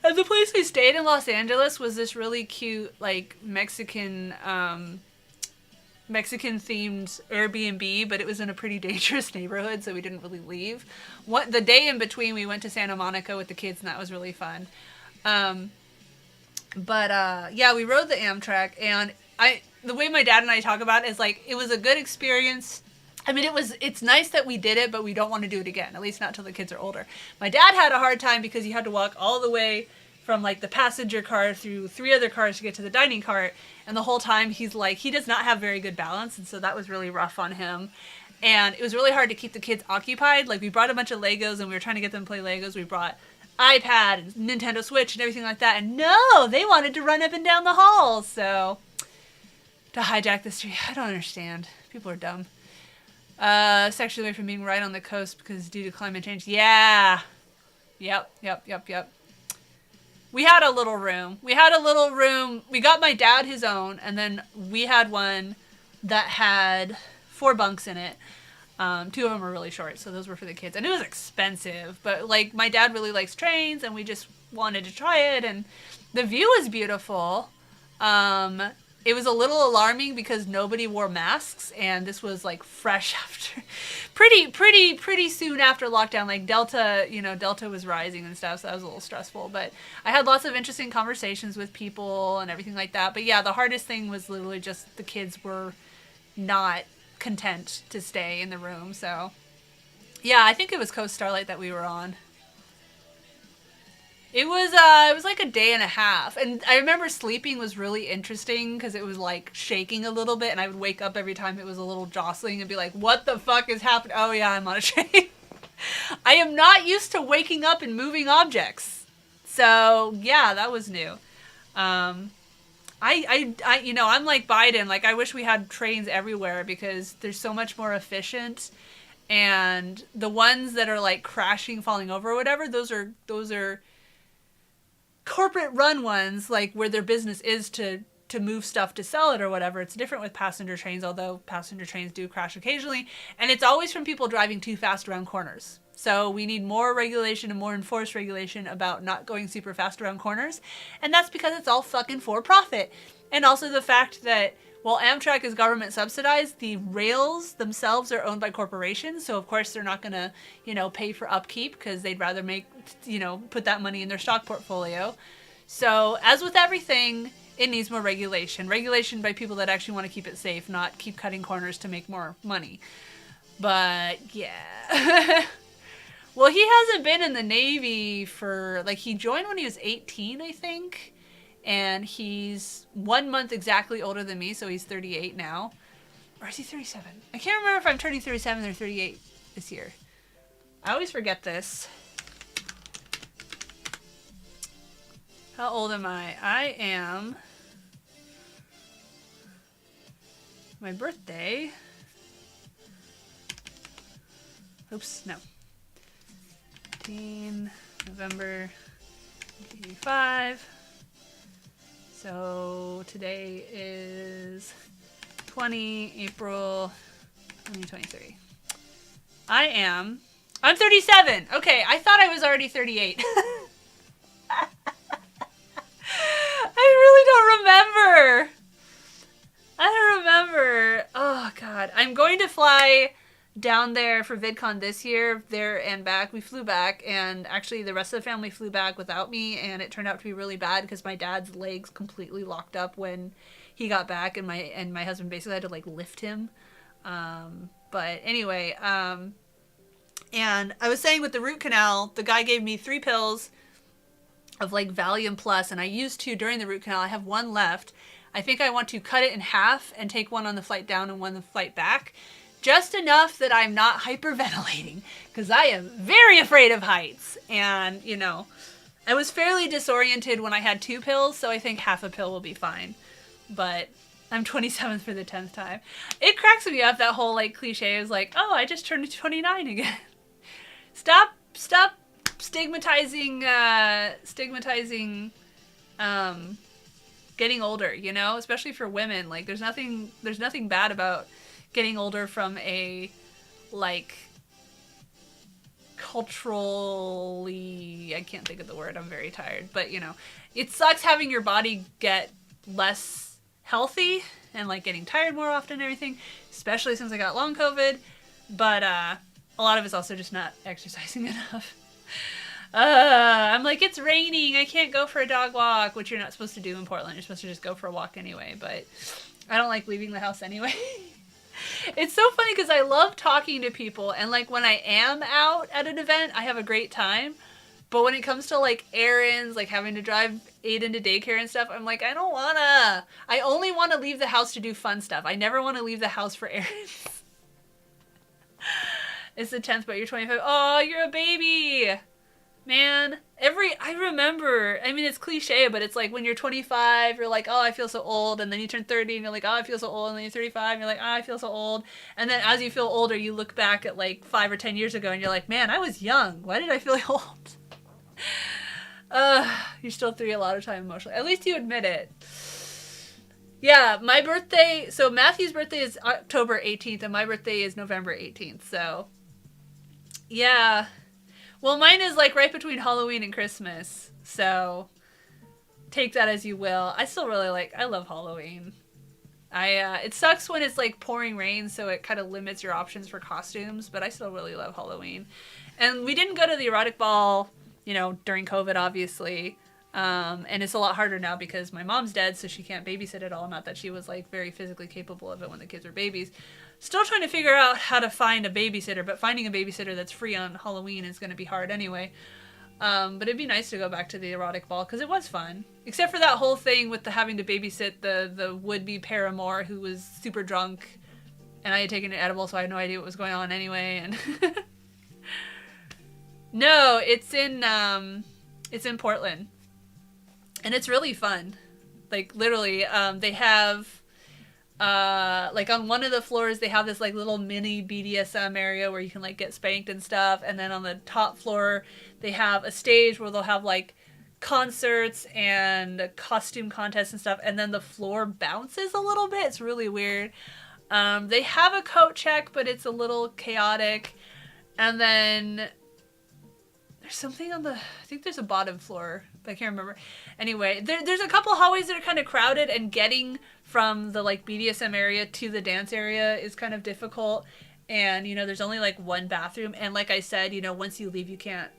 And the place we stayed in Los Angeles was this really cute, like, Mexican themed Airbnb, but it was in a pretty dangerous neighborhood, so we didn't really leave. The day in between, we went to Santa Monica with the kids, and that was really fun. Yeah, we rode the Amtrak, and the way my dad and I talk about it is like, it was a good experience. I mean, it's nice that we did it, but we don't want to do it again, at least not till the kids are older. My dad had a hard time because he had to walk all the way from like the passenger car through 3 other cars to get to the dining cart. And the whole time he's like, he does not have very good balance. And so that was really rough on him. And it was really hard to keep the kids occupied. Like, we brought a bunch of Legos and we were trying to get them to play Legos. We brought iPad and Nintendo Switch and everything like that. And no, they wanted to run up and down the halls. So to hijack the street, I don't understand. People are dumb. Sexually away from being right on the coast because due to climate change. Yeah. Yep. We had a little room. We got my dad his own, and then we had one that had 4 bunks in it. 2 of them were really short, so those were for the kids. And it was expensive, but like, my dad really likes trains, and we just wanted to try it, and the view was beautiful. It was a little alarming because nobody wore masks, and this was like fresh after, pretty soon after lockdown. Like, Delta was rising and stuff, so that was a little stressful. But I had lots of interesting conversations with people and everything like that. But yeah, the hardest thing was literally just the kids were not content to stay in the room. So yeah, I think it was Coast Starlight that we were on. It was like a day and a half, and I remember sleeping was really interesting because it was like shaking a little bit, and I would wake up every time it was a little jostling and be like, what the fuck is happening? Oh yeah, I'm on a train. I am not used to waking up and moving objects. So yeah, that was new. I'm like Biden, like, I wish we had trains everywhere because they're so much more efficient, and the ones that are like crashing, falling over or whatever, those are corporate run ones, like where their business is to move stuff to sell it or whatever. It's different with passenger trains, although passenger trains do crash occasionally, and it's always from people driving too fast around corners. So we need more regulation and more enforced regulation about not going super fast around corners, and that's because it's all fucking for profit. And also the fact that, well, Amtrak is government subsidized, the rails themselves are owned by corporations, so of course they're not going to, pay for upkeep because they'd rather put that money in their stock portfolio. So, as with everything, it needs more regulation. Regulation by people that actually want to keep it safe, not keep cutting corners to make more money. But, yeah. Well, he hasn't been in the Navy for, he joined when he was 18, I think. And he's 1 month exactly older than me, so he's 38 now. Or is he 37? I can't remember if I'm turning 37 or 38 this year. I always forget this. How old am I? I am... my birthday... Oops, no. 15 November 1985. So today is 20 April 2023. I'm 37. Okay, I thought I was already 38. I don't remember. Oh God, I'm going to fly down there for Vidcon this year, there and back. We flew back, and actually the rest of the family flew back without me, and it turned out to be really bad because my dad's legs completely locked up when he got back, and my husband basically had to like lift him. But anyway, and I was saying with the root canal, the guy gave me 3 pills of like Valium Plus, and I used 2 during the root canal. I have 1 left. I think I want to cut it in half and take 1 on the flight down and 1 on the flight back. Just enough that I'm not hyperventilating, because I am very afraid of heights. And, you know, I was fairly disoriented when I had 2 pills, so I think half a pill will be fine. But I'm 27th for the 10th time. It cracks me up, that whole, like, cliche is like, oh, I just turned 29 again. Stop stigmatizing, getting older, you know? Especially for women. Like, there's nothing bad about getting older from a, like, culturally, I can't think of the word, I'm very tired, but, you know, it sucks having your body get less healthy and, like, getting tired more often and everything, especially since I got long COVID, but, a lot of it's also just not exercising enough. I'm like, it's raining, I can't go for a dog walk, which you're not supposed to do in Portland, you're supposed to just go for a walk anyway, but I don't like leaving the house anyway. It's so funny because I love talking to people, and like when I am out at an event, I have a great time. But when it comes to like errands, like having to drive Aiden to daycare and stuff, I'm like, I don't wanna. I only want to leave the house to do fun stuff. I never want to leave the house for errands. It's the 10th, but you're 25. Oh, you're a baby. Man, I remember, I mean, it's cliche, but it's like when you're 25, you're like, oh, I feel so old, and then you turn 30, and you're like, oh, I feel so old, and then you're 35, and you're like, oh, I feel so old, and then as you feel older, you look back at like 5 or 10 years ago, and you're like, man, I was young, why did I feel old? You're still through a lot of time emotionally, at least you admit it. Yeah, my birthday, so Matthew's birthday is October 18th, and my birthday is November 18th, so, yeah. Well, mine is like right between Halloween and Christmas, so take that as you will. I still really I love Halloween. It sucks when it's like pouring rain, so it kind of limits your options for costumes, but I still really love Halloween. And we didn't go to the erotic ball, you know, during COVID, obviously. And it's a lot harder now because my mom's dead, so she can't babysit at all. Not that she was like very physically capable of it when the kids were babies. Still trying to figure out how to find a babysitter, but finding a babysitter that's free on Halloween is going to be hard anyway. But it'd be nice to go back to the erotic ball because it was fun. Except for that whole thing with the having to babysit the would-be paramour who was super drunk, and I had taken an edible, so I had no idea what was going on anyway. And no, it's in Portland, and it's really fun. Like literally, they have. Like on one of the floors they have this like little mini BDSM area where you can like get spanked and stuff, and then on the top floor they have a stage where they'll have like concerts and costume contests and stuff, and then the floor bounces a little bit. It's really weird. They have a coat check, but it's a little chaotic, and then there's something on the, I think there's a bottom floor, but I can't remember. Anyway, there's a couple hallways that are kind of crowded, and getting from the like BDSM area to the dance area is kind of difficult. And, you know, there's only like 1 bathroom. And like I said, you know, once you leave, you can't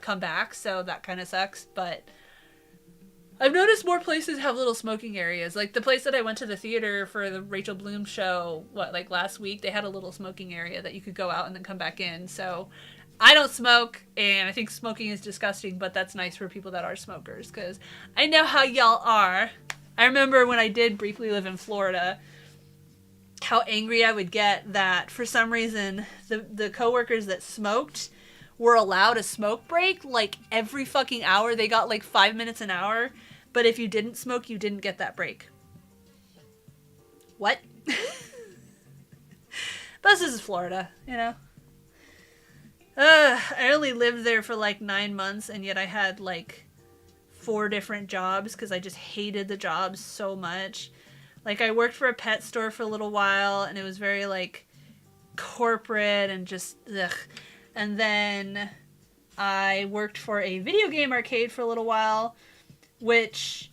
come back. So that kind of sucks. But I've noticed more places have little smoking areas. Like the place that I went to the theater for the Rachel Bloom show, like last week, they had a little smoking area that you could go out and then come back in. So I don't smoke, and I think smoking is disgusting, but that's nice for people that are smokers, because I know how y'all are. I remember when I did briefly live in Florida, how angry I would get that for some reason the coworkers that smoked were allowed a smoke break like every fucking hour. They got like 5 minutes an hour, but if you didn't smoke, you didn't get that break. What? But this is Florida, you know? I only lived there for like 9 months, and yet I had like 4 different jobs because I just hated the jobs so much. Like I worked for a pet store for a little while, and it was very like corporate and just ugh. And then I worked for a video game arcade for a little while, which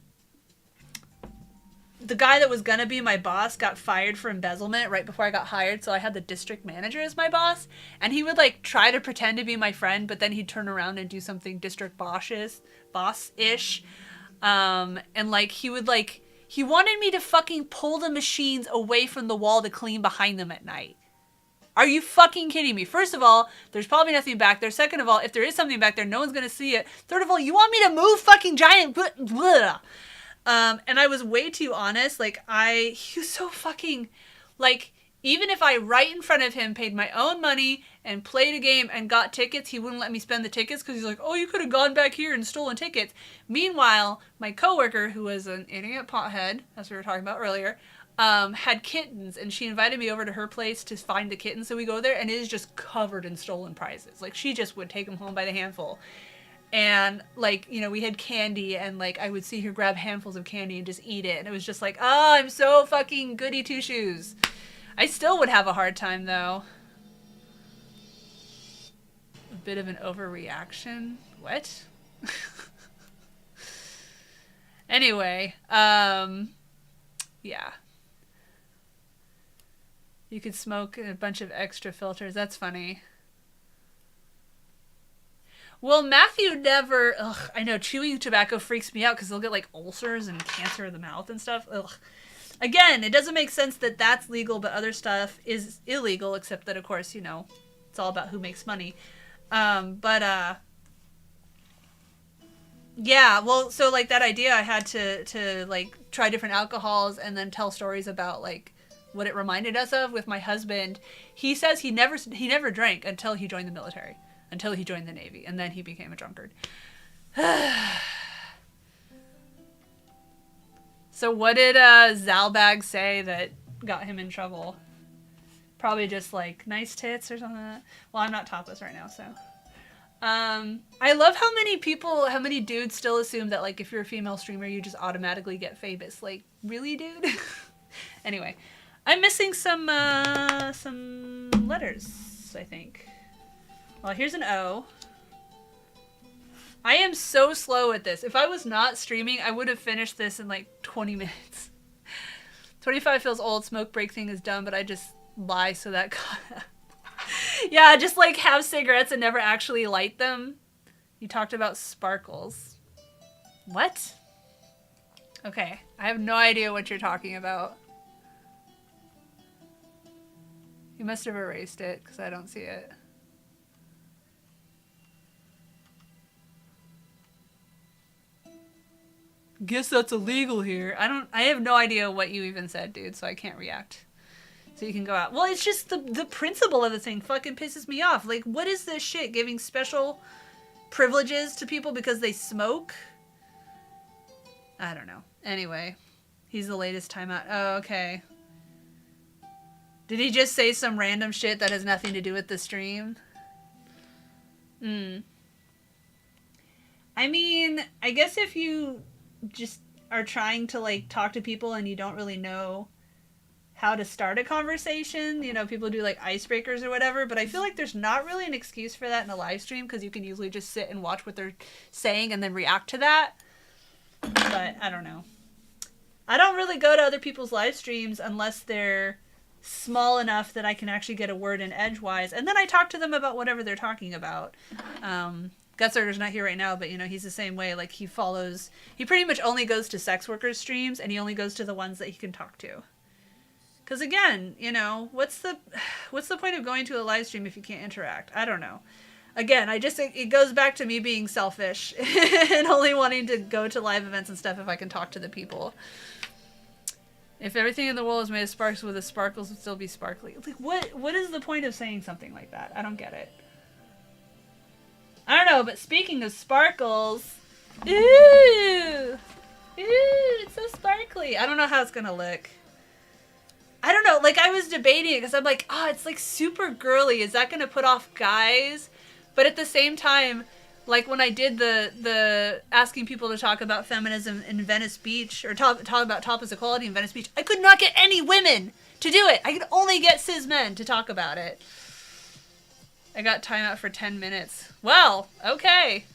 the guy that was gonna be my boss got fired for embezzlement right before I got hired, so I had the district manager as my boss, and he would like try to pretend to be my friend, but then he'd turn around and do something district boss-ish. And like he He wanted me to fucking pull the machines away from the wall to clean behind them at night. Are you fucking kidding me? First of all, there's probably nothing back there. Second of all, if there is something back there, no one's going to see it. Third of all, you want me to move fucking giant... Blah. And I was way too honest. Like, he was so fucking... Like, even if I, right in front of him, paid my own money and played a game and got tickets, he wouldn't let me spend the tickets because he's like, oh, you could have gone back here and stolen tickets. Meanwhile, my coworker, who was an idiot pothead, as we were talking about earlier, had kittens, and she invited me over to her place to find the kittens. So we go there, and it is just covered in stolen prizes. Like, she just would take them home by the handful. And, like, you know, we had candy, and, like, I would see her grab handfuls of candy and just eat it. And it was just like, oh, I'm so fucking goody two-shoes. I still would have a hard time, though. A bit of an overreaction. What? Anyway, yeah. You could smoke a bunch of extra filters. That's funny. Well, Matthew never... Ugh, I know, chewing tobacco freaks me out because they'll get, like, ulcers and cancer of the mouth and stuff. Ugh. Again, it doesn't make sense that that's legal, but other stuff is illegal, except that, of course, you know, it's all about who makes money. Yeah, well, so, like, that idea, I had to like, try different alcohols and then tell stories about, like, what it reminded us of with my husband. He says he never drank until he joined the military, until he joined the Navy, and then he became a drunkard. So what did Zalbag say that got him in trouble? Probably just, like, nice tits or something like that. Well, I'm not topless right now, so... I love how many dudes still assume that, like, if you're a female streamer, you just automatically get famous. Like, really, dude? Anyway, I'm missing some letters, I think. Well, here's an O. I am so slow at this. If I was not streaming, I would have finished this in, like, 20 minutes. 25 feels old. Smoke break thing is dumb, but I just lie so that... Yeah, just, like, have cigarettes and never actually light them. You talked about sparkles. What? Okay, I have no idea what you're talking about. You must have erased it, because I don't see it. Guess that's illegal here. I have no idea what you even said, dude, so I can't react. So you can go out. Well, it's just the principle of the thing fucking pisses me off. Like, what is this shit? Giving special privileges to people because they smoke? I don't know. Anyway, he's the latest timeout. Oh, okay. Did he just say some random shit that has nothing to do with the stream? I mean, I guess if you just are trying to, like, talk to people and you don't really know how to start a conversation, you know, people do, like, icebreakers or whatever, but I feel like there's not really an excuse for that in a live stream because you can usually just sit and watch what they're saying and then react to that. But I don't know. I don't really go to other people's live streams unless they're small enough that I can actually get a word in edgewise, and then I talk to them about whatever they're talking about. Gutsarter's not here right now, but, you know, he's the same way. Like, he pretty much only goes to sex workers streams, and he only goes to the ones that he can talk to. Because, again, you know, what's the point of going to a live stream if you can't interact? I don't know. Again, it goes back to me being selfish and only wanting to go to live events and stuff if I can talk to the people. If everything in the world is made of sparks, would the sparkles would still be sparkly? Like, what is the point of saying something like that? I don't get it. I don't know, but speaking of sparkles... Ooh! Ooh, it's so sparkly. I don't know how it's gonna look. I don't know, like, I was debating it because I'm like, it's, like, super girly. Is that gonna put off guys? But at the same time, like, when I did the asking people to talk about feminism in Venice Beach, or talk about topless equality in Venice Beach, I could not get any women to do it. I could only get cis men to talk about it. I got timeout for 10 minutes. Well, okay.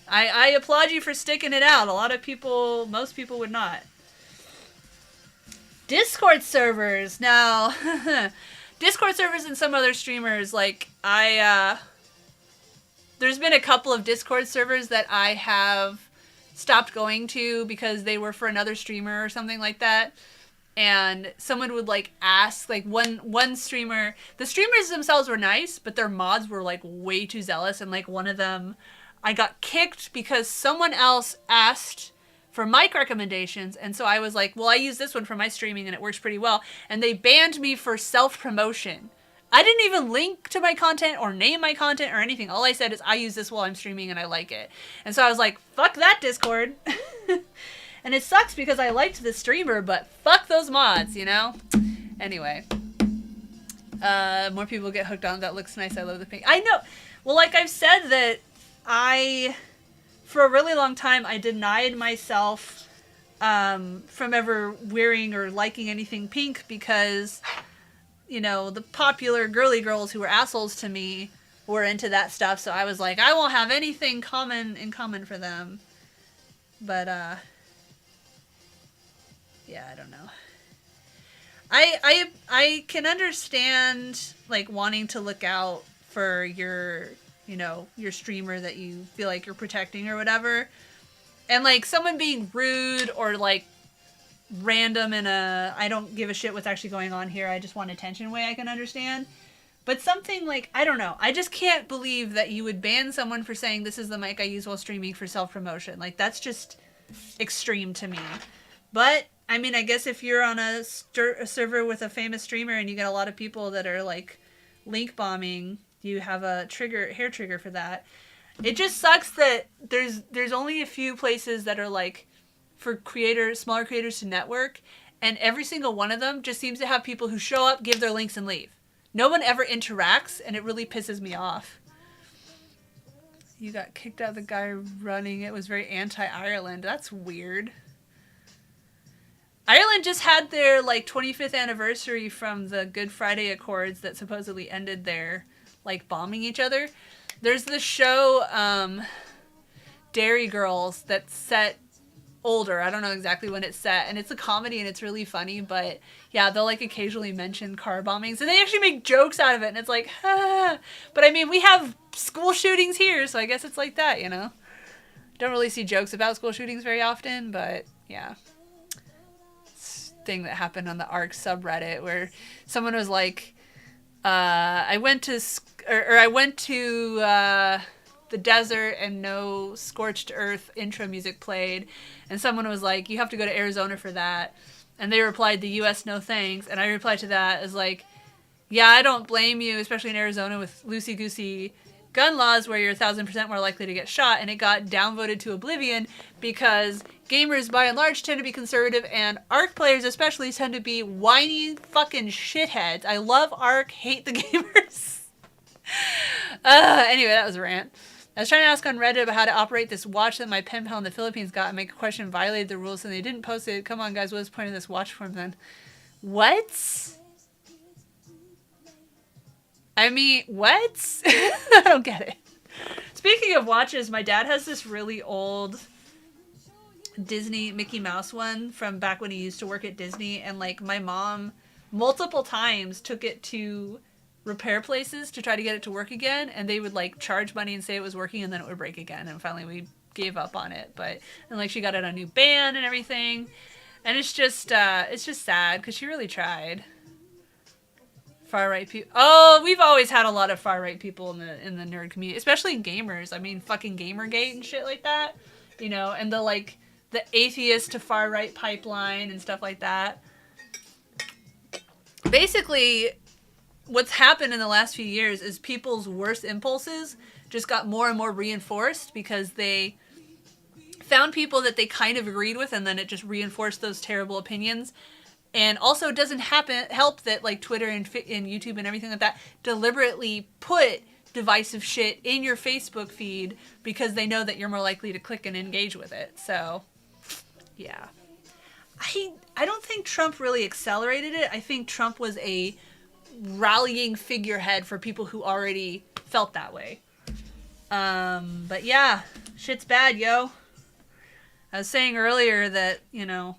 I applaud you for sticking it out. Most people would not. Discord servers. Now, Discord servers and some other streamers, like, there's been a couple of Discord servers that I have stopped going to because they were for another streamer or something like that. And someone would like ask, like one streamer, the streamers themselves were nice, but their mods were like way too zealous. And like one of them, I got kicked because someone else asked for mic recommendations. And so I was like, well, I use this one for my streaming and it works pretty well. And they banned me for self-promotion. I didn't even link to my content or name my content or anything. All I said is I use this while I'm streaming and I like it. And so I was like, fuck that, Discord. And it sucks because I liked the streamer, but fuck those mods, you know? Anyway. More people get hooked on. That looks nice. I love the pink. I know. Well, like I've said that for a really long time, I denied myself from ever wearing or liking anything pink because, you know, the popular girly girls who were assholes to me were into that stuff. So I was like, I won't have anything in common for them. But, yeah, I don't know. I can understand like wanting to look out for your, you know, your streamer that you feel like you're protecting or whatever. And like someone being rude or like random in a I don't give a shit what's actually going on here, I just want attention way I can understand. But something like, I don't know, I just can't believe that you would ban someone for saying this is the mic I use while streaming for self-promotion. Like that's just extreme to me. But I mean, I guess if you're on a server with a famous streamer and you get a lot of people that are like link bombing, you have a hair trigger for that. It just sucks that there's only a few places that are like for smaller creators to network, and every single one of them just seems to have people who show up, give their links, and leave. No one ever interacts, and it really pisses me off. You got kicked out, the guy running it was very anti-Ireland. That's weird. Ireland just had their like 25th anniversary from the Good Friday Accords that supposedly ended their like bombing each other. There's this show, Dairy Girls, that's set older. I don't know exactly when it's set, and it's a comedy and it's really funny, but yeah, they'll like occasionally mention car bombings and they actually make jokes out of it, and it's like, ah. But I mean, we have school shootings here, so I guess it's like that, you know? Don't really see jokes about school shootings very often, but yeah. Thing that happened on the ARC subreddit where someone was like, I went to the desert and no Scorched Earth intro music played, and someone was like, you have to go to Arizona for that, and they replied, the US no thanks, and I replied to that as like, yeah, I don't blame you, especially in Arizona with loosey-goosey gun laws where you're 1,000% more likely to get shot, and it got downvoted to oblivion because gamers by and large tend to be conservative, and ARC players especially tend to be whiny fucking shitheads. I love ARC, hate the gamers. Anyway, that was a rant. I was trying to ask on Reddit about how to operate this watch that my pen pal in the Philippines got and make a question violated the rules and they didn't post it. Come on, guys, what was the point of this watch for him then? What? I mean, what? I don't get it. Speaking of watches, my dad has this really old Disney Mickey Mouse one from back when he used to work at Disney, and like my mom multiple times took it to repair places to try to get it to work again, and they would like charge money and say it was working, and then it would break again, and finally we gave up on it. But and like she got it on a new band and everything, and it's just sad because she really tried. Far right people. Oh, we've always had a lot of far right people in the nerd community, especially gamers. I mean, fucking Gamergate and shit like that, you know, and the atheist to far right pipeline and stuff like that. Basically, what's happened in the last few years is people's worst impulses just got more and more reinforced because they found people that they kind of agreed with, and then it just reinforced those terrible opinions. And also, it doesn't help that like Twitter and YouTube and everything like that deliberately put divisive shit in your Facebook feed because they know that you're more likely to click and engage with it. So, yeah. I don't think Trump really accelerated it. I think Trump was a rallying figurehead for people who already felt that way. But yeah, shit's bad, yo. I was saying earlier that, you know,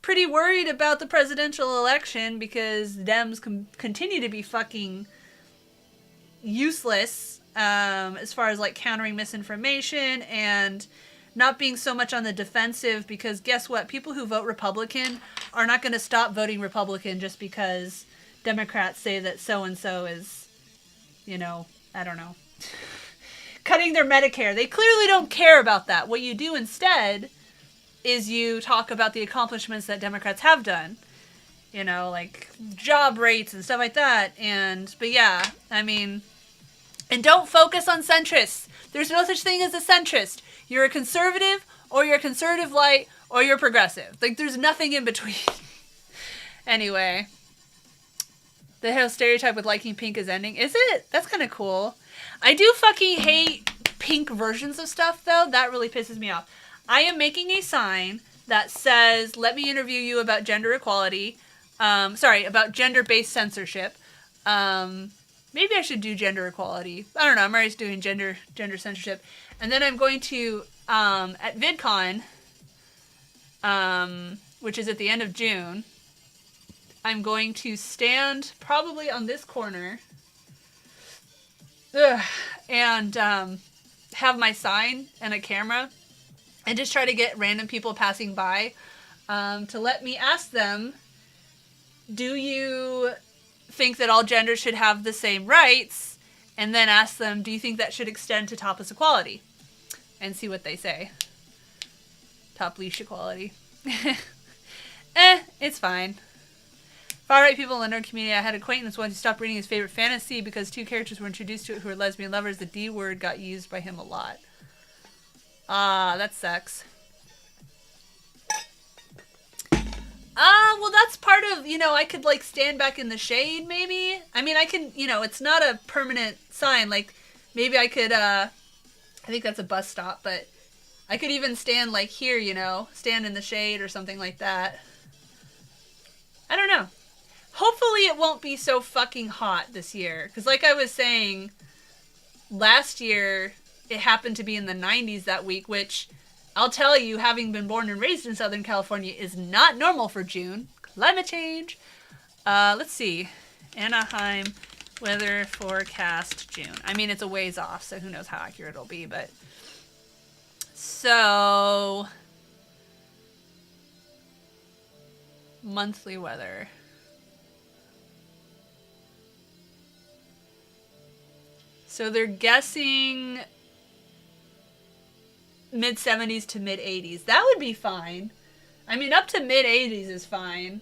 pretty worried about the presidential election because Dems continue to be fucking useless as far as like countering misinformation and not being so much on the defensive, because guess what? People who vote Republican are not going to stop voting Republican just because Democrats say that so-and-so is, you know, I don't know, cutting their Medicare. They clearly don't care about that. What you do instead is you talk about the accomplishments that Democrats have done, you know, like job rates and stuff like that. But yeah, I mean, and don't focus on centrists. There's no such thing as a centrist. You're a conservative, or you're a conservative light, or you're progressive. Like, there's nothing in between. Anyway, the whole stereotype with liking pink is ending. Is it? That's kind of cool. I do fucking hate pink versions of stuff, though. That really pisses me off. I am making a sign that says, let me interview you about gender equality. About gender-based censorship. Maybe I should do gender equality. I don't know. I'm already doing gender censorship. And then I'm going to, at Vidcon, which is at the end of June, I'm going to stand probably on this corner and have my sign and a camera and just try to get random people passing by to let me ask them, do you think that all genders should have the same rights? And then ask them, do you think that should extend to topless equality? And see what they say. Top leash equality. It's fine. Far-right people in our community, I had an acquaintance once who stopped reading his favorite fantasy because 2 characters were introduced to it who were lesbian lovers. The D word got used by him a lot. That sucks. Well, that's part of, I could, like, stand back in the shade, maybe. I mean, I can, it's not a permanent sign. Like, maybe I could, I think that's a bus stop, but I could even stand, like, here, stand in the shade or something like that. I don't know. Hopefully it won't be so fucking hot this year. Because, like I was saying, last year, it happened to be in the 90s that week, which I'll tell you, having been born and raised in Southern California, is not normal for June. Climate change. Let's see. Anaheim weather forecast June. I mean, it's a ways off, so who knows how accurate it'll be, but... So... monthly weather. So they're guessing mid-70s to mid-80s. That would be fine. I mean, up to mid-80s is fine.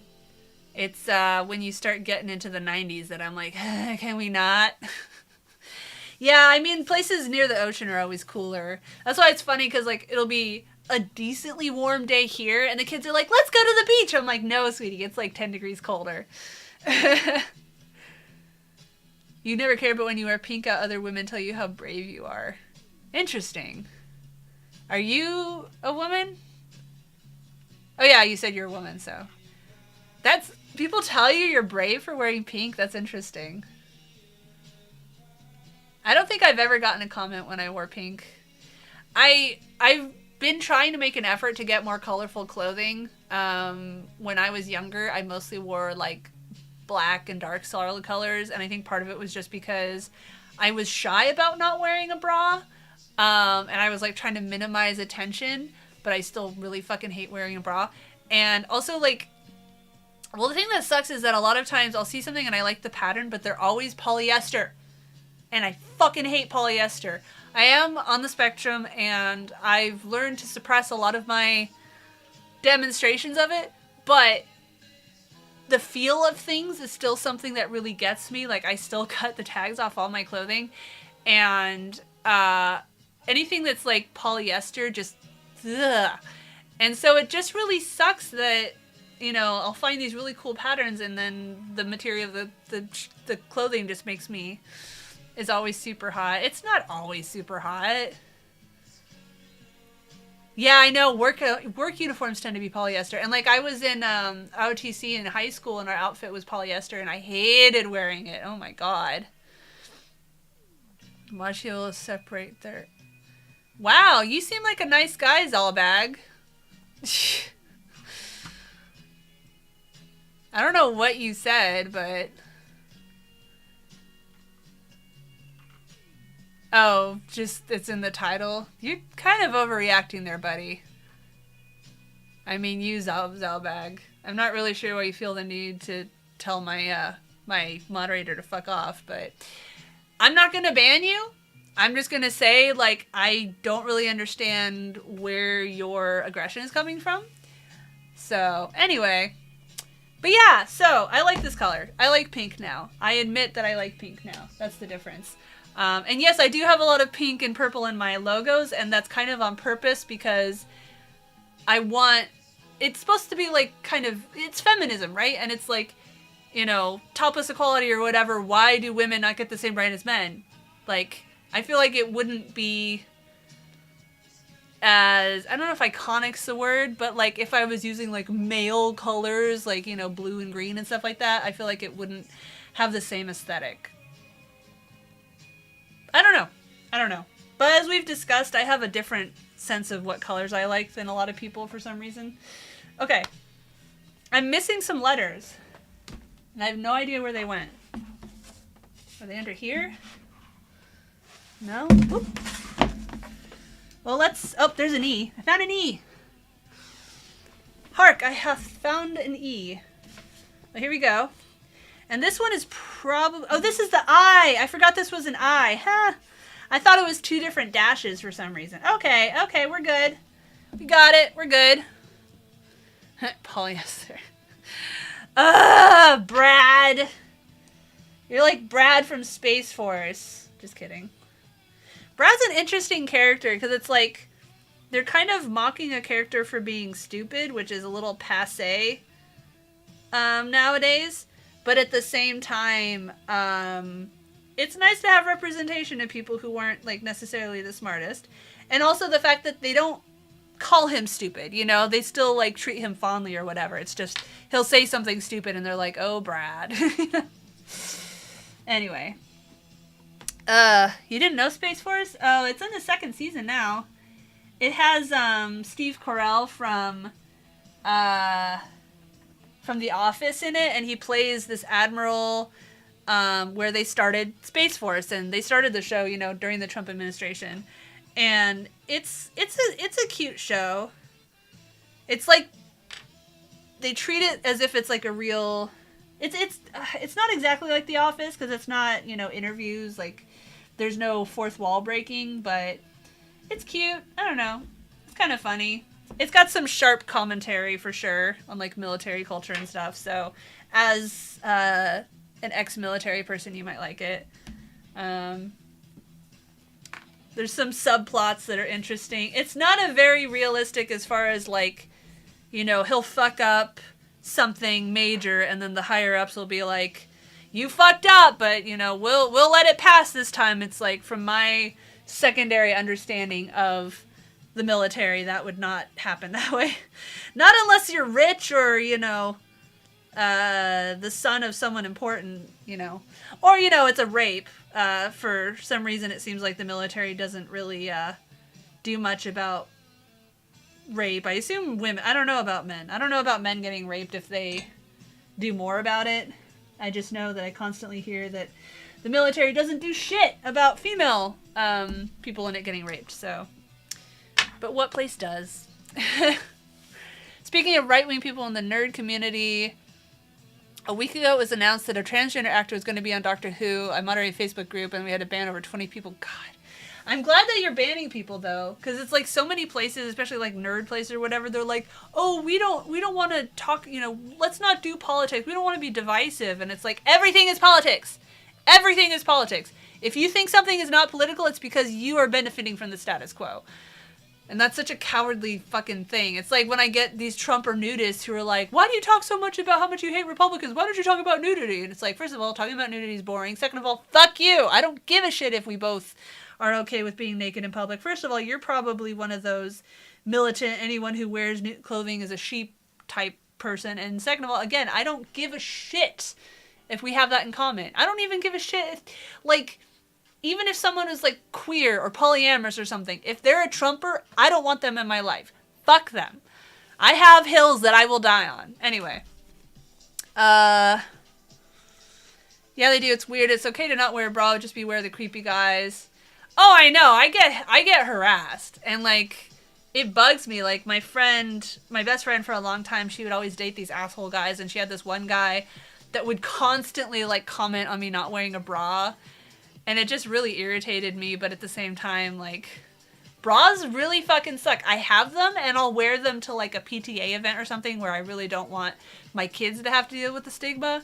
It's when you start getting into the 90s that I'm like, can we not? Yeah, I mean, places near the ocean are always cooler. That's why it's funny, because, like, it'll be a decently warm day here, and the kids are like, let's go to the beach. I'm like, no, sweetie, it's like 10 degrees colder. You never care, but when you wear pink out, other women tell you how brave you are. Interesting. Are you a woman? Oh yeah, you said you're a woman, so. People tell you you're brave for wearing pink? That's interesting. I don't think I've ever gotten a comment when I wore pink. I've been trying to make an effort to get more colorful clothing. When I was younger, I mostly wore, like, black and dark solid colors, and I think part of it was just because I was shy about not wearing a bra, and I was, like, trying to minimize attention, but I still really fucking hate wearing a bra. And also, like, well, the thing that sucks is that a lot of times I'll see something and I like the pattern, but they're always polyester, and I fucking hate polyester. I am on the spectrum, and I've learned to suppress a lot of my demonstrations of it, but the feel of things is still something that really gets me. Like, I still cut the tags off all my clothing, and anything that's like polyester just ugh. And so it just really sucks that, I'll find these really cool patterns, and then the material of the clothing just is always super hot. It's not always super hot. Yeah, I know. Work uniforms tend to be polyester. And, like, I was in OTC in high school, and our outfit was polyester, and I hated wearing it. Oh, my God. Watch you separate their... Wow, you seem like a nice guy, Zalbag. I don't know what you said, but... Oh, just it's in the title. You're kind of overreacting there, buddy. I mean, you Zalbag. I'm not really sure why you feel the need to tell my my moderator to fuck off, but I'm not gonna ban you. I'm just gonna say, like, I don't really understand where your aggression is coming from. So, anyway. But yeah, so, I like this color. I like pink now. I admit that I like pink now. That's the difference. And yes, I do have a lot of pink and purple in my logos, and that's kind of on purpose because I want... It's supposed to be, like, kind of... It's feminism, right? And it's like, you know, topless equality or whatever. Why do women not get the same right as men? Like... I feel like it wouldn't be as, I don't know if iconic's the word, but like if I was using like male colors, like, you know, blue and green and stuff like that, I feel like it wouldn't have the same aesthetic. I don't know. But as we've discussed, I have a different sense of what colors I like than a lot of people for some reason. Okay. I'm missing some letters. And I have no idea where they went. Are they under here? No? Oop. Well, let's... Oh, there's an E. I found an E. Hark, I have found an E. Well, here we go. And this one is probably... Oh, this is the I. I forgot this was an I. Huh. I thought it was two different dashes for some reason. Okay, we're good. We got it. We're good. Polyester. Brad. You're like Brad from Space Force. Just kidding. Brad's an interesting character because it's like they're kind of mocking a character for being stupid, which is a little passé nowadays. But at the same time, it's nice to have representation of people who weren't like necessarily the smartest. And also the fact that they don't call him stupid, you know? They still like treat him fondly or whatever. It's just he'll say something stupid and they're like, "Oh, Brad." Anyway. You didn't know Space Force? Oh, it's in the second season now. It has, Steve Carell from The Office in it, and he plays this admiral, where they started Space Force, and they started the show, you know, during the Trump administration. And it's a cute show. It's like, they treat it as if it's like a real... It's not exactly like The Office, because it's not, you know, interviews, like... There's no fourth wall breaking, but it's cute. I don't know. It's kind of funny. It's got some sharp commentary for sure on like military culture and stuff. So as an ex-military person, you might like it. There's some subplots that are interesting. It's not a very realistic as far as like, you know, he'll fuck up something major and then the higher ups will be like, you fucked up, but, you know, we'll let it pass this time. It's like, from my secondary understanding of the military, that would not happen that way. Not unless you're rich or, you know, the son of someone important, you know. Or, you know, it's a rape. For some reason, it seems like the military doesn't really do much about rape. I assume women. I don't know about men. I don't know about men getting raped if they do more about it. I just know that I constantly hear that the military doesn't do shit about female people in it getting raped, so. But what place does? Speaking of right-wing people in the nerd community, a week ago it was announced that a transgender actor was going to be on Doctor Who. I moderated a Facebook group and we had to ban over 20 people. God. I'm glad that you're banning people though, because it's like so many places, especially like nerd places or whatever, they're like, oh, we don't want to talk, you know, let's not do politics. We don't want to be divisive. And it's like, everything is politics. Everything is politics. If you think something is not political, it's because you are benefiting from the status quo. And that's such a cowardly fucking thing. It's like when I get these Trumper nudists who are like, why do you talk so much about how much you hate Republicans? Why don't you talk about nudity? And it's like, first of all, talking about nudity is boring. Second of all, fuck you. I don't give a shit if we both are okay with being naked in public. First of all, you're probably one of those militant, anyone who wears clothing is a sheep type person. And second of all, again, I don't give a shit if we have that in common. I don't even give a shit if, like, even if someone is like queer or polyamorous or something, if they're a Trumper, I don't want them in my life. Fuck them. I have hills that I will die on. Anyway. Yeah, they do. It's weird. It's okay to not wear a bra, just beware the creepy guys. Oh, I know. I get harassed, and like it bugs me. Like my best friend for a long time, she would always date these asshole guys, and she had this one guy that would constantly like comment on me not wearing a bra, and it just really irritated me. But at the same time, like bras really fucking suck. I have them, and I'll wear them to like a PTA event or something where I really don't want my kids to have to deal with the stigma.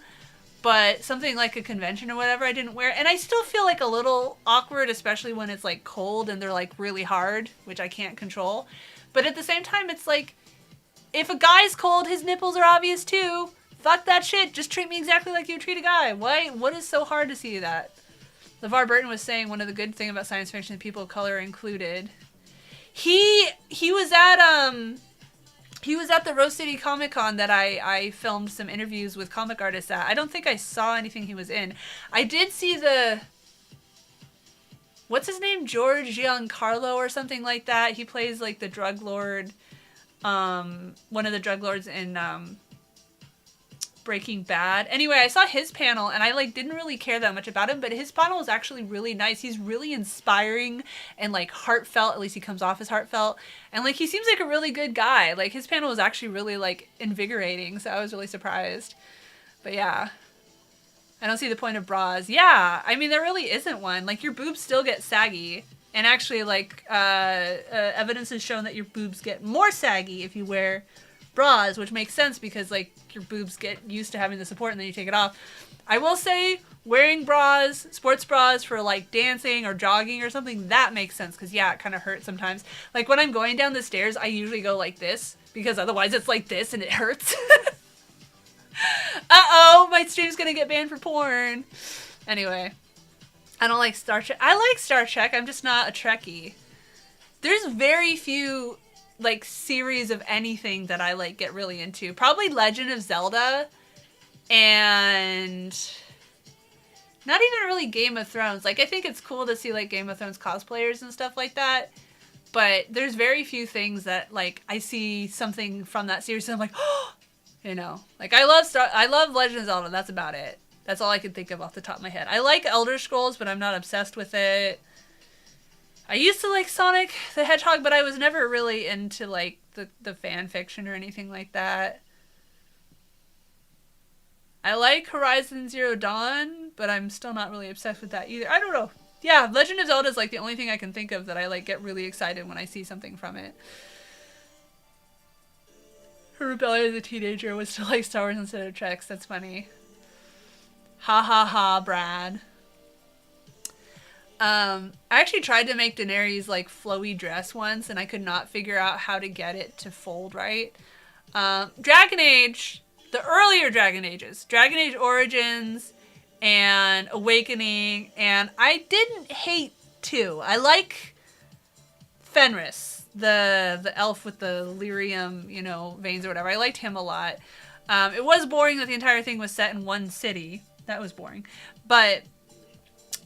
But something like a convention or whatever, I didn't wear. And I still feel like a little awkward, especially when it's like cold and they're like really hard, which I can't control. But at the same time, it's like, if a guy's cold, his nipples are obvious too. Fuck that shit. Just treat me exactly like you treat a guy. Why? What is so hard to see that? LeVar Burton was saying one of the good things about science fiction, people of color included. He was at the Rose City Comic Con that I filmed some interviews with comic artists at. I don't think I saw anything he was in. I did see what's his name? George Giancarlo or something like that. He plays like the drug lord, one of the drug lords in Breaking Bad. Anyway, I saw his panel and I like didn't really care that much about him, but his panel was actually really nice. He's really inspiring and like heartfelt. At least he comes off as heartfelt, and like he seems like a really good guy. Like his panel was actually really like invigorating, so I was really surprised. But yeah, I don't see the point of bras. Yeah, I mean there really isn't one. Like your boobs still get saggy, and actually like evidence has shown that your boobs get more saggy if you wear bras, which makes sense because like your boobs get used to having the support and then you take it off. I will say wearing bras, sports bras for like dancing or jogging or something, that makes sense because yeah, it kind of hurts sometimes. Like when I'm going down the stairs, I usually go like this because otherwise it's like this and it hurts. Uh-oh, my stream's gonna get banned for porn. Anyway, I don't like Star Trek. I like Star Trek, I'm just not a Trekkie. There's very few like series of anything that I like get really into. Probably Legend of Zelda and not even really Game of Thrones. Like I think it's cool to see like Game of Thrones cosplayers and stuff like that, but there's very few things that like I see something from that series and I'm like, oh, you know, like I love Legend of Zelda. That's about it. That's all I can think of off the top of my head. I like Elder Scrolls, but I'm not obsessed with it. I used to like Sonic the Hedgehog, but I was never really into like the fan fiction or anything like that. I like Horizon Zero Dawn, but I'm still not really obsessed with that either. I don't know. Yeah, Legend of Zelda is like the only thing I can think of that I like get really excited when I see something from it. Her rebellion as a teenager was to like Star Wars instead of Treks. That's funny. Ha ha ha, Brad. I actually tried to make Daenerys like flowy dress once and I could not figure out how to get it to fold right. Dragon Age, the earlier Dragon Ages, Dragon Age Origins and Awakening, and I didn't hate 2. I like Fenris, the elf with the lyrium, you know, veins or whatever. I liked him a lot. It was boring that the entire thing was set in one city. That was boring. But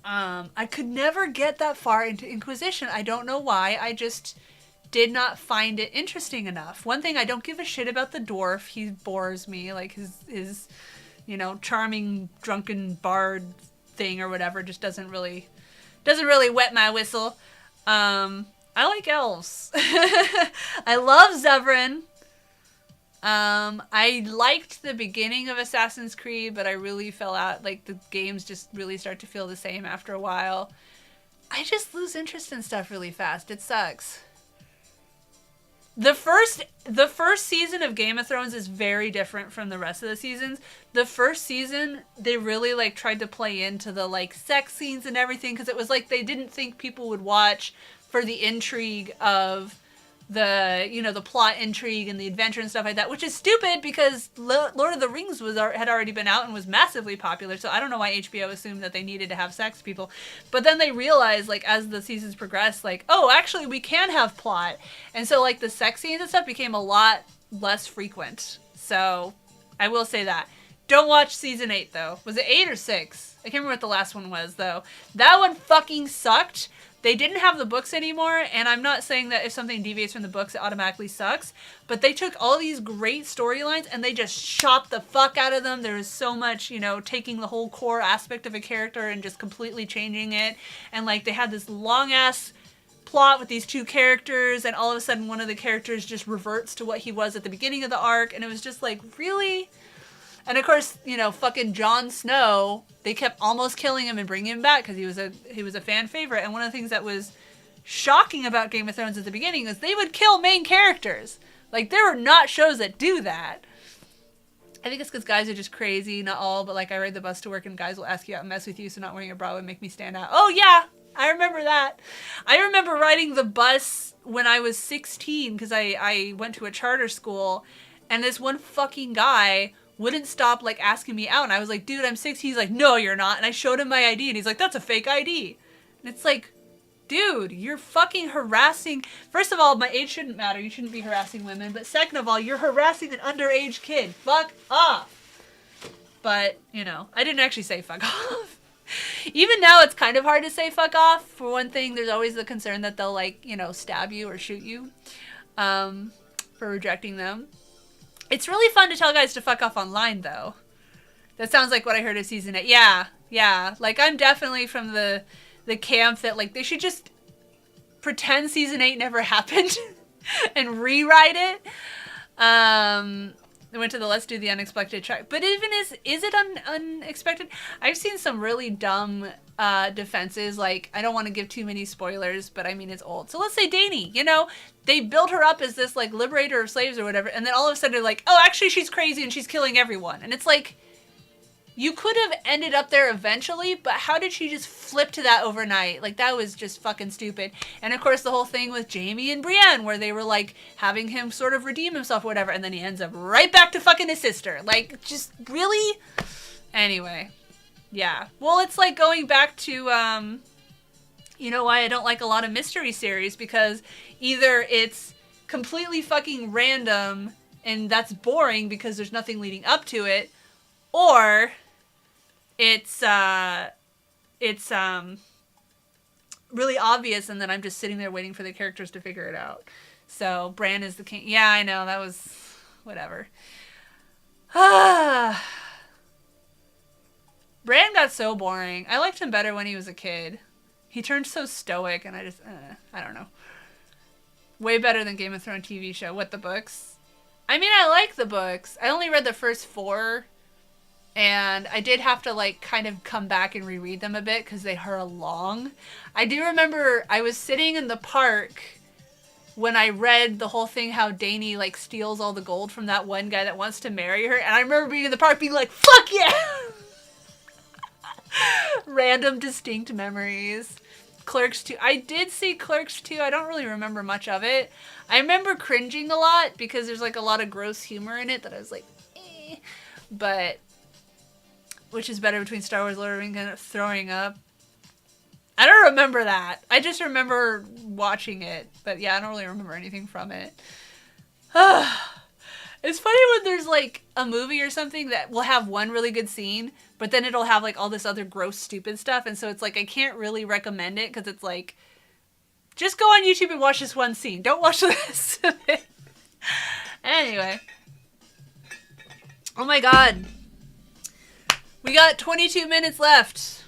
I could never get that far into Inquisition. I don't know why. I just did not find it interesting enough. One thing, I don't give a shit about the dwarf. He bores me. Like his you know, charming drunken bard thing or whatever just doesn't really wet my whistle. I like elves. I love Zevran. I liked the beginning of Assassin's Creed, but I really fell out. Like, the games just really start to feel the same after a while. I just lose interest in stuff really fast. It sucks. The first season of Game of Thrones is very different from the rest of the seasons. The first season, they really, like, tried to play into the, like, sex scenes and everything, because it was like they didn't think people would watch for the intrigue of the, you know, the plot intrigue and the adventure and stuff like that, which is stupid because Lord of the Rings had already been out and was massively popular, so I don't know why HBO assumed that they needed to have sex people. But then they realized, like, as the seasons progressed, like, oh, actually, we can have plot. And so, like, the sex scenes and stuff became a lot less frequent. So, I will say that. Don't watch season 8, though. Was it 8 or 6? I can't remember what the last one was, though. That one fucking sucked. They didn't have the books anymore, and I'm not saying that if something deviates from the books, it automatically sucks, but they took all these great storylines and they just chopped the fuck out of them. There was so much, you know, taking the whole core aspect of a character and just completely changing it, and like they had this long-ass plot with these two characters, and all of a sudden one of the characters just reverts to what he was at the beginning of the arc, and it was just like, really? And of course, you know, fucking Jon Snow, they kept almost killing him and bringing him back because he was a fan favorite. And one of the things that was shocking about Game of Thrones at the beginning is they would kill main characters. Like, there are not shows that do that. I think it's because guys are just crazy, not all, but like I ride the bus to work and guys will ask you out and mess with you, so not wearing a bra would make me stand out. Oh yeah, I remember that. I remember riding the bus when I was 16 because I went to a charter school, and this one fucking guy wouldn't stop like asking me out, and I was like, dude, I'm 16. He's like, no, you're not. And I showed him my ID, and he's like, that's a fake ID. And it's like, dude, you're fucking harassing. First of all, my age shouldn't matter. You shouldn't be harassing women. But second of all, you're harassing an underage kid. Fuck off. But, you know, I didn't actually say fuck off. Even now, it's kind of hard to say fuck off. For one thing, there's always the concern that they'll, like, you know, stab you or shoot you for rejecting them. It's really fun to tell guys to fuck off online, though. That sounds like what I heard of season 8. Yeah. Like, I'm definitely from the camp that, like, they should just pretend season 8 never happened and rewrite it. They went to the let's do the unexpected track. But even is it unexpected? I've seen some really dumb defenses. Like, I don't want to give too many spoilers, but I mean, it's old. So let's say Dany, you know, they built her up as this, like, liberator of slaves or whatever, and then all of a sudden they're like, oh, actually she's crazy and she's killing everyone. And it's like, you could have ended up there eventually, but how did she just flip to that overnight? Like, that was just fucking stupid. And of course, the whole thing with Jaime and Brienne, where they were, like, having him sort of redeem himself or whatever, and then he ends up right back to fucking his sister. Like, just really? Anyway. Yeah. Well, it's like going back to, you know why I don't like a lot of mystery series, because either it's completely fucking random and that's boring because there's nothing leading up to it, or it's really obvious and then I'm just sitting there waiting for the characters to figure it out. So Bran is the king. Yeah, I know, that was whatever. Bran got so boring. I liked him better when he was a kid. He turned so stoic, and I just, I don't know. Way better than Game of Thrones TV show. What, the books? I mean, I like the books. I only read the first 4, and I did have to, like, kind of come back and reread them a bit, because they are long. I do remember I was sitting in the park when I read the whole thing how Dany, like, steals all the gold from that one guy that wants to marry her, and I remember being in the park being like, fuck yeah! Random distinct memories. Clerks 2. I did see Clerks 2. I don't really remember much of it. I remember cringing a lot because there's like a lot of gross humor in it that I was like, eh. But which is better between Star Wars, Lord of the Rings, and throwing up? I don't remember that. I just remember watching it. But yeah, I don't really remember anything from it. It's funny when there's, like, a movie or something that will have one really good scene, but then it'll have, like, all this other gross, stupid stuff, and so it's like, I can't really recommend it, because it's like, just go on YouTube and watch this one scene. Don't watch the rest of it. Anyway. Oh my god. We got 22 minutes left.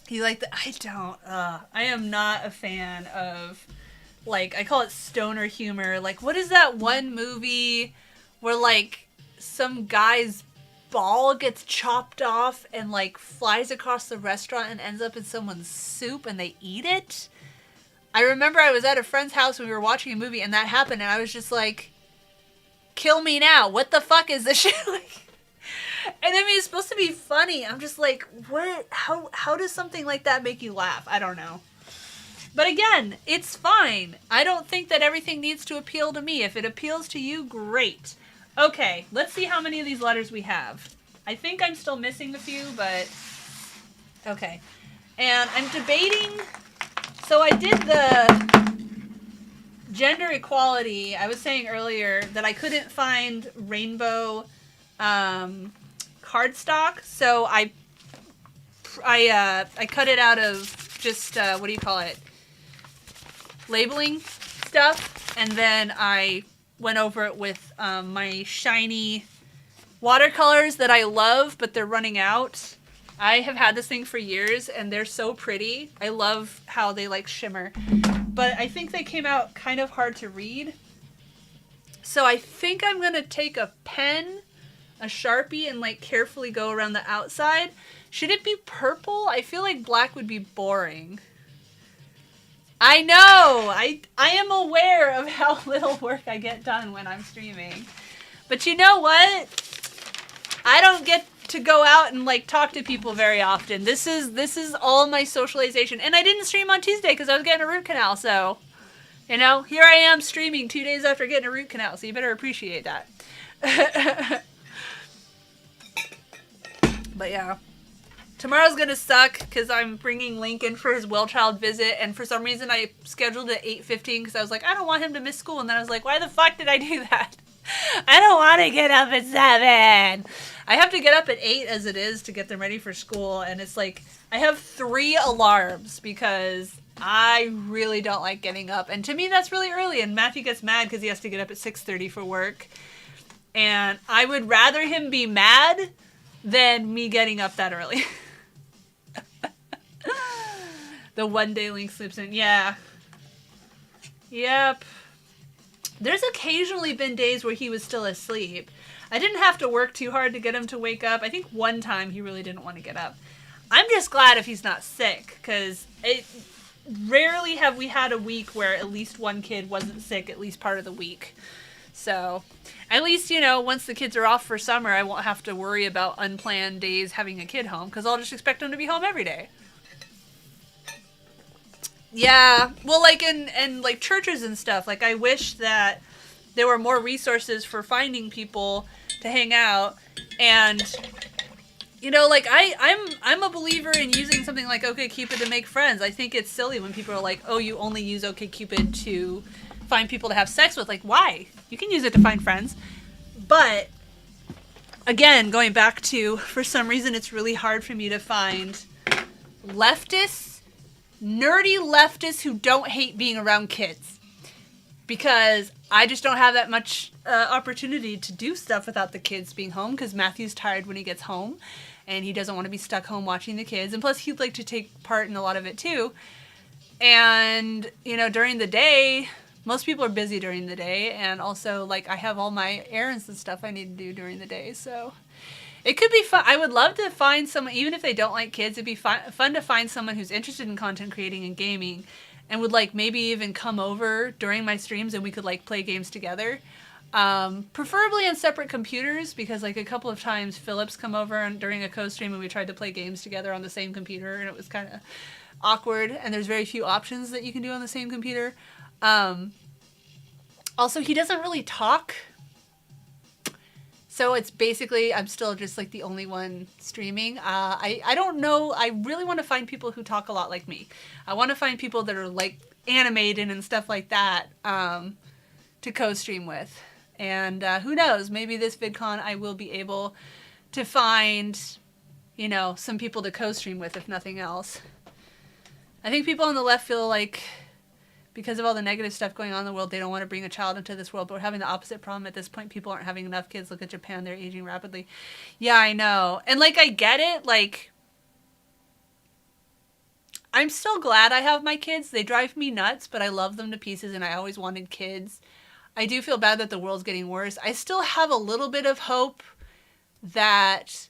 You like the... I am not a fan of... Like, I call it stoner humor. Like, what is that one movie where, like, some guy's ball gets chopped off and, like, flies across the restaurant and ends up in someone's soup and they eat it? I remember I was at a friend's house when we were watching a movie and that happened, and I was just like, kill me now. What the fuck is this shit? Like, and I mean, it's supposed to be funny. I'm just like, what? How does something like that make you laugh? I don't know. But again, it's fine. I don't think that everything needs to appeal to me. If it appeals to you, great. Okay, let's see how many of these letters we have. I think I'm still missing a few, but... Okay. And I'm debating... So I did the gender equality. I was saying earlier that I couldn't find rainbow cardstock. So I cut it out of just, what do you call it? Labeling stuff. And then I went over it with my shiny watercolors that I love, but they're running out. I have had this thing for years and they're so pretty. I love how they like shimmer. But I think they came out kind of hard to read. So I think I'm going to take a pen, a Sharpie, and like carefully go around the outside. Should it be purple? I feel like black would be boring. I know! I am aware of how little work I get done when I'm streaming. But you know what? I don't get to go out and like talk to people very often. This is all my socialization. And I didn't stream on Tuesday because I was getting a root canal, so you know, here I am streaming 2 days after getting a root canal, so you better appreciate that. But yeah. Tomorrow's gonna suck because I'm bringing Lincoln for his well-child visit, and for some reason I scheduled it at 8:15 because I was like, I don't want him to miss school, and then I was like, why the fuck did I do that? I don't want to get up at 7. I have to get up at 8 as it is to get them ready for school, and it's like, I have 3 alarms because I really don't like getting up, and to me that's really early, and Matthew gets mad because he has to get up at 6:30 for work, and I would rather him be mad than me getting up that early. The one day Link sleeps in. Yeah. Yep. There's occasionally been days where he was still asleep. I didn't have to work too hard to get him to wake up. I think one time he really didn't want to get up. I'm just glad if he's not sick, because it rarely have we had a week where at least one kid wasn't sick at least part of the week. So at least, you know, once the kids are off for summer, I won't have to worry about unplanned days having a kid home, because I'll just expect them to be home every day. Yeah, well, like in like churches and stuff, like I wish that there were more resources for finding people to hang out, and you know, like I'm a believer in using something like OkCupid to make friends. I think it's silly when people are like, oh, you only use OkCupid to find people to have sex with. Like, why? You can use it to find friends. But again, going back to, for some reason it's really hard for me to find leftists, nerdy leftists who don't hate being around kids, because I just don't have that much opportunity to do stuff without the kids being home, because Matthew's tired when he gets home and he doesn't want to be stuck home watching the kids, and plus he'd like to take part in a lot of it too. And you know, during the day, most people are busy during the day, and also like I have all my errands and stuff I need to do during the day, so it could be fun. I would love to find someone, even if they don't like kids, it'd be fun to find someone who's interested in content creating and gaming and would like maybe even come over during my streams and we could like play games together. Preferably on separate computers, because like a couple of times Philip's come over and during a co-stream and we tried to play games together on the same computer and it was kind of awkward, and there's very few options that you can do on the same computer. Also, he doesn't really talk. So it's basically, I'm still just like the only one streaming. I don't know. I really want to find people who talk a lot like me. I want to find people that are like animated and stuff like that to co-stream with. And who knows, maybe this VidCon I will be able to find, you know, some people to co-stream with, if nothing else. I think people on the left feel like, because of all the negative stuff going on in the world, they don't want to bring a child into this world, but we're having the opposite problem at this point. People aren't having enough kids. Look at Japan, they're aging rapidly. Yeah, I know. And like, I get it. Like, I'm still glad I have my kids. They drive me nuts, but I love them to pieces, and I always wanted kids. I do feel bad that the world's getting worse. I still have a little bit of hope that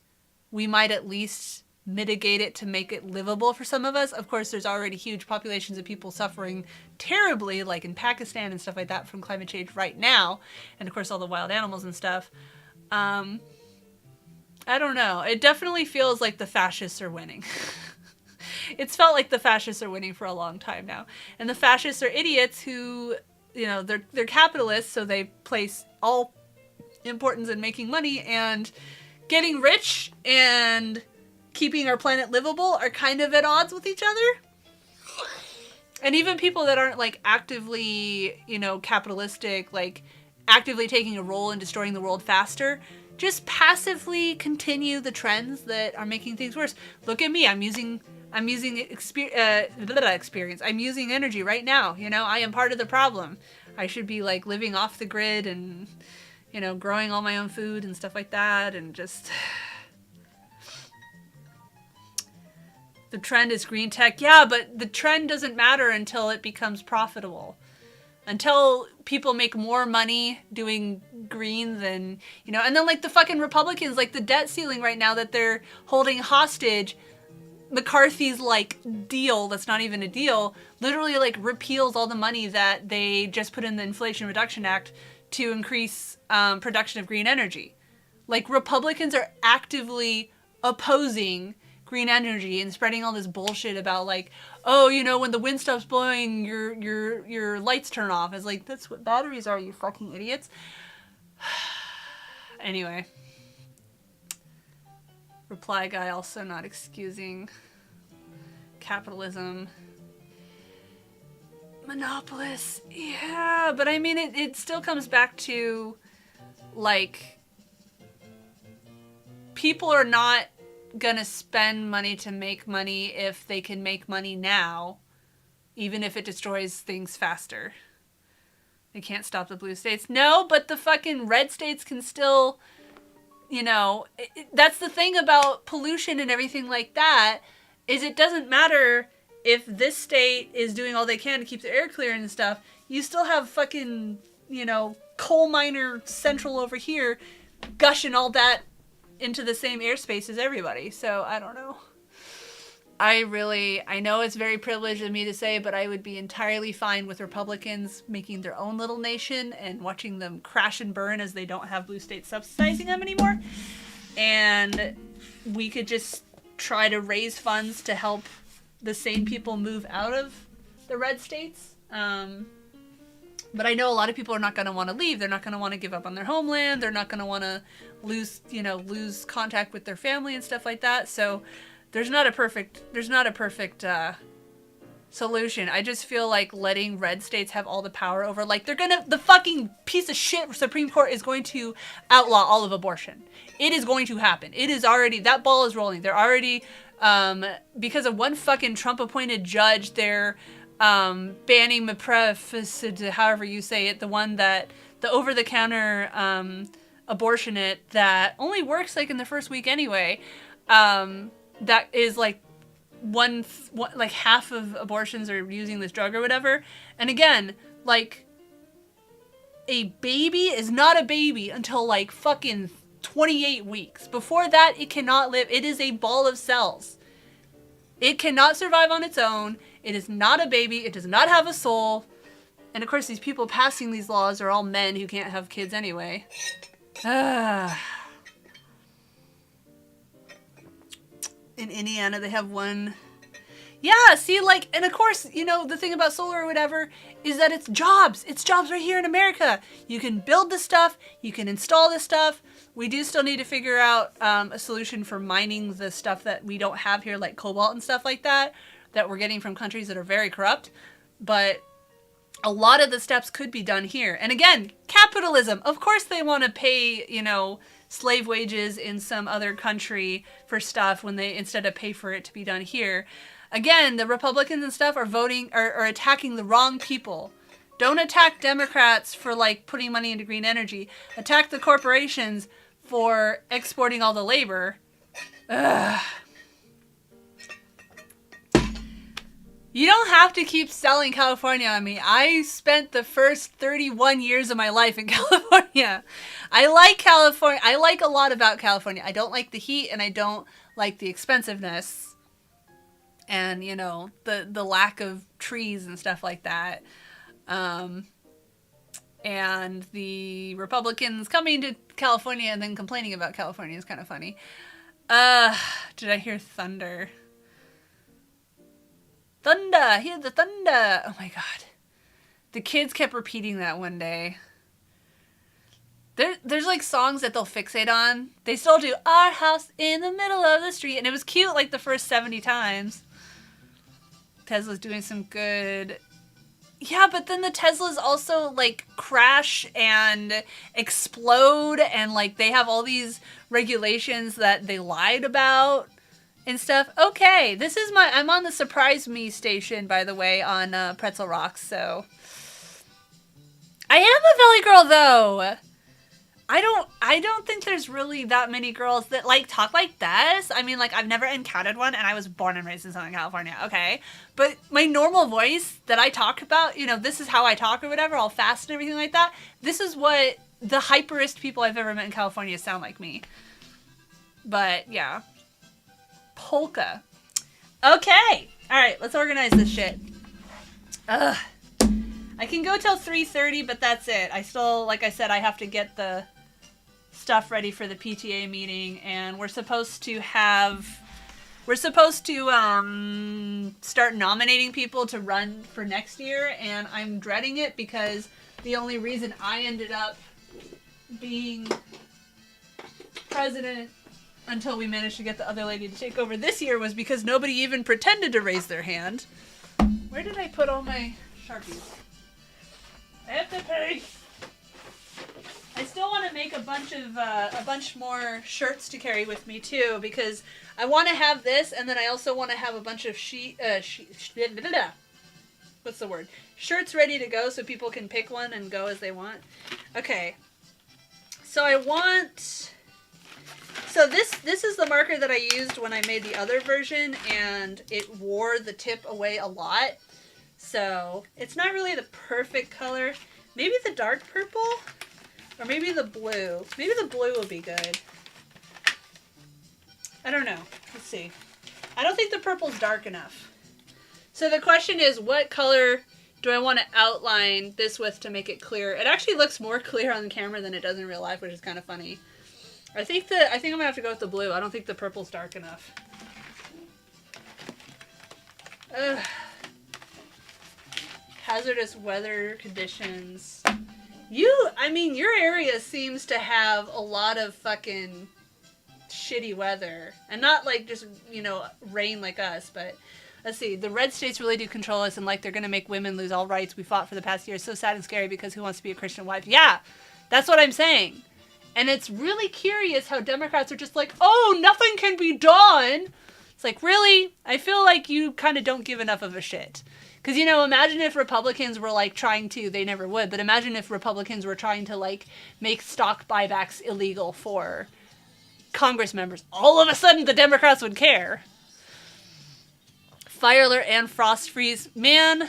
we might at least mitigate it to make it livable for some of us. Of course, there's already huge populations of people suffering terribly, like in Pakistan and stuff like that, from climate change right now, and of course all the wild animals and stuff. I don't know. It definitely feels like the fascists are winning. It's felt like the fascists are winning for a long time now, and the fascists are idiots who, you know, they're capitalists, so they place all importance in making money, and getting rich and keeping our planet livable are kind of at odds with each other. And even people that aren't like actively, you know, capitalistic, like actively taking a role in destroying the world faster, just passively continue the trends that are making things worse. Look at me. I'm using experience. I'm using energy right now. You know, I am part of the problem. I should be like living off the grid and, you know, growing all my own food and stuff like that. And just, the trend is green tech. Yeah, but the trend doesn't matter until it becomes profitable. Until people make more money doing green than, you know, and then like the fucking Republicans, like the debt ceiling right now that they're holding hostage, McCarthy's like deal, that's not even a deal, literally like repeals all the money that they just put in the Inflation Reduction Act to increase production of green energy. Like Republicans are actively opposing green energy and spreading all this bullshit about like, oh, you know, when the wind stops blowing, your lights turn off. It's like, that's what batteries are, you fucking idiots. Anyway. Reply guy also not excusing capitalism. Monopolists. Yeah, but I mean, it still comes back to, like, people are not gonna spend money to make money if they can make money now, even if it destroys things faster. They can't stop the blue states. No, but the fucking red states can still, you know, that's the thing about pollution and everything like that, is it doesn't matter if this state is doing all they can to keep the air clear and stuff. You still have fucking, you know, coal miner central over here gushing all that into the same airspace as everybody. So I don't know. I know it's very privileged of me to say, but I would be entirely fine with Republicans making their own little nation and watching them crash and burn as they don't have blue states subsidizing them anymore. And we could just try to raise funds to help the sane people move out of the red states. But I know a lot of people are not going to want to leave. They're not going to want to give up on their homeland. They're not going to want to lose contact with their family and stuff like that. So there's not a perfect solution. I just feel like letting red states have all the power over, like, the fucking piece of shit Supreme Court is going to outlaw all of abortion. It is going to happen. It is already, that ball is rolling. They're already, because of one fucking Trump appointed judge, they're banning MPREF, however you say it, the over-the-counter abortionate that only works like in the first week anyway, that is like like half of abortions are using this drug or whatever. And again, like, a baby is not a baby until like fucking 28 weeks. Before that, it cannot live. It is a ball of cells. It cannot survive on its own. It is not a baby. It does not have a soul. And of course, these people passing these laws are all men who can't have kids anyway. In Indiana, they have one. Yeah, see, like, and of course, you know, the thing about solar or whatever is that it's jobs. It's jobs right here in America. You can build the stuff. You can install the stuff. We do still need to figure out a solution for mining the stuff that we don't have here, like cobalt and stuff like that we're getting from countries that are very corrupt. But a lot of the steps could be done here. And again, capitalism. Of course they want to pay, you know, slave wages in some other country for stuff when they, instead of pay for it to be done here. Again, the Republicans and stuff are attacking the wrong people. Don't attack Democrats for, like, putting money into green energy. Attack the corporations for exporting all the labor. Ugh. You don't have to keep selling California on me. I spent the first 31 years of my life in California. I like California. I like a lot about California. I don't like the heat, and I don't like the expensiveness. And, you know, the lack of trees and stuff like that. And the Republicans coming to California and then complaining about California is kind of funny. Did I hear thunder? Thunder! Hear the thunder! Oh my god. The kids kept repeating that one day. There's like songs that they'll fixate on. They still do Our House in the Middle of the Street. And it was cute like the first 70 times. Tesla's doing some good Yeah, but then the Teslas also, like, crash and explode, and, like, they have all these regulations that they lied about and stuff. Okay, I'm on the Surprise Me station, by the way, on Pretzel Rocks, so. I am a Valley girl, though. I don't think there's really that many girls that, like, talk like this. I mean, like, I've never encountered one, and I was born and raised in Southern California, okay? But my normal voice that I talk about, you know, this is how I talk or whatever, all fast and everything like that, this is what the hyperest people I've ever met in California sound like me. But, yeah. Polka. Okay! Alright, let's organize this shit. Ugh. I can go till 3:30, but that's it. I still, like I said, I have to get the stuff ready for the PTA meeting, and we're supposed to start nominating people to run for next year, and I'm dreading it because the only reason I ended up being president until we managed to get the other lady to take over this year was because nobody even pretended to raise their hand. Where did I put all my Sharpies? I have to pay. I still want to make a bunch more shirts to carry with me too, because I want to have this, and then I also want to have a bunch of what's the word? Shirts ready to go so people can pick one and go as they want. Okay. So this is the marker that I used when I made the other version, and it wore the tip away a lot. So it's not really the perfect color. Maybe the dark purple? Or maybe the blue. Maybe the blue will be good. I don't know. Let's see. I don't think the purple's dark enough. So the question is, what color do I want to outline this with to make it clear? It actually looks more clear on the camera than it does in real life, which is kind of funny. I think I'm gonna have to go with the blue. I don't think the purple's dark enough. Ugh. Hazardous weather conditions. Your area seems to have a lot of fucking shitty weather. And not like just, rain like us, but let's see. The red states really do control us, and like they're gonna make women lose all rights we fought for the past year. It's so sad and scary because who wants to be a Christian wife? Yeah, that's what I'm saying. And it's really curious how Democrats are just like, oh, nothing can be done. It's like, really? I feel like you kind of don't give enough of a shit. Because, imagine if Republicans were, like, trying to, they never would, but imagine if Republicans were trying to, like, make stock buybacks illegal for Congress members. All of a sudden, the Democrats would care. Fire alert and frost freeze. Man,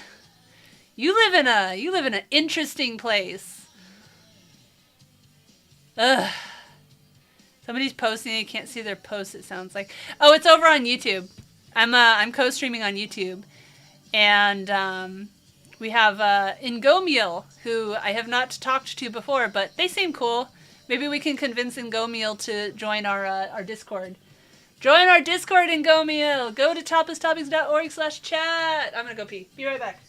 you live in an interesting place. Ugh. Somebody's posting, I can't see their post, it sounds like. Oh, it's over on YouTube. I'm co-streaming on YouTube. And we have Ngomiel, who I have not talked to before, but they seem cool. Maybe we can convince Ngomiel to join our Discord. Join our Discord, Ngomiel! Go to toplesstopics.org/chat! I'm gonna go pee. Be right back.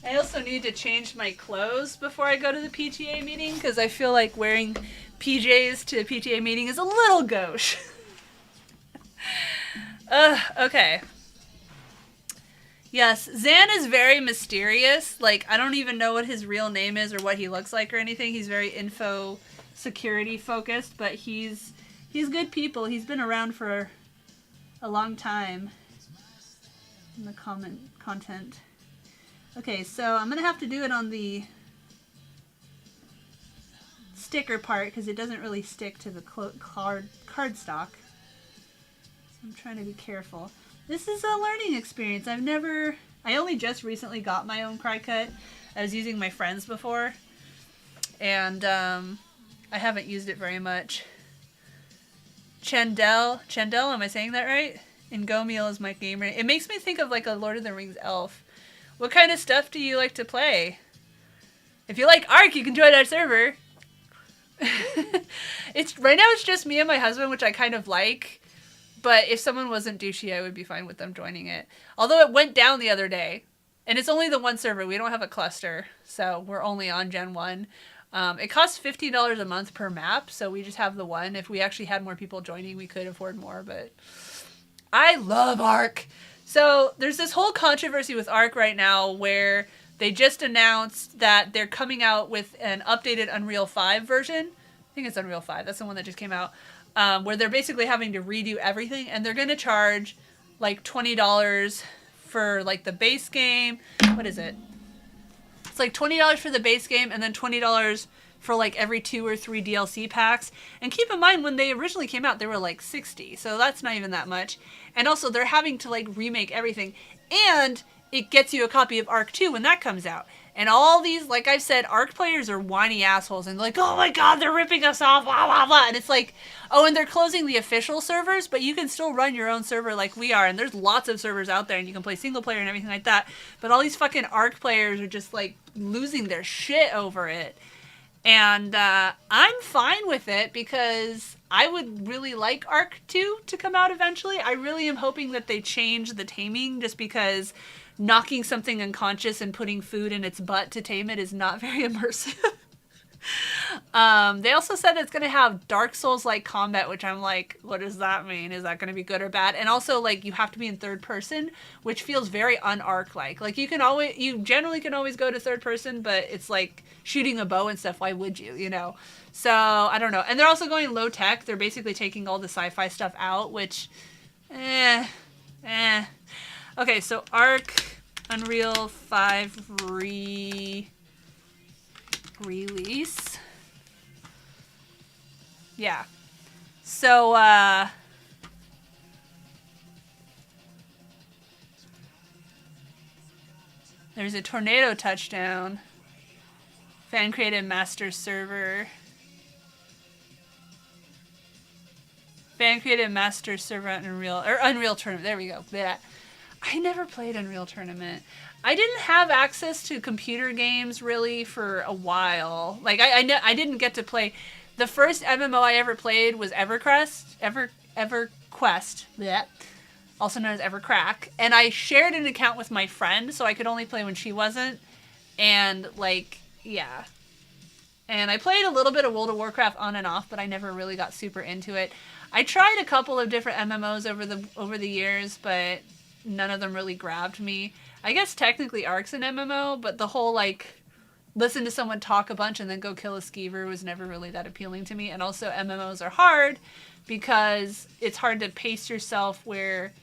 I also need to change my clothes before I go to the PTA meeting, because I feel like wearing PJs to a PTA meeting is a little gauche. Okay. Yes, Zan is very mysterious. Like, I don't even know what his real name is or what he looks like or anything. He's very info security focused, but he's good people. He's been around for a long time in the content. Okay, so I'm going to have to do it on the sticker part because it doesn't really stick to the cardstock. So I'm trying to be careful. This is a learning experience. I only just recently got my own cry cut. I was using my friend's before, and I haven't used it very much. Chandel, am I saying that right? Ngomiel is my gamer. It makes me think of like a Lord of the Rings elf. What kind of stuff do you like to play? If you like Ark, you can join our server. It's right now it's just me and my husband, which I kind of like. But if someone wasn't douchey, I would be fine with them joining it. Although it went down the other day. And it's only the one server. We don't have a cluster. So we're only on Gen 1. It costs $50 a month per map. So we just have the one. If we actually had more people joining, we could afford more. But I love Ark. So there's this whole controversy with Ark right now where they just announced that they're coming out with an updated Unreal 5 version. I think it's Unreal 5. That's the one that just came out. Where they're basically having to redo everything. And they're going to charge like $20 for like the base game. What is it? It's like $20 for the base game and then $20 for like every 2 or 3 DLC packs. And keep in mind, when they originally came out, they were like $60. So that's not even that much. And also they're having to like remake everything. And it gets you a copy of Ark 2 when that comes out. And all these, like I've said, Ark players are whiny assholes. And like, oh my god, they're ripping us off, blah, blah, blah. And it's like, oh, and they're closing the official servers, but you can still run your own server like we are. And there's lots of servers out there, and you can play single player and everything like that. But all these fucking Ark players are just like losing their shit over it. And I'm fine with it because I would really like Ark 2 to come out eventually. I really am hoping that they change the taming just because knocking something unconscious and putting food in its butt to tame it is not very immersive. They also said it's going to have Dark Souls-like combat, which I'm like, what does that mean? Is that going to be good or bad? And also, like, you have to be in third person, which feels very un-Ark-like. Like, you generally can always go to third person, but it's like shooting a bow and stuff. Why would you, you know? So, I don't know. And they're also going low-tech. They're basically taking all the sci-fi stuff out, which, Okay, so Ark Unreal 5 release. Yeah. So, there's a tornado touchdown. Fan created master server. Fan created master server on Unreal Tournament. There we go. Yeah. I never played Unreal Tournament. I didn't have access to computer games really for a while. Like I didn't get to play. The first MMO I ever played was EverQuest, bleh, also known as EverCrack, and I shared an account with my friend, so I could only play when she wasn't. And like, yeah. And I played a little bit of World of Warcraft on and off, but I never really got super into it. I tried a couple of different MMOs over the years, but none of them really grabbed me. I guess technically Ark's an MMO, but the whole like listen to someone talk a bunch and then go kill a skeever was never really that appealing to me. And also MMOs are hard because it's hard to pace yourself where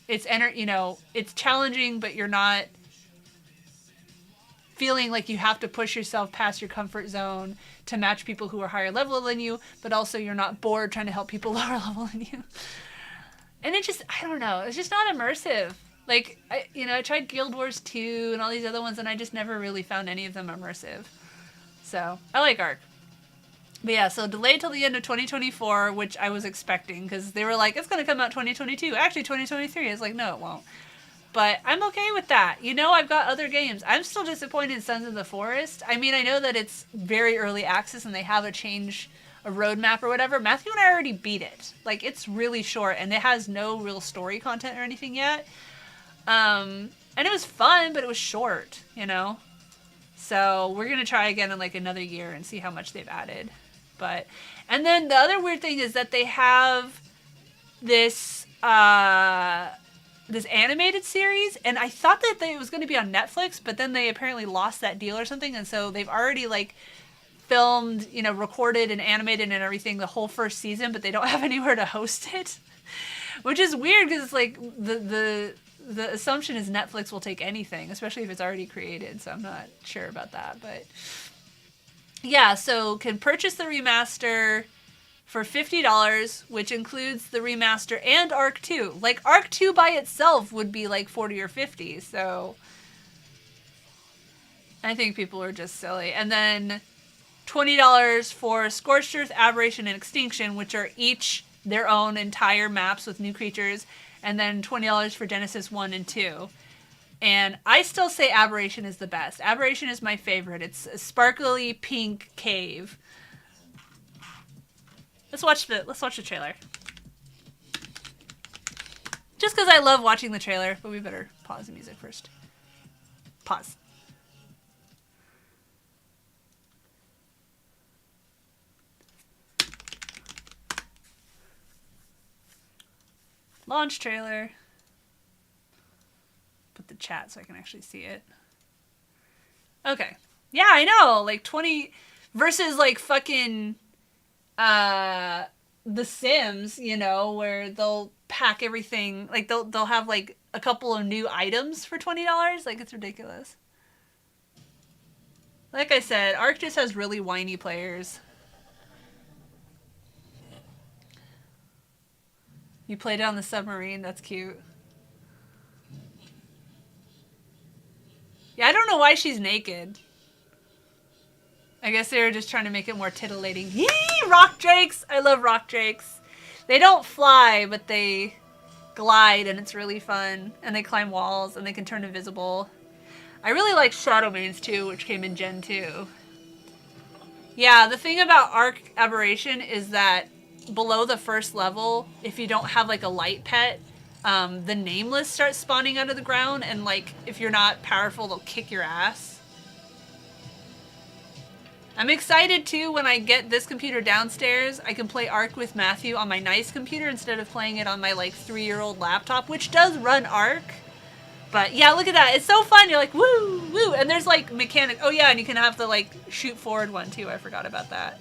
it's it's challenging, but you're not feeling like you have to push yourself past your comfort zone to match people who are higher level than you, but also you're not bored trying to help people lower level than you. And it just, I don't know, it's just not immersive. Like, I tried Guild Wars 2 and all these other ones, and I just never really found any of them immersive. So, I like Ark. But yeah, so delayed till the end of 2024, which I was expecting, because they were like, it's going to come out 2022. Actually, 2023. It's like, no, it won't. But I'm okay with that. I've got other games. I'm still disappointed in Sons of the Forest. I mean, I know that it's very early access, and they have a roadmap or whatever. Matthew and I already beat it. Like, it's really short, and it has no real story content or anything yet. And it was fun, but it was short, So we're going to try again in like another year and see how much they've added. And then the other weird thing is that they have this animated series, and I thought that it was going to be on Netflix, but then they apparently lost that deal or something, and so they've already like filmed, recorded and animated and everything the whole first season, but they don't have anywhere to host it, which is weird because it's like the assumption is Netflix will take anything, especially if it's already created, so I'm not sure about that. But yeah, so can purchase the remaster for $50, which includes the remaster and Ark 2. Like, Ark 2 by itself would be like $40 or $50, so I think people are just silly. And then $20 for Scorched Earth, Aberration, and Extinction, which are each their own entire maps with new creatures, and then $20 for Genesis 1 and 2. And I still say Aberration is the best. Aberration is my favorite. It's a sparkly pink cave. Let's watch the trailer. Just because I love watching the trailer, but we better pause the music first. Pause. Launch trailer. Put the chat so I can actually see it. Okay. Yeah, I know. Like 20 versus like fucking The Sims, you know, where they'll pack everything, like they'll have like a couple of new items for $20. Like, it's ridiculous. Like I said, Ark just has really whiny players. You played it on the submarine. That's cute. Yeah, I don't know why she's naked. I guess they were just trying to make it more titillating. Yee! Rock drakes! I love rock drakes. They don't fly, but they glide, and it's really fun. And they climb walls, and they can turn invisible. I really like Shadow Mains, too, which came in Gen 2. Yeah, the thing about Ark Aberration is that below the first level, if you don't have, like, a light pet, the Nameless starts spawning out of the ground, and, like, if you're not powerful, they'll kick your ass. I'm excited, too, when I get this computer downstairs, I can play Ark with Matthew on my nice computer instead of playing it on my, like, 3-year-old laptop, which does run Ark. But, yeah, look at that. It's so fun. You're like, woo, woo. And there's, like, mechanic. Oh, yeah, and you can have the, like, shoot forward one, too. I forgot about that.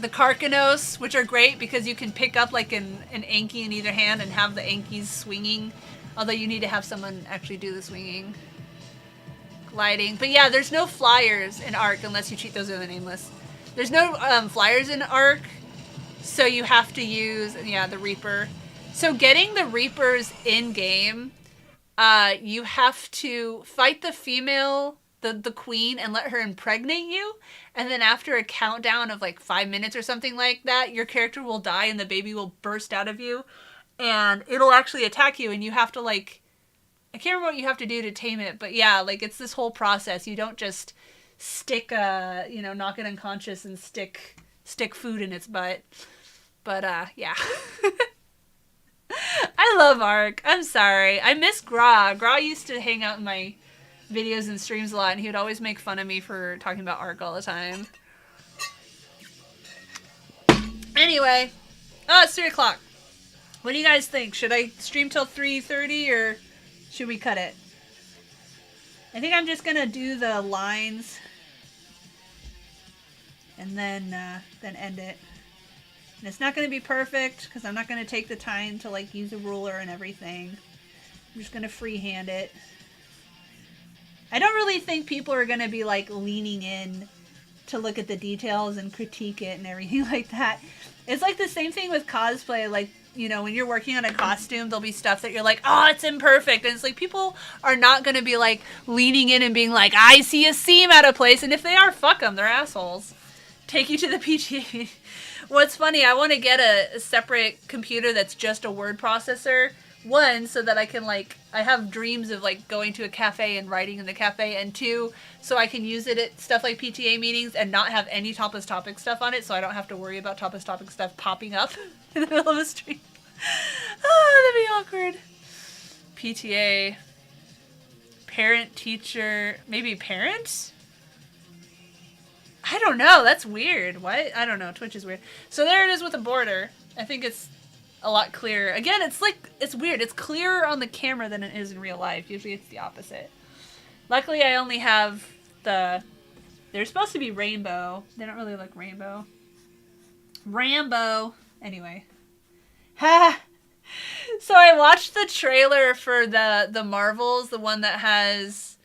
The Karkanos, which are great because you can pick up, like, an Anki in either hand and have the Ankies swinging. Although you need to have someone actually do the swinging. Gliding. But yeah, there's no flyers in Ark unless you cheat those are the Nameless. There's no flyers in Ark, so you have to use, yeah, the Reaper. So getting the Reapers in-game, you have to fight the female, the queen, and let her impregnate you. And then after a countdown of like 5 minutes or something like that, your character will die and the baby will burst out of you. And it'll actually attack you, and you have to like... I can't remember what you have to do to tame it, but yeah, like, it's this whole process. You don't just stick, you know, knock it unconscious and stick food in its butt. But, yeah. I love Ark. I'm sorry. I miss Gra. Gra used to hang out in my videos and streams a lot, and he would always make fun of me for talking about Ark all the time. Anyway. Oh, it's 3 o'clock. What do you guys think? Should I stream till 3:30, or... should we cut it? I think I'm just gonna do the lines and then end it. And it's not gonna be perfect because I'm not gonna take the time to like use a ruler and everything. I'm just gonna freehand it. I don't really think people are gonna be like leaning in to look at the details and critique it and everything like that. It's like the same thing with cosplay. Like, you know, when you're working on a costume, there'll be stuff that you're like, oh, it's imperfect. And it's like, people are not going to be like leaning in and being like, I see a seam out of place. And if they are, fuck them. They're assholes. Take you to the PTA. What's funny, I want to get a separate computer that's just a word processor. One, so that I can like, I have dreams of like going to a cafe and writing in the cafe. And two, so I can use it at stuff like PTA meetings and not have any topless topic stuff on it. So I don't have to worry about topless topic stuff popping up in the middle of a stream. Oh, that'd be awkward. PTA. Parent, teacher, maybe parent? I don't know. That's weird. What? I don't know. Twitch is weird. So there it is with a border. I think it's a lot clearer. Again, it's like, it's weird. It's clearer on the camera than it is in real life. Usually it's the opposite. Luckily, I only have the... They're supposed to be rainbow. They don't really look rainbow. Rambo. Anyway. Ha! So I watched the trailer for the Marvels, the one that has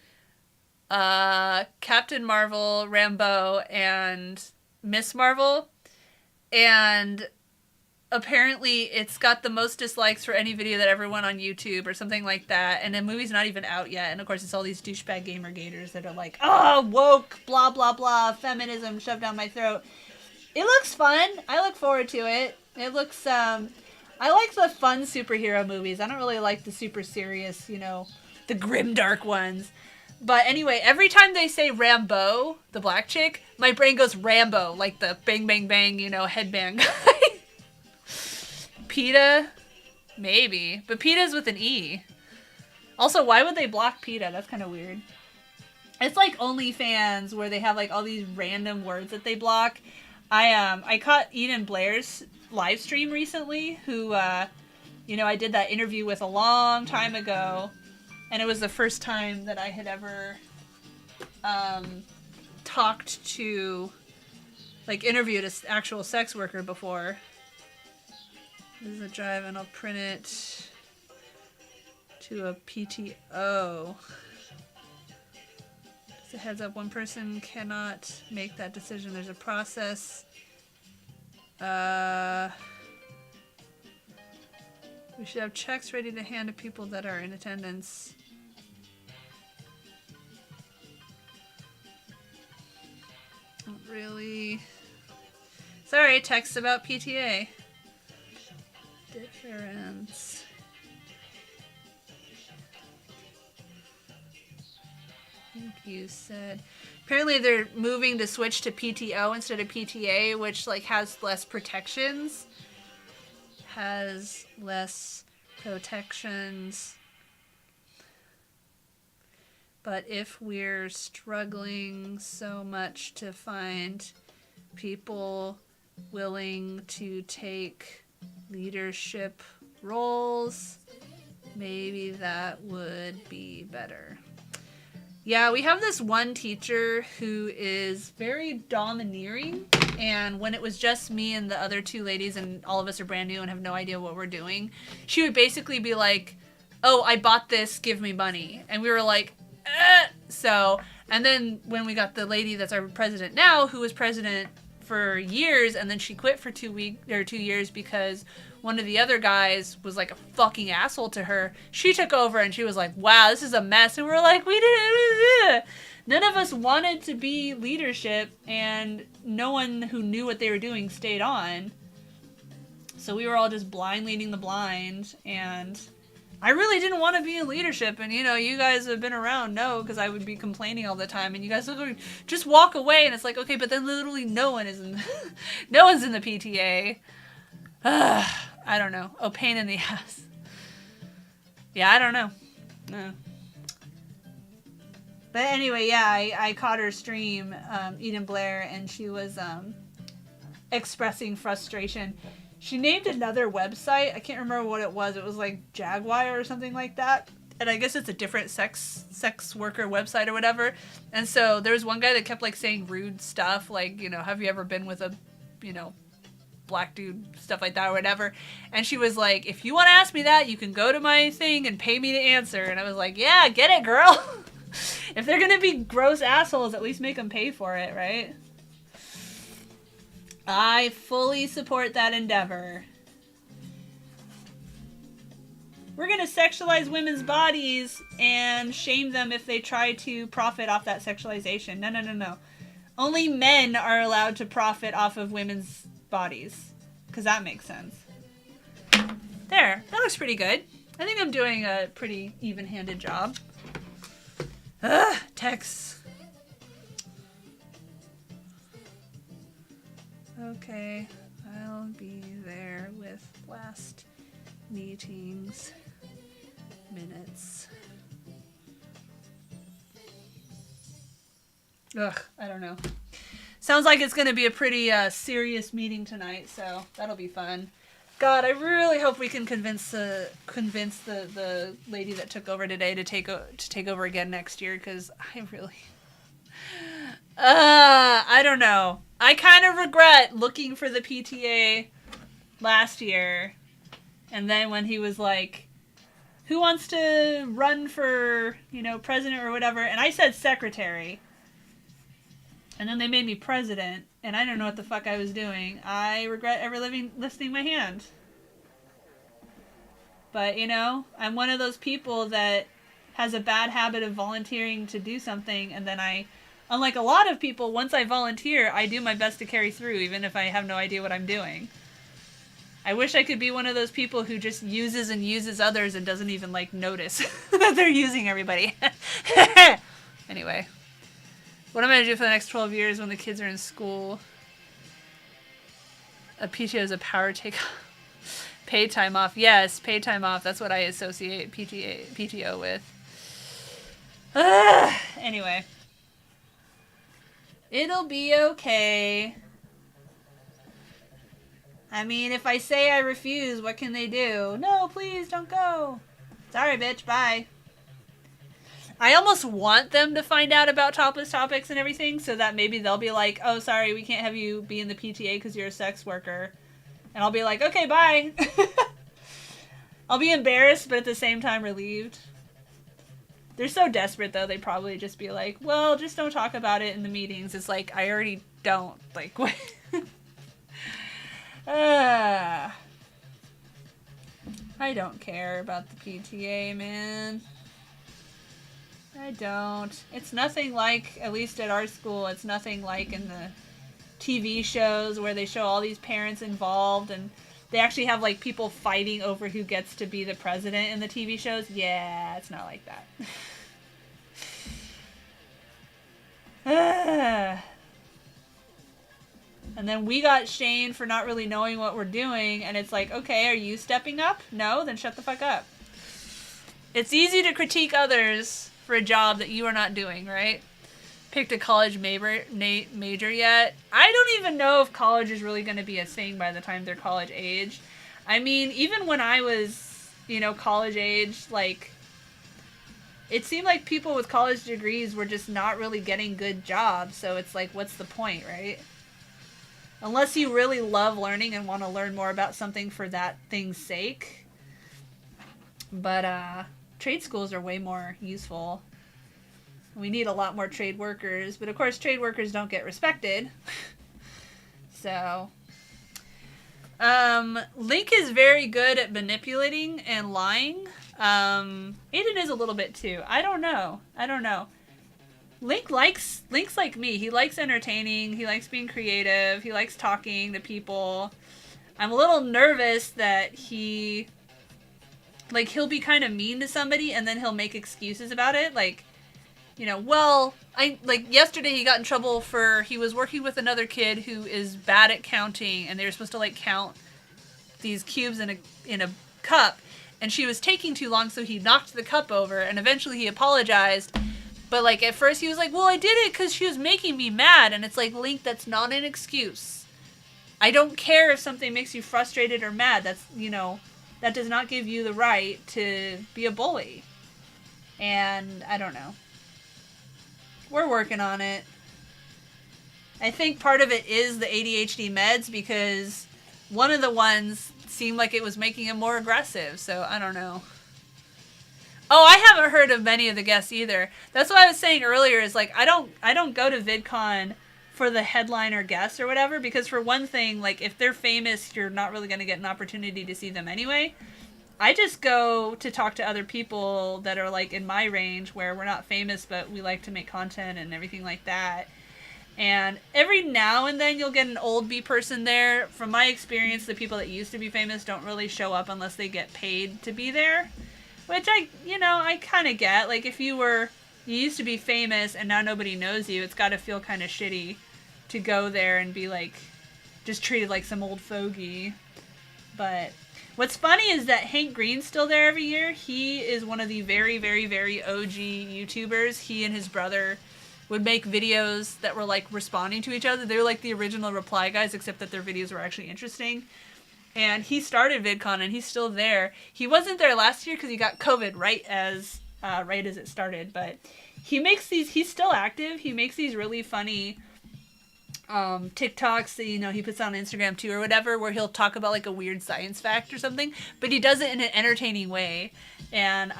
Captain Marvel, Rambeau, and Miss Marvel. And apparently it's got the most dislikes for any video that ever went on YouTube or something like that. And the movie's not even out yet. And of course it's all these douchebag gamer gators that are like, oh, woke, blah, blah, blah, feminism shoved down my throat. It looks fun. I look forward to it. It looks, I like the fun superhero movies. I don't really like the super serious, you know, the grimdark ones. But anyway, every time they say Rambo, the black chick, my brain goes Rambo, like the bang, bang, bang, you know, headbang guy. PETA? Maybe. But PETA's with an E. Also, why would they block PETA? That's kind of weird. It's like OnlyFans, where they have like all these random words that they block. I caught Eden Blair's live stream recently, who, you know, I did that interview with a long time ago. And it was the first time that I had ever talked to, like, interviewed an actual sex worker before. This is a drive, and I'll print it to a PTO. Just a heads up, one person cannot make that decision. There's a process. We should have checks ready to hand to people that are in attendance. Not really. Sorry, text about PTA. Difference. I think you said. Apparently they're moving to switch to PTO instead of PTA, which like has less protections. Has less protections. But if we're struggling so much to find people willing to take leadership roles, maybe that would be better. Yeah, we have this one teacher who is very domineering, and when it was just me and the other two ladies and all of us are brand new and have no idea what we're doing, she would basically be like, oh, I bought this, give me money. And we were like, So, and then when we got the lady that's our president now, who was president for years, and then she quit for 2 years because one of the other guys was like a fucking asshole to her. She took over and she was like, wow, this is a mess. And we're like, we didn't. None of us wanted to be leadership, and no one who knew what they were doing stayed on. So we were all just blind leading the blind, and I really didn't want to be in leadership. And, you know, you guys have been around, no, because I would be complaining all the time, and you guys would just walk away, and it's like, okay, but then literally no one is in, no one's in the PTA. I don't know. Oh, pain in the ass. Yeah, I don't know. No. But anyway, yeah, I caught her stream, Eden Blair, and she was expressing frustration. She named another website. I can't remember what it was. It was like Jaguar or something like that. And I guess it's a different sex worker website or whatever. And so there was one guy that kept like saying rude stuff, like, you know, have you ever been with a, you know, black dude, stuff like that or whatever. And she was like, if you want to ask me that, you can go to my thing and pay me to answer. And I was like, yeah, get it, girl. If they're going to be gross assholes, at least make them pay for it, right? I fully support that endeavor. We're going to sexualize women's bodies and shame them if they try to profit off that sexualization. No, no, no, no. Only men are allowed to profit off of women's bodies. Because that makes sense. There. That looks pretty good. I think I'm doing a pretty even-handed job. Ugh, texts. Okay, I'll be there with last meeting's minutes. Ugh, I don't know. Sounds like it's going to be a pretty serious meeting tonight, so that'll be fun. God, I really hope we can convince the lady that took over today to take over again next year, because I really, I don't know. I kind of regret looking for the PTA last year, and then when he was like, "Who wants to run for, you know, president or whatever?" and I said secretary, and then they made me president. And I don't know what the fuck I was doing. I regret ever lifting my hand. But, you know, I'm one of those people that has a bad habit of volunteering to do something, and then unlike a lot of people, once I volunteer, I do my best to carry through, even if I have no idea what I'm doing. I wish I could be one of those people who just uses and uses others and doesn't even, like, notice that they're using everybody. Anyway, what I'm going to do for the next 12 years when the kids are in school. A PTO is a power take paid time off. Yes, paid time off. That's what I associate PTO with. Anyway. It'll be okay. I mean, if I say I refuse, what can they do? No, please don't go. Sorry, bitch. Bye. I almost want them to find out about topless topics and everything so that maybe they'll be like, oh, sorry, we can't have you be in the PTA because you're a sex worker. And I'll be like, okay, bye. I'll be embarrassed, but at the same time relieved. They're so desperate, though, they'd probably just be like, well, just don't talk about it in the meetings. It's like, I already don't. Like, what? I don't care about the PTA, man. I don't. It's nothing like, at least at our school, it's nothing like in the TV shows where they show all these parents involved and they actually have, like, people fighting over who gets to be the president in the TV shows. Yeah, it's not like that. And then we got shamed for not really knowing what we're doing, and it's like, okay, are you stepping up? No? Then shut the fuck up. It's easy to critique others for a job that you are not doing, right? Picked a college major yet. I don't even know if college is really going to be a thing by the time they're college age. I mean, even when I was, college age, like, it seemed like people with college degrees were just not really getting good jobs. So it's like, what's the point, right? Unless you really love learning and want to learn more about something for that thing's sake. But trade schools are way more useful. We need a lot more trade workers. But of course, trade workers don't get respected. So, Link is very good at manipulating and lying. Aiden is a little bit too. I don't know. Link's like me. He likes entertaining. He likes being creative. He likes talking to people. I'm a little nervous that he'll be kind of mean to somebody and then he'll make excuses about it. Like, yesterday he got in trouble he was working with another kid who is bad at counting and they were supposed to count these cubes in a cup and she was taking too long so he knocked the cup over and eventually he apologized. But, at first he was like, well, I did it because she was making me mad. And it's like, Link, that's not an excuse. I don't care if something makes you frustrated or mad. That's, that does not give you the right to be a bully. And I don't know. We're working on it. I think part of it is the ADHD meds because one of the ones seemed like it was making him more aggressive. So, I don't know. Oh, I haven't heard of many of the guests either. That's what I was saying earlier is I don't go to VidCon for the headliner guests or whatever because for one thing, if they're famous, you're not really going to get an opportunity to see them anyway. I just go to talk to other people that are in my range where we're not famous but we like to make content and everything like that. And every now and then you'll get an old B person there. From my experience, the people that used to be famous don't really show up unless they get paid to be there. Which I kind of get. If you used to be famous and now nobody knows you, it's got to feel kind of shitty to go there and be just treated like some old fogey. But what's funny is that Hank Green's still there every year. He is one of the very, very, very OG YouTubers. He and his brother would make videos that were responding to each other. They were the original Reply Guys, except that their videos were actually interesting. And he started VidCon, and he's still there. He wasn't there last year because he got COVID right as it started. But he's still active. He makes these really funny TikToks that, he puts on Instagram too or whatever, where he'll talk about a weird science fact or something. But he does it in an entertaining way. And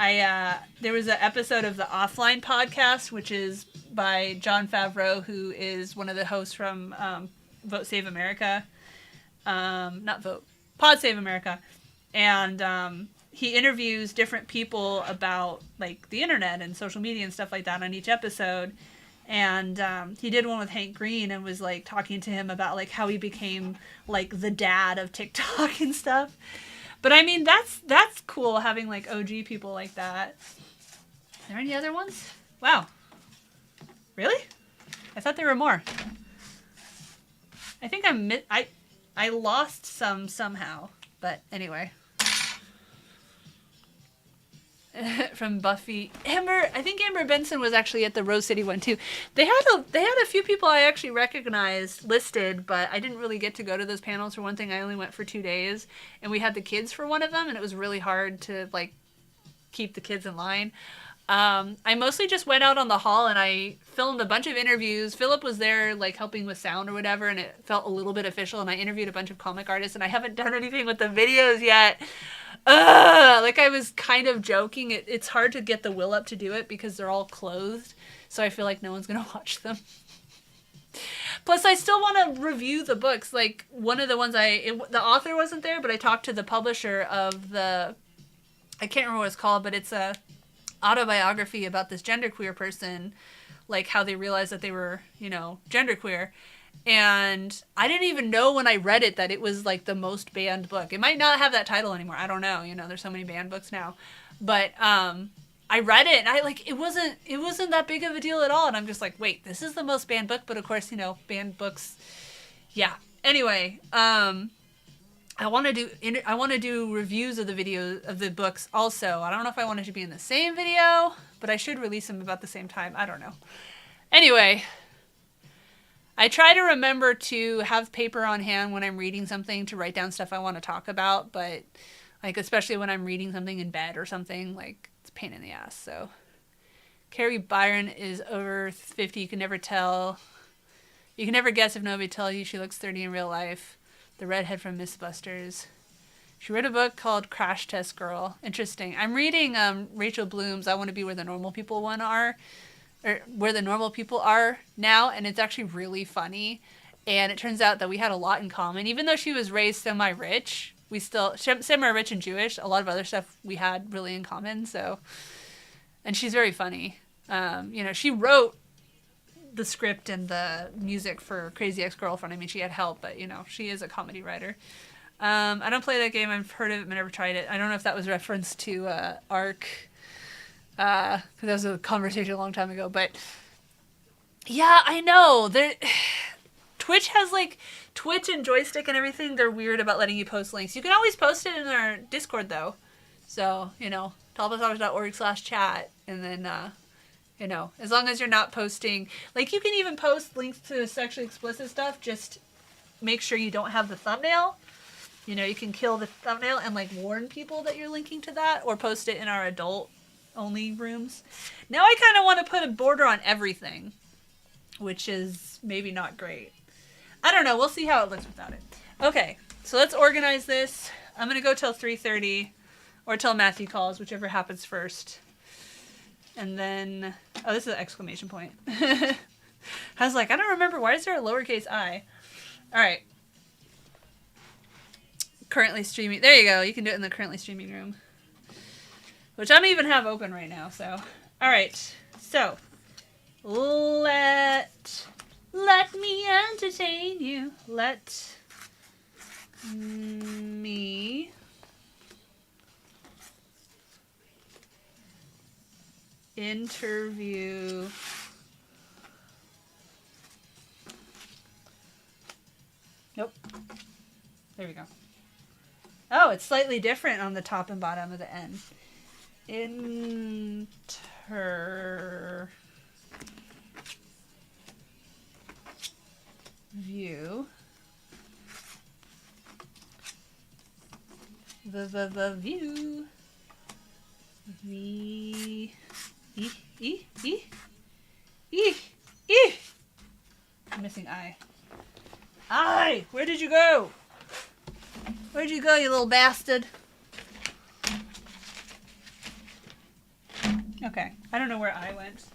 there was an episode of the Offline podcast, which is by Jon Favreau, who is one of the hosts from Vote Save America. Not Vote. Pod Save America, and he interviews different people about the internet and social media and stuff like that on each episode. And he did one with Hank Green and was talking to him about how he became the dad of TikTok and stuff. But I mean that's cool having OG people like that. Are there any other ones? Wow, Really? I thought there were more. I think I lost some somehow, but anyway. From Buffy. I think Amber Benson was actually at the Rose City one too. They had a few people I actually recognized listed, but I didn't really get to go to those panels. For one thing, I only went for 2 days, and we had the kids for one of them, and it was really hard to like keep the kids in line. I mostly just went out on the hall and I filmed a bunch of interviews. Philip was there like helping with sound or whatever, and it felt a little bit official, and I interviewed a bunch of comic artists, and I haven't done anything with the videos yet. Like I was kind of joking. It's hard to get the will up to do it because they're all clothed, so I feel like no one's gonna watch them. Plus, I still want to review the books. Like one of the ones the author wasn't there, but I talked to the publisher of the, I can't remember what it's called, but it's a autobiography about this genderqueer person, like how they realized that they were, genderqueer. And I didn't even know when I read it that it was like the most banned book. It might not have that title anymore. I don't know. There's so many banned books now. But I read it and it wasn't that big of a deal at all. And I'm just like, wait, this is the most banned book. But of course, banned books. Yeah. Anyway, I want to do reviews of the videos of the books also. I don't know if I want it to be in the same video, but I should release them about the same time. I don't know. Anyway, I try to remember to have paper on hand when I'm reading something to write down stuff I want to talk about, but like especially when I'm reading something in bed or something, like it's a pain in the ass. So Carrie Byron is over 50. You can never tell. You can never guess if nobody tells you she looks 30 in real life. The redhead from Mythbusters. She wrote a book called Crash Test Girl. Interesting. I'm reading Rachel Bloom's I Want to Be Where the Normal People are now, and it's actually really funny. And it turns out that we had a lot in common. Even though she was raised semi-rich, we still semi-rich and Jewish. A lot of other stuff we had really in common. So, and she's very funny. She wrote the script and the music for Crazy Ex-Girlfriend. I mean, she had help, but she is a comedy writer. I don't play that game. I've heard of it, but never tried it. I don't know if that was reference to Ark, because that was a conversation a long time ago. But yeah, I know Twitch has Twitch and Joystick and everything. They're weird about letting you post links. You can always post it in our Discord though. So topless.org/chat, and then as long as you're not posting, you can even post links to sexually explicit stuff, just make sure you don't have the thumbnail. You can kill the thumbnail and warn people that you're linking to that, or post it in our adult only rooms. Now I kind of want to put a border on everything, which is maybe not great. I don't know. We'll see how it looks without it. Okay, so let's organize this. I'm going to go till 3:30 or till Matthew calls, whichever happens first. And then, this is an exclamation point. I was like, I don't remember. Why is there a lowercase I? All right. Currently streaming. There you go. You can do it in the currently streaming room, which I don't even have open right now. So, all right. So, let me entertain you. Let me interview nope. There we go. Oh, it's slightly different on the top and bottom of the end. Interview the view I'm missing I. I! Where did you go? Where'd you go, you little bastard? Okay. I don't know where I went.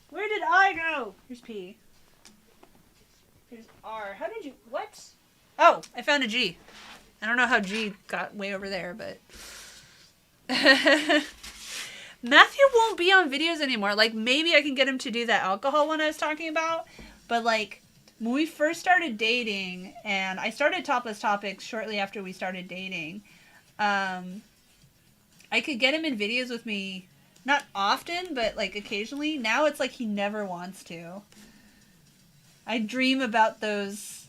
Where did I go? Here's P. Here's R. How did you... What? Oh, I found a G. I don't know how G got way over there, but... Matthew won't be on videos anymore. Maybe I can get him to do that alcohol one I was talking about. But, when we first started dating, and I started Topless Topics shortly after we started dating, I could get him in videos with me Not often, but like occasionally. Now it's like he never wants to. I dream about those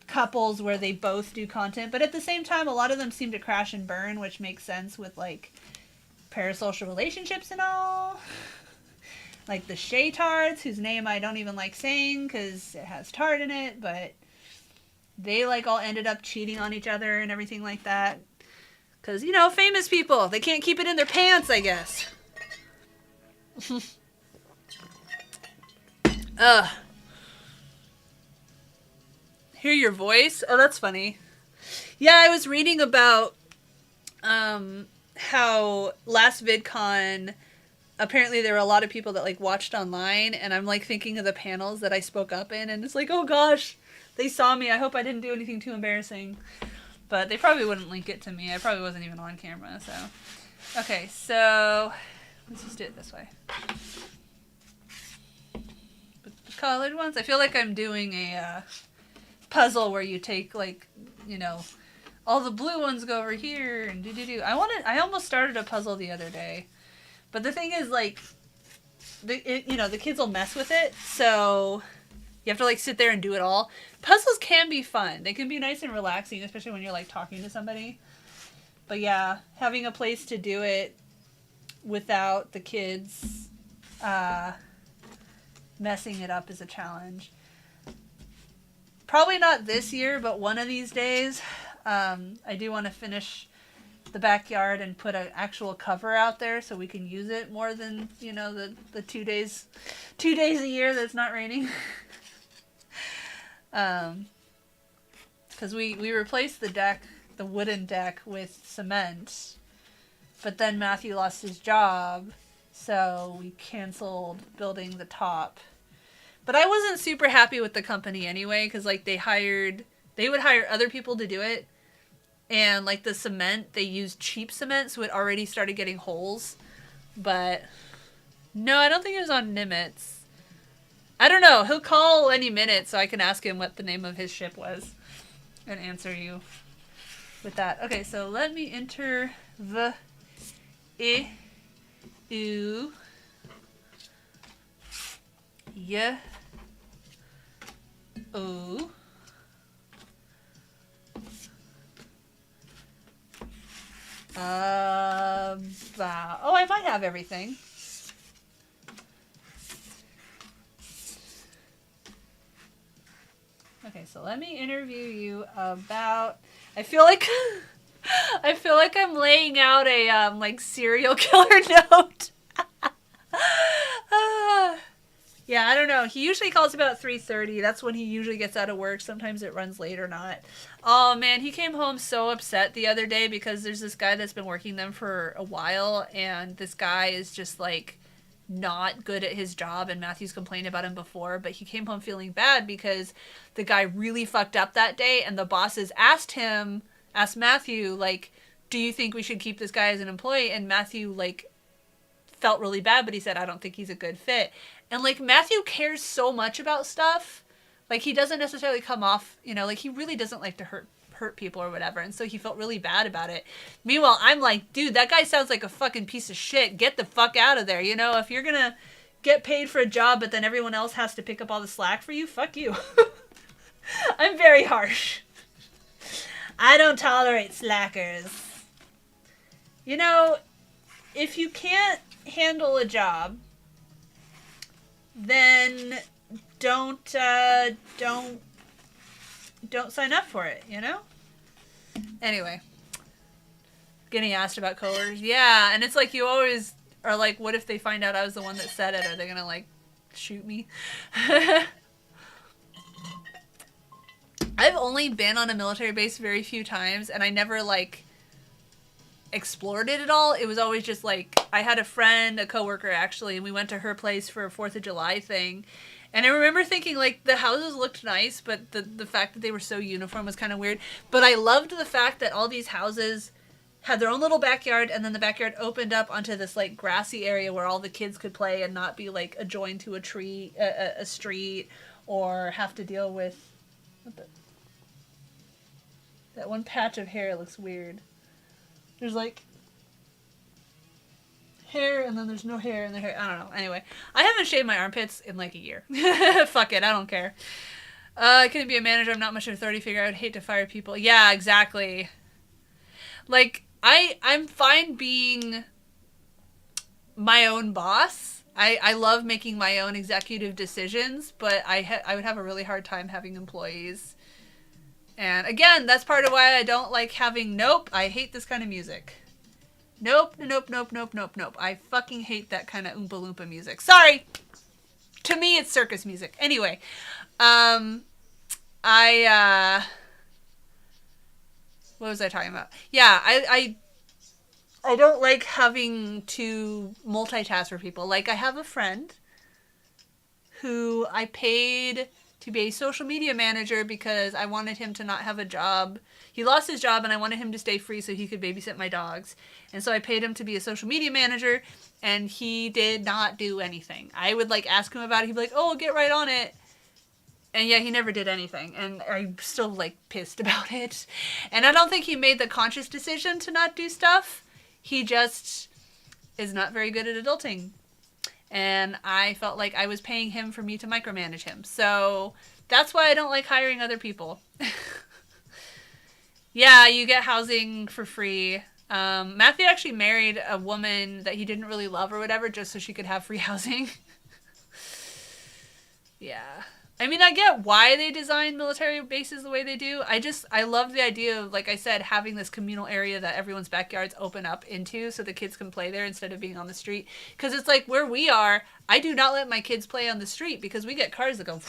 couples where they both do content, but at the same time, a lot of them seem to crash and burn, which makes sense with like parasocial relationships and all. Like the Shay Tards, whose name I don't even like saying because it has tard in it, but they like all ended up cheating on each other and everything like that. Because, you know, famous people, they can't keep it in their pants, I guess. Ugh. Hear your voice? Oh, that's funny. Yeah, I was reading about how last VidCon, apparently there were a lot of people that like watched online, and I'm like thinking of the panels that I spoke up in, and it's like, oh gosh, they saw me. I hope I didn't do anything too embarrassing. But they probably wouldn't link it to me. I probably wasn't even on camera, so. Okay, so let's just do it this way. But the colored ones, I feel like I'm doing a puzzle where you take like, you know, all the blue ones go over here and do. I almost started a puzzle the other day. But the thing is, like, the kids will mess with it, so you have to, like, sit there and do it all. Puzzles can be fun. They can be nice and relaxing, especially when you're, like, talking to somebody. But, yeah, having a place to do it without the kids messing it up is a challenge. Probably not this year, but one of these days. I do want to finish the backyard and put an actual cover out there so we can use it more than, you know, the 2 days a year that's not raining. Because we replaced the deck, the wooden deck, with cement, but then Matthew lost his job, so we canceled building the top. But I wasn't super happy with the company anyway, because like they would hire other people to do it. And, like, the cement, they used cheap cement, so it already started getting holes. But, no, I don't think it was on Nimitz. I don't know. He'll call any minute, so I can ask him what the name of his ship was. And answer you with that. Okay, so let me enter the I, U, Y, O. Oh, I might have everything. Okay, so let me interview you about. I feel like I'm laying out a like serial killer note. Yeah, I don't know. He usually calls about 3:30. That's when he usually gets out of work. Sometimes it runs late or not. Oh, man, he came home so upset the other day because there's this guy that's been working them for a while, and this guy is just, like, not good at his job, and Matthew's complained about him before, but he came home feeling bad because the guy really fucked up that day, and the bosses asked Matthew, like, do you think we should keep this guy as an employee? And Matthew, like, felt really bad, but he said, I don't think he's a good fit. And, like, Matthew cares so much about stuff. Like, he doesn't necessarily come off, you know, like, he really doesn't like to hurt people or whatever. And so he felt really bad about it. Meanwhile, I'm like, dude, that guy sounds like a fucking piece of shit. Get the fuck out of there. You know, if you're gonna get paid for a job, but then everyone else has to pick up all the slack for you, fuck you. I'm very harsh. I don't tolerate slackers. You know, if you can't handle a job, then don't sign up for it, you know? Anyway, getting asked about coworkers. Yeah, and it's like you always are like, what if they find out I was the one that said it? Are they gonna, like, shoot me? I've only been on a military base very few times, and I never, like, explored it at all. It was always just like, I had a friend, a coworker actually, and we went to her place for a 4th of July thing. And I remember thinking, like, the houses looked nice, but the fact that they were so uniform was kind of weird. But I loved the fact that all these houses had their own little backyard, and then the backyard opened up onto this, like, grassy area where all the kids could play and not be, like, adjoined to a street, or have to deal with that one patch of hair looks weird. There's, like, hair and then there's no hair in their hair. I don't know. Anyway, I haven't shaved my armpits in like a year. Fuck it, I don't care. I couldn't be a manager. I'm not much of an authority figure. I would hate to fire people. Yeah, exactly. Like, I'm fine being my own boss. I love making my own executive decisions, but I would have a really hard time having employees. And again, that's part of why I don't like having nope. I hate this kind of music. Nope, nope, nope, nope, nope, nope. I fucking hate that kind of Oompa Loompa music. Sorry. To me, it's circus music. Anyway, what was I talking about? Yeah, I don't like having to multitask for people. Like, I have a friend who I paid to be a social media manager because I wanted him to not have a job. He lost his job and I wanted him to stay free so he could babysit my dogs. And so I paid him to be a social media manager and he did not do anything. I would like ask him about it. He'd be like, oh, get right on it. And yeah, he never did anything. And I'm still like pissed about it. And I don't think he made the conscious decision to not do stuff. He just is not very good at adulting. And I felt like I was paying him for me to micromanage him. So that's why I don't like hiring other people. Yeah, you get housing for free. Matthew actually married a woman that he didn't really love or whatever just so she could have free housing. Yeah. I mean, I get why they design military bases the way they do. I love the idea of, like I said, having this communal area that everyone's backyards open up into so the kids can play there instead of being on the street. Because it's like where we are, I do not let my kids play on the street because we get cars that go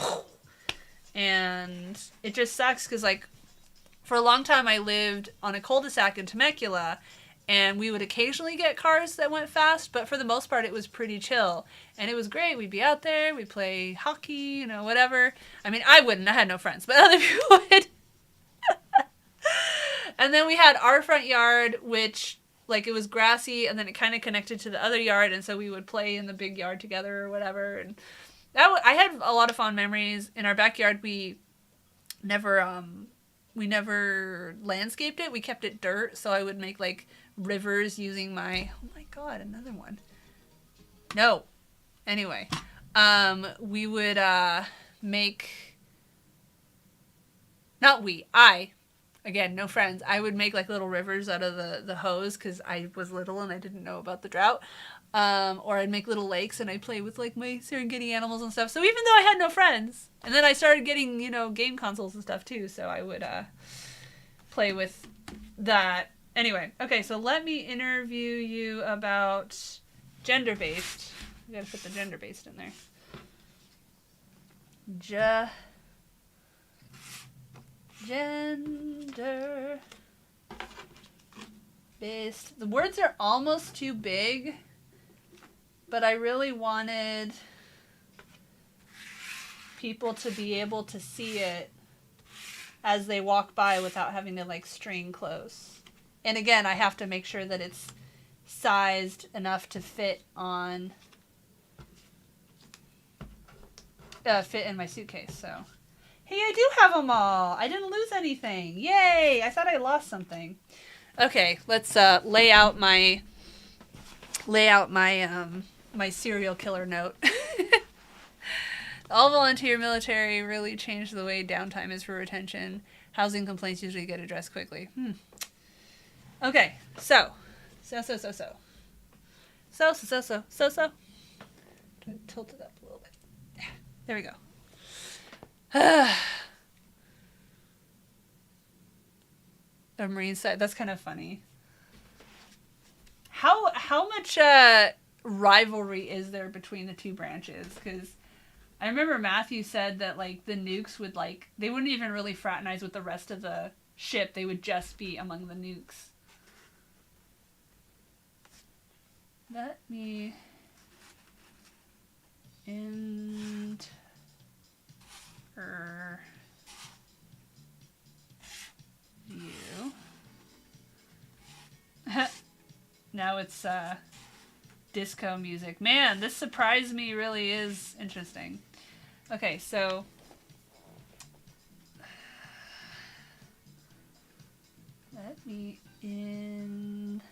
and it just sucks because, like, for a long time I lived on a cul-de-sac in Temecula and we would occasionally get cars that went fast, but for the most part it was pretty chill. And it was great. We'd be out there, we'd play hockey, you know, whatever. I mean, I wouldn't. I had no friends, but other people would. And then we had our front yard, which, like, it was grassy, and then it kind of connected to the other yard, and so we would play in the big yard together or whatever. And I had a lot of fond memories. In our backyard, we never landscaped it. We kept it dirt, so I would make, like, rivers using my... Oh my god, another one. No. Anyway, we would make... Not we. Again, no friends. I would make, like, little rivers out of the hose because I was little and I didn't know about the drought. Or I'd make little lakes and I'd play with, like, my Serengeti animals and stuff. So even though I had no friends... And then I started getting, you know, game consoles and stuff, too. So I would play with that. Anyway, okay, so let me interview you about gender-based. We gotta put the gender-based in there. Gender-based. The words are almost too big, but I really wanted people to be able to see it as they walk by without having to, like, strain close. And again, I have to make sure that it's sized enough to fit on fit in my suitcase. So, hey, I do have them all. I didn't lose anything. Yay! I thought I lost something. Okay, let's lay out my my serial killer note. All volunteer military really changed the way downtime is for retention. Housing complaints usually get addressed quickly. Okay, so. Tilt it up a little bit. There we go. A Marine side. That's kind of funny. How much rivalry is there between the two branches? Because I remember Matthew said that, like, the nukes would, like, they wouldn't even really fraternize with the rest of the ship. They would just be among the nukes. Let me enter you. Now it's disco music. Man, this surprise me really is interesting. Okay, so let me enter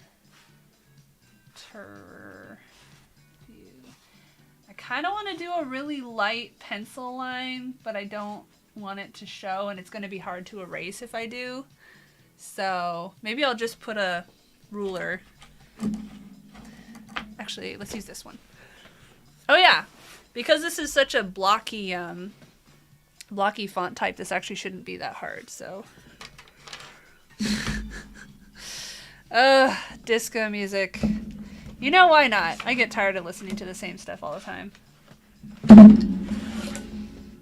kind of want to do a really light pencil line, but I don't want it to show, and it's going to be hard to erase if I do. So maybe I'll just put a ruler. Actually, let's use this one. Oh yeah, because this is such a blocky font type, this actually shouldn't be that hard, so. Disco music. You know, why not? I get tired of listening to the same stuff all the time.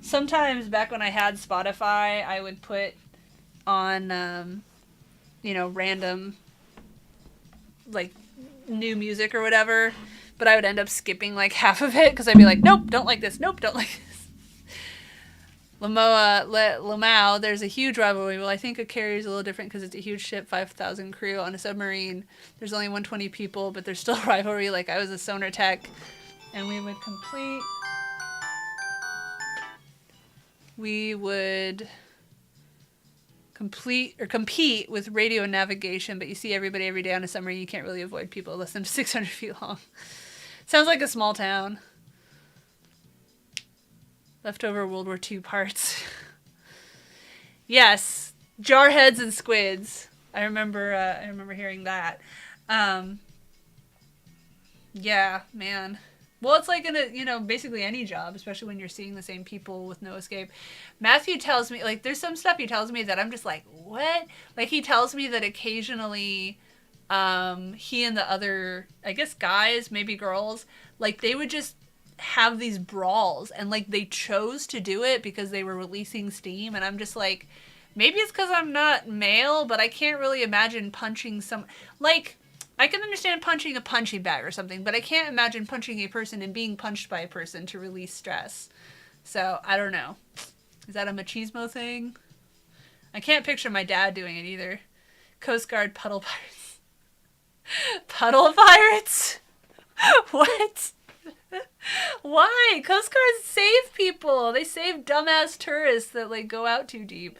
Sometimes back when I had Spotify, I would put on, random, like, new music or whatever, but I would end up skipping like half of it because I'd be like, nope, don't like this, nope, don't like this. Lamau, there's a huge rivalry. Well, I think a carrier is a little different because it's a huge ship, 5,000 crew on a submarine. There's only 120 people, but there's still rivalry. Like, I was a sonar tech, and we would compete with radio navigation, but you see everybody every day on a submarine. You can't really avoid people less than 600 feet long. Sounds like a small town. Leftover World War II parts. Yes, jarheads and squids. I remember hearing that. Yeah, man. Well, it's like in basically any job, especially when you're seeing the same people with no escape. Matthew tells me, like, there's some stuff he tells me that I'm just like, what? Like, he tells me that occasionally, he and the other, I guess, guys, maybe girls, like, they would just have these brawls, and, like, they chose to do it because they were releasing steam, and I'm just like, maybe it's because I'm not male, but I can't really imagine punching like, I can understand punching a punching bag or something, but I can't imagine punching a person and being punched by a person to release stress. So, I don't know. Is that a machismo thing? I can't picture my dad doing it either. Coast Guard puddle pirates. Puddle pirates? What? Why? Coast Guards save people. They save dumbass tourists that, like, go out too deep.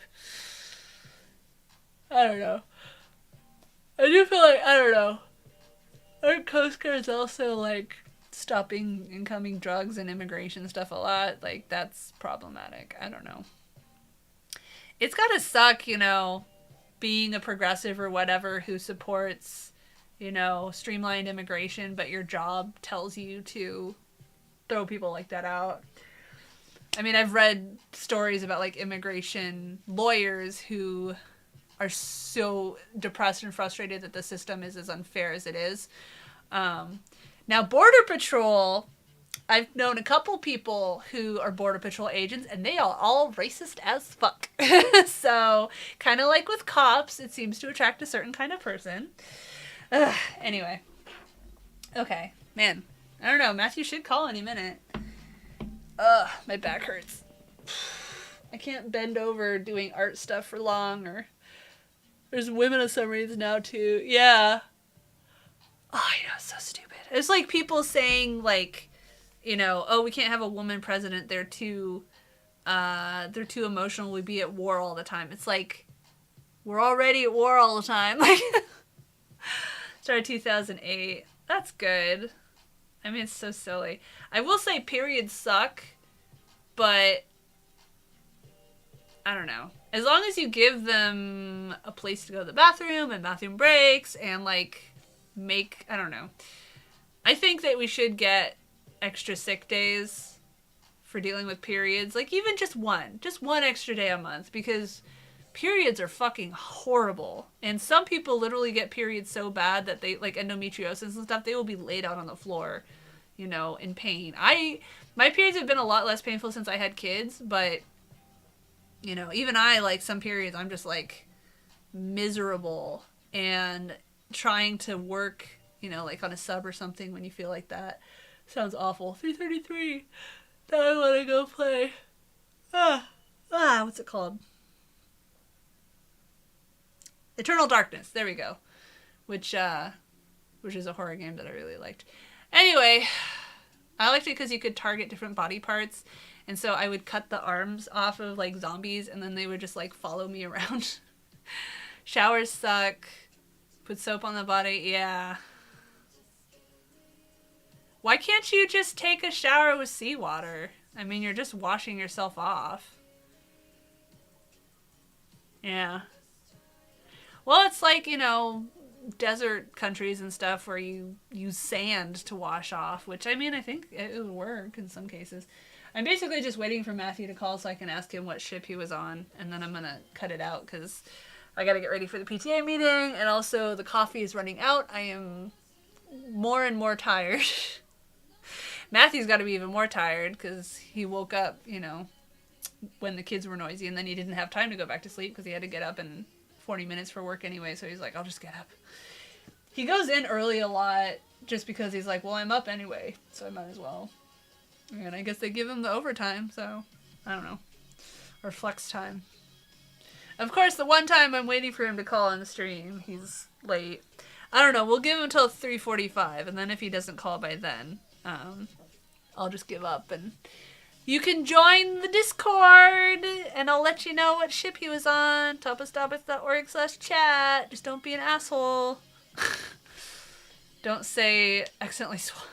I don't know. I do feel like, I don't know. Aren't Coast Guards also, like, stopping incoming drugs and immigration stuff a lot? Like, that's problematic. I don't know. It's gotta suck, being a progressive or whatever who supports, streamlined immigration, but your job tells you to throw people like that out. I mean, I've read stories about, like, immigration lawyers who are so depressed and frustrated that the system is as unfair as it is. Now, Border Patrol, I've known a couple people who are Border Patrol agents, and they are all racist as fuck. So, kind of like with cops, it seems to attract a certain kind of person. Anyway. Okay. Man, I don't know. Matthew should call any minute. My back hurts. I can't bend over doing art stuff for long, or... There's women on submarines now, too. Yeah. Oh, it's so stupid. It's like people saying, like, oh, we can't have a woman president. They're too emotional. We'd be at war all the time. It's like, we're already at war all the time. Like, started 2008. That's good. I mean, it's so silly. I will say periods suck, but I don't know. As long as you give them a place to go to the bathroom and bathroom breaks and, like, I don't know. I think that we should get extra sick days for dealing with periods. Like, even just one extra day a month, because periods are fucking horrible. And some people literally get periods so bad that they, like, endometriosis and stuff, they will be laid out on the floor, in pain. My periods have been a lot less painful since I had kids, but... even I, like, some periods, I'm just, like, miserable and trying to work, like, on a sub or something when you feel like that. Sounds awful. 3:33. Now I want to go play. What's it called? Eternal Darkness. There we go. Which is a horror game that I really liked. Anyway, I liked it because you could target different body parts. And so I would cut the arms off of, like, zombies, and then they would just, like, follow me around. Showers suck. Put soap on the body. Yeah. Why can't you just take a shower with seawater? I mean, you're just washing yourself off. Yeah. Well, it's like, you know, desert countries and stuff where you use sand to wash off, which, I mean, I think it would work in some cases. I'm basically just waiting for Matthew to call so I can ask him what ship he was on, and then I'm going to cut it out because I got to get ready for the PTA meeting, and also the coffee is running out. I am more and more tired. Matthew's got to be even more tired because he woke up, you know, when the kids were noisy, and then he didn't have time to go back to sleep because he had to get up in 40 minutes for work anyway, so he's like, I'll just get up. He goes in early a lot just because he's like, well, I'm up anyway, so I might as well. And I guess they give him the overtime, so I don't know. Or flex time. Of course, the one time I'm waiting for him to call on the stream, he's late. I don't know, we'll give him until 3:45, and then if he doesn't call by then, I'll just give up, and you can join the Discord, and I'll let you know what ship he was on. topless.org/chat. Just don't be an asshole. Don't say accidentally swallow.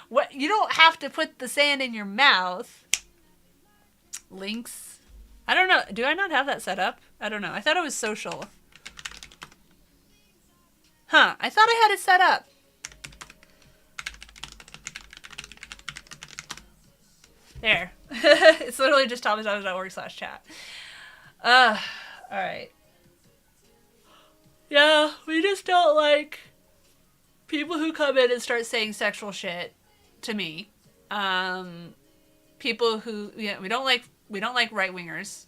What? You don't have to put the sand in your mouth. Links. I don't know. Do I not have that set up? I don't know. I thought it was social. Huh. I thought I had it set up. There. It's literally just topless.org/chat. Alright. Yeah, we just don't like people who come in and start saying sexual shit to me. People who, yeah, we don't like right-wingers.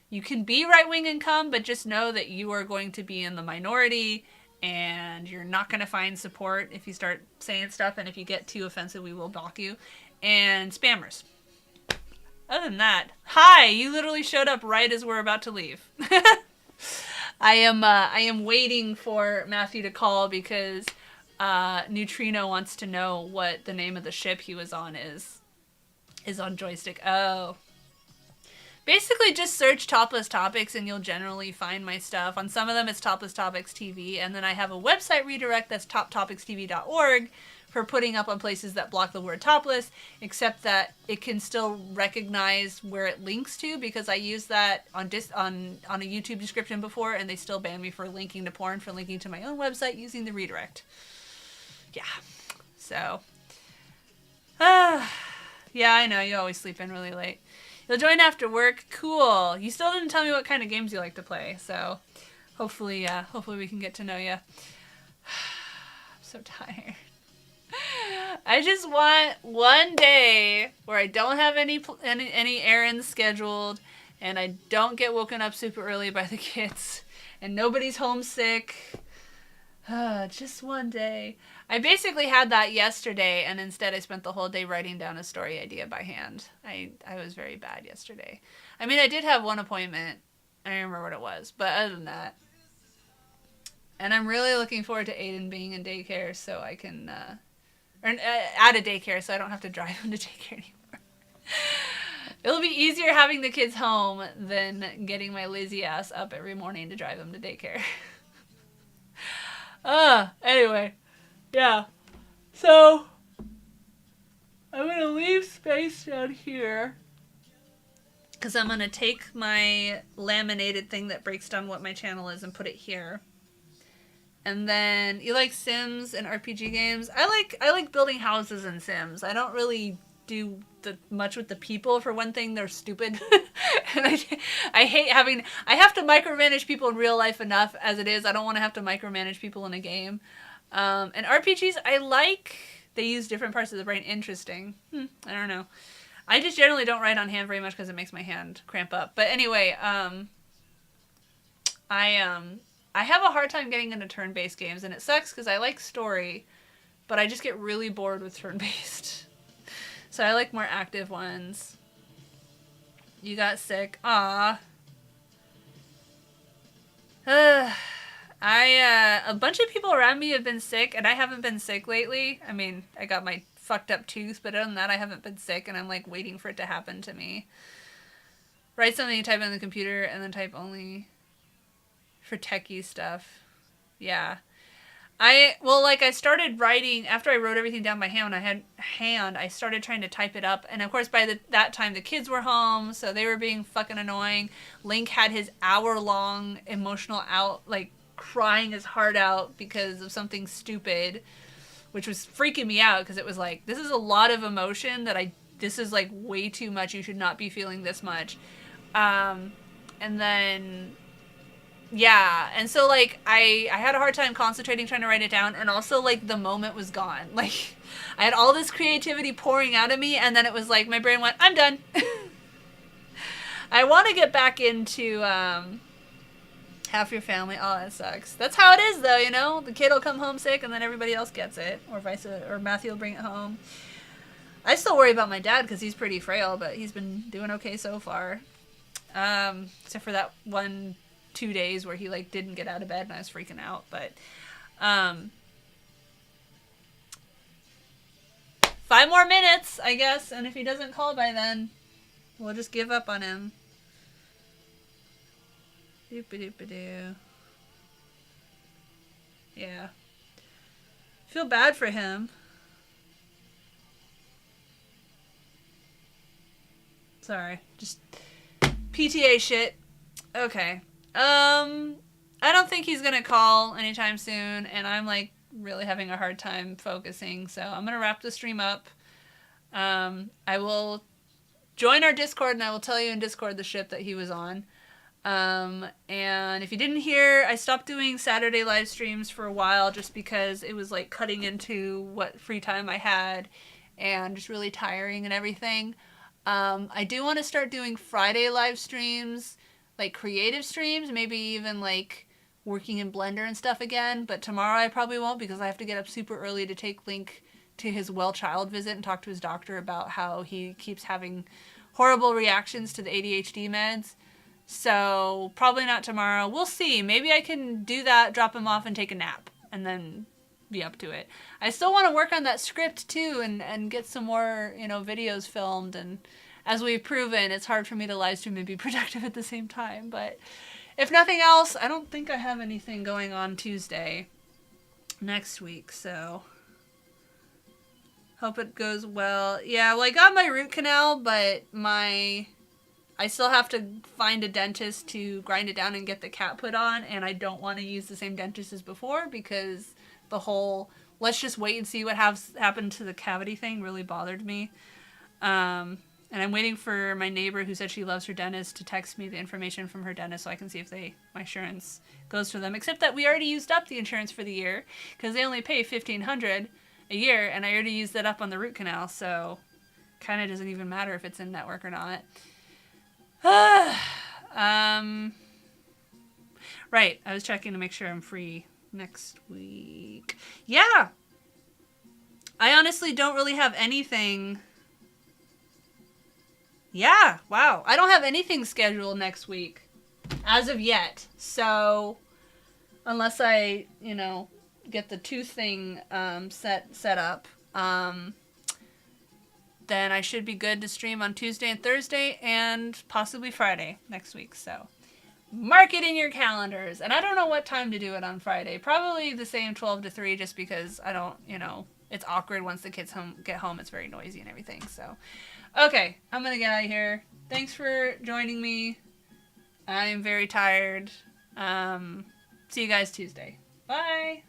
You can be right-wing and come, but just know that you are going to be in the minority, and you're not going to find support if you start saying stuff, and if you get too offensive, we will block you. And spammers. Other than that, hi, you literally showed up right as we're about to leave. I am waiting for Matthew to call because Neutrino wants to know what the name of the ship he was on is on Joystick. Oh. Basically just search Topless Topics and you'll generally find my stuff. On some of them it's Topless Topics TV, and then I have a website redirect that's toptopicstv.org for putting up on places that block the word topless, except that it can still recognize where it links to, because I used that on a YouTube description before, and they still banned me for linking to porn, for linking to my own website using the redirect. Yeah. So. Yeah, I know, you always sleep in really late. You'll join after work? Cool. You still didn't tell me what kind of games you like to play, so hopefully we can get to know you. I'm so tired. I just want one day where I don't have any errands scheduled, and I don't get woken up super early by the kids, and nobody's homesick. Just one day. I basically had that yesterday, and instead I spent the whole day writing down a story idea by hand. I was very bad yesterday. I mean, I did have one appointment. I don't remember what it was, but other than that. And I'm really looking forward to Aiden being in daycare so I can... out of daycare, so I don't have to drive him to daycare anymore. It'll be easier having the kids home than getting my lazy ass up every morning to drive them to daycare. Anyway. Yeah. So, I'm going to leave space down here, because I'm going to take my laminated thing that breaks down what my channel is and put it here. And then, you like Sims and RPG games? I like building houses in Sims. I don't really do much with the people. For one thing, they're stupid. And I hate having... I have to micromanage people in real life enough as it is. I don't want to have to micromanage people in a game. And RPGs, I like... They use different parts of the brain. Interesting. I don't know. I just generally don't write on hand very much because it makes my hand cramp up. But anyway, I have a hard time getting into turn-based games, and it sucks because I like story, but I just get really bored with turn-based. So I like more active ones. You got sick. Aw. A bunch of people around me have been sick, and I haven't been sick lately. I mean, I got my fucked up tooth, but other than that, I haven't been sick, and I'm like waiting for it to happen to me. Write something, type it on the computer, and then type only... for techie stuff. Yeah. Like I started writing after I wrote everything down by hand. I started trying to type it up, and of course by that time the kids were home, so they were being fucking annoying. Link had his hour-long emotional like crying his heart out because of something stupid, which was freaking me out because it was like, this is a lot of emotion this is like way too much. You should not be feeling this much. And then yeah, and so like I had a hard time concentrating trying to write it down, and also like the moment was gone. Like I had all this creativity pouring out of me, and then it was like my brain went, I'm done. I want to get back into Half Your Family. Oh, that sucks. That's how it is though, you know? The kid will come home sick and then everybody else gets it, or Matthew will bring it home. I still worry about my dad because he's pretty frail, but he's been doing okay so far. Except for that 1-2 days where he like didn't get out of bed and I was freaking out. But 5 more minutes, I guess, and if he doesn't call by then, we'll just give up on him. Doop-a-doop-a-doo. Yeah. Feel bad for him. Sorry, just PTA shit. Okay. I don't think he's gonna call anytime soon, and I'm like really having a hard time focusing, so I'm gonna wrap the stream up. I will join our Discord, and I will tell you in Discord the ship that he was on. And if you didn't hear, I stopped doing Saturday live streams for a while just because it was like cutting into what free time I had and just really tiring and everything. I do want to start doing Friday live streams, like creative streams, maybe even like working in Blender and stuff again, but tomorrow I probably won't because I have to get up super early to take Link to his well child visit and talk to his doctor about how he keeps having horrible reactions to the ADHD meds. So probably not tomorrow. We'll see. Maybe I can do that, drop him off and take a nap and then be up to it. I still want to work on that script too and get some more, videos filmed, and as we've proven, it's hard for me to live stream and be productive at the same time. But if nothing else, I don't think I have anything going on Tuesday next week, so hope it goes well. Yeah, well, I got my root canal, but I still have to find a dentist to grind it down and get the cap put on, and I don't want to use the same dentist as before because the whole let's just wait and see what happened to the cavity thing really bothered me. And I'm waiting for my neighbor who said she loves her dentist to text me the information from her dentist so I can see if my insurance goes for them. Except that we already used up the insurance for the year because they only pay $1,500 a year, and I already used that up on the root canal, so kind of doesn't even matter if it's in network or not. Right, I was checking to make sure I'm free next week. Yeah! I honestly don't really have anything. Yeah, wow. I don't have anything scheduled next week as of yet. So, unless I, get the tooth thing set up, then I should be good to stream on Tuesday and Thursday and possibly Friday next week. So, mark it in your calendars. And I don't know what time to do it on Friday. Probably the same 12 to 3 just because I don't, it's awkward once the kids get home. It's very noisy and everything. So, okay, I'm going to get out of here. Thanks for joining me. I'm very tired. See you guys Tuesday. Bye.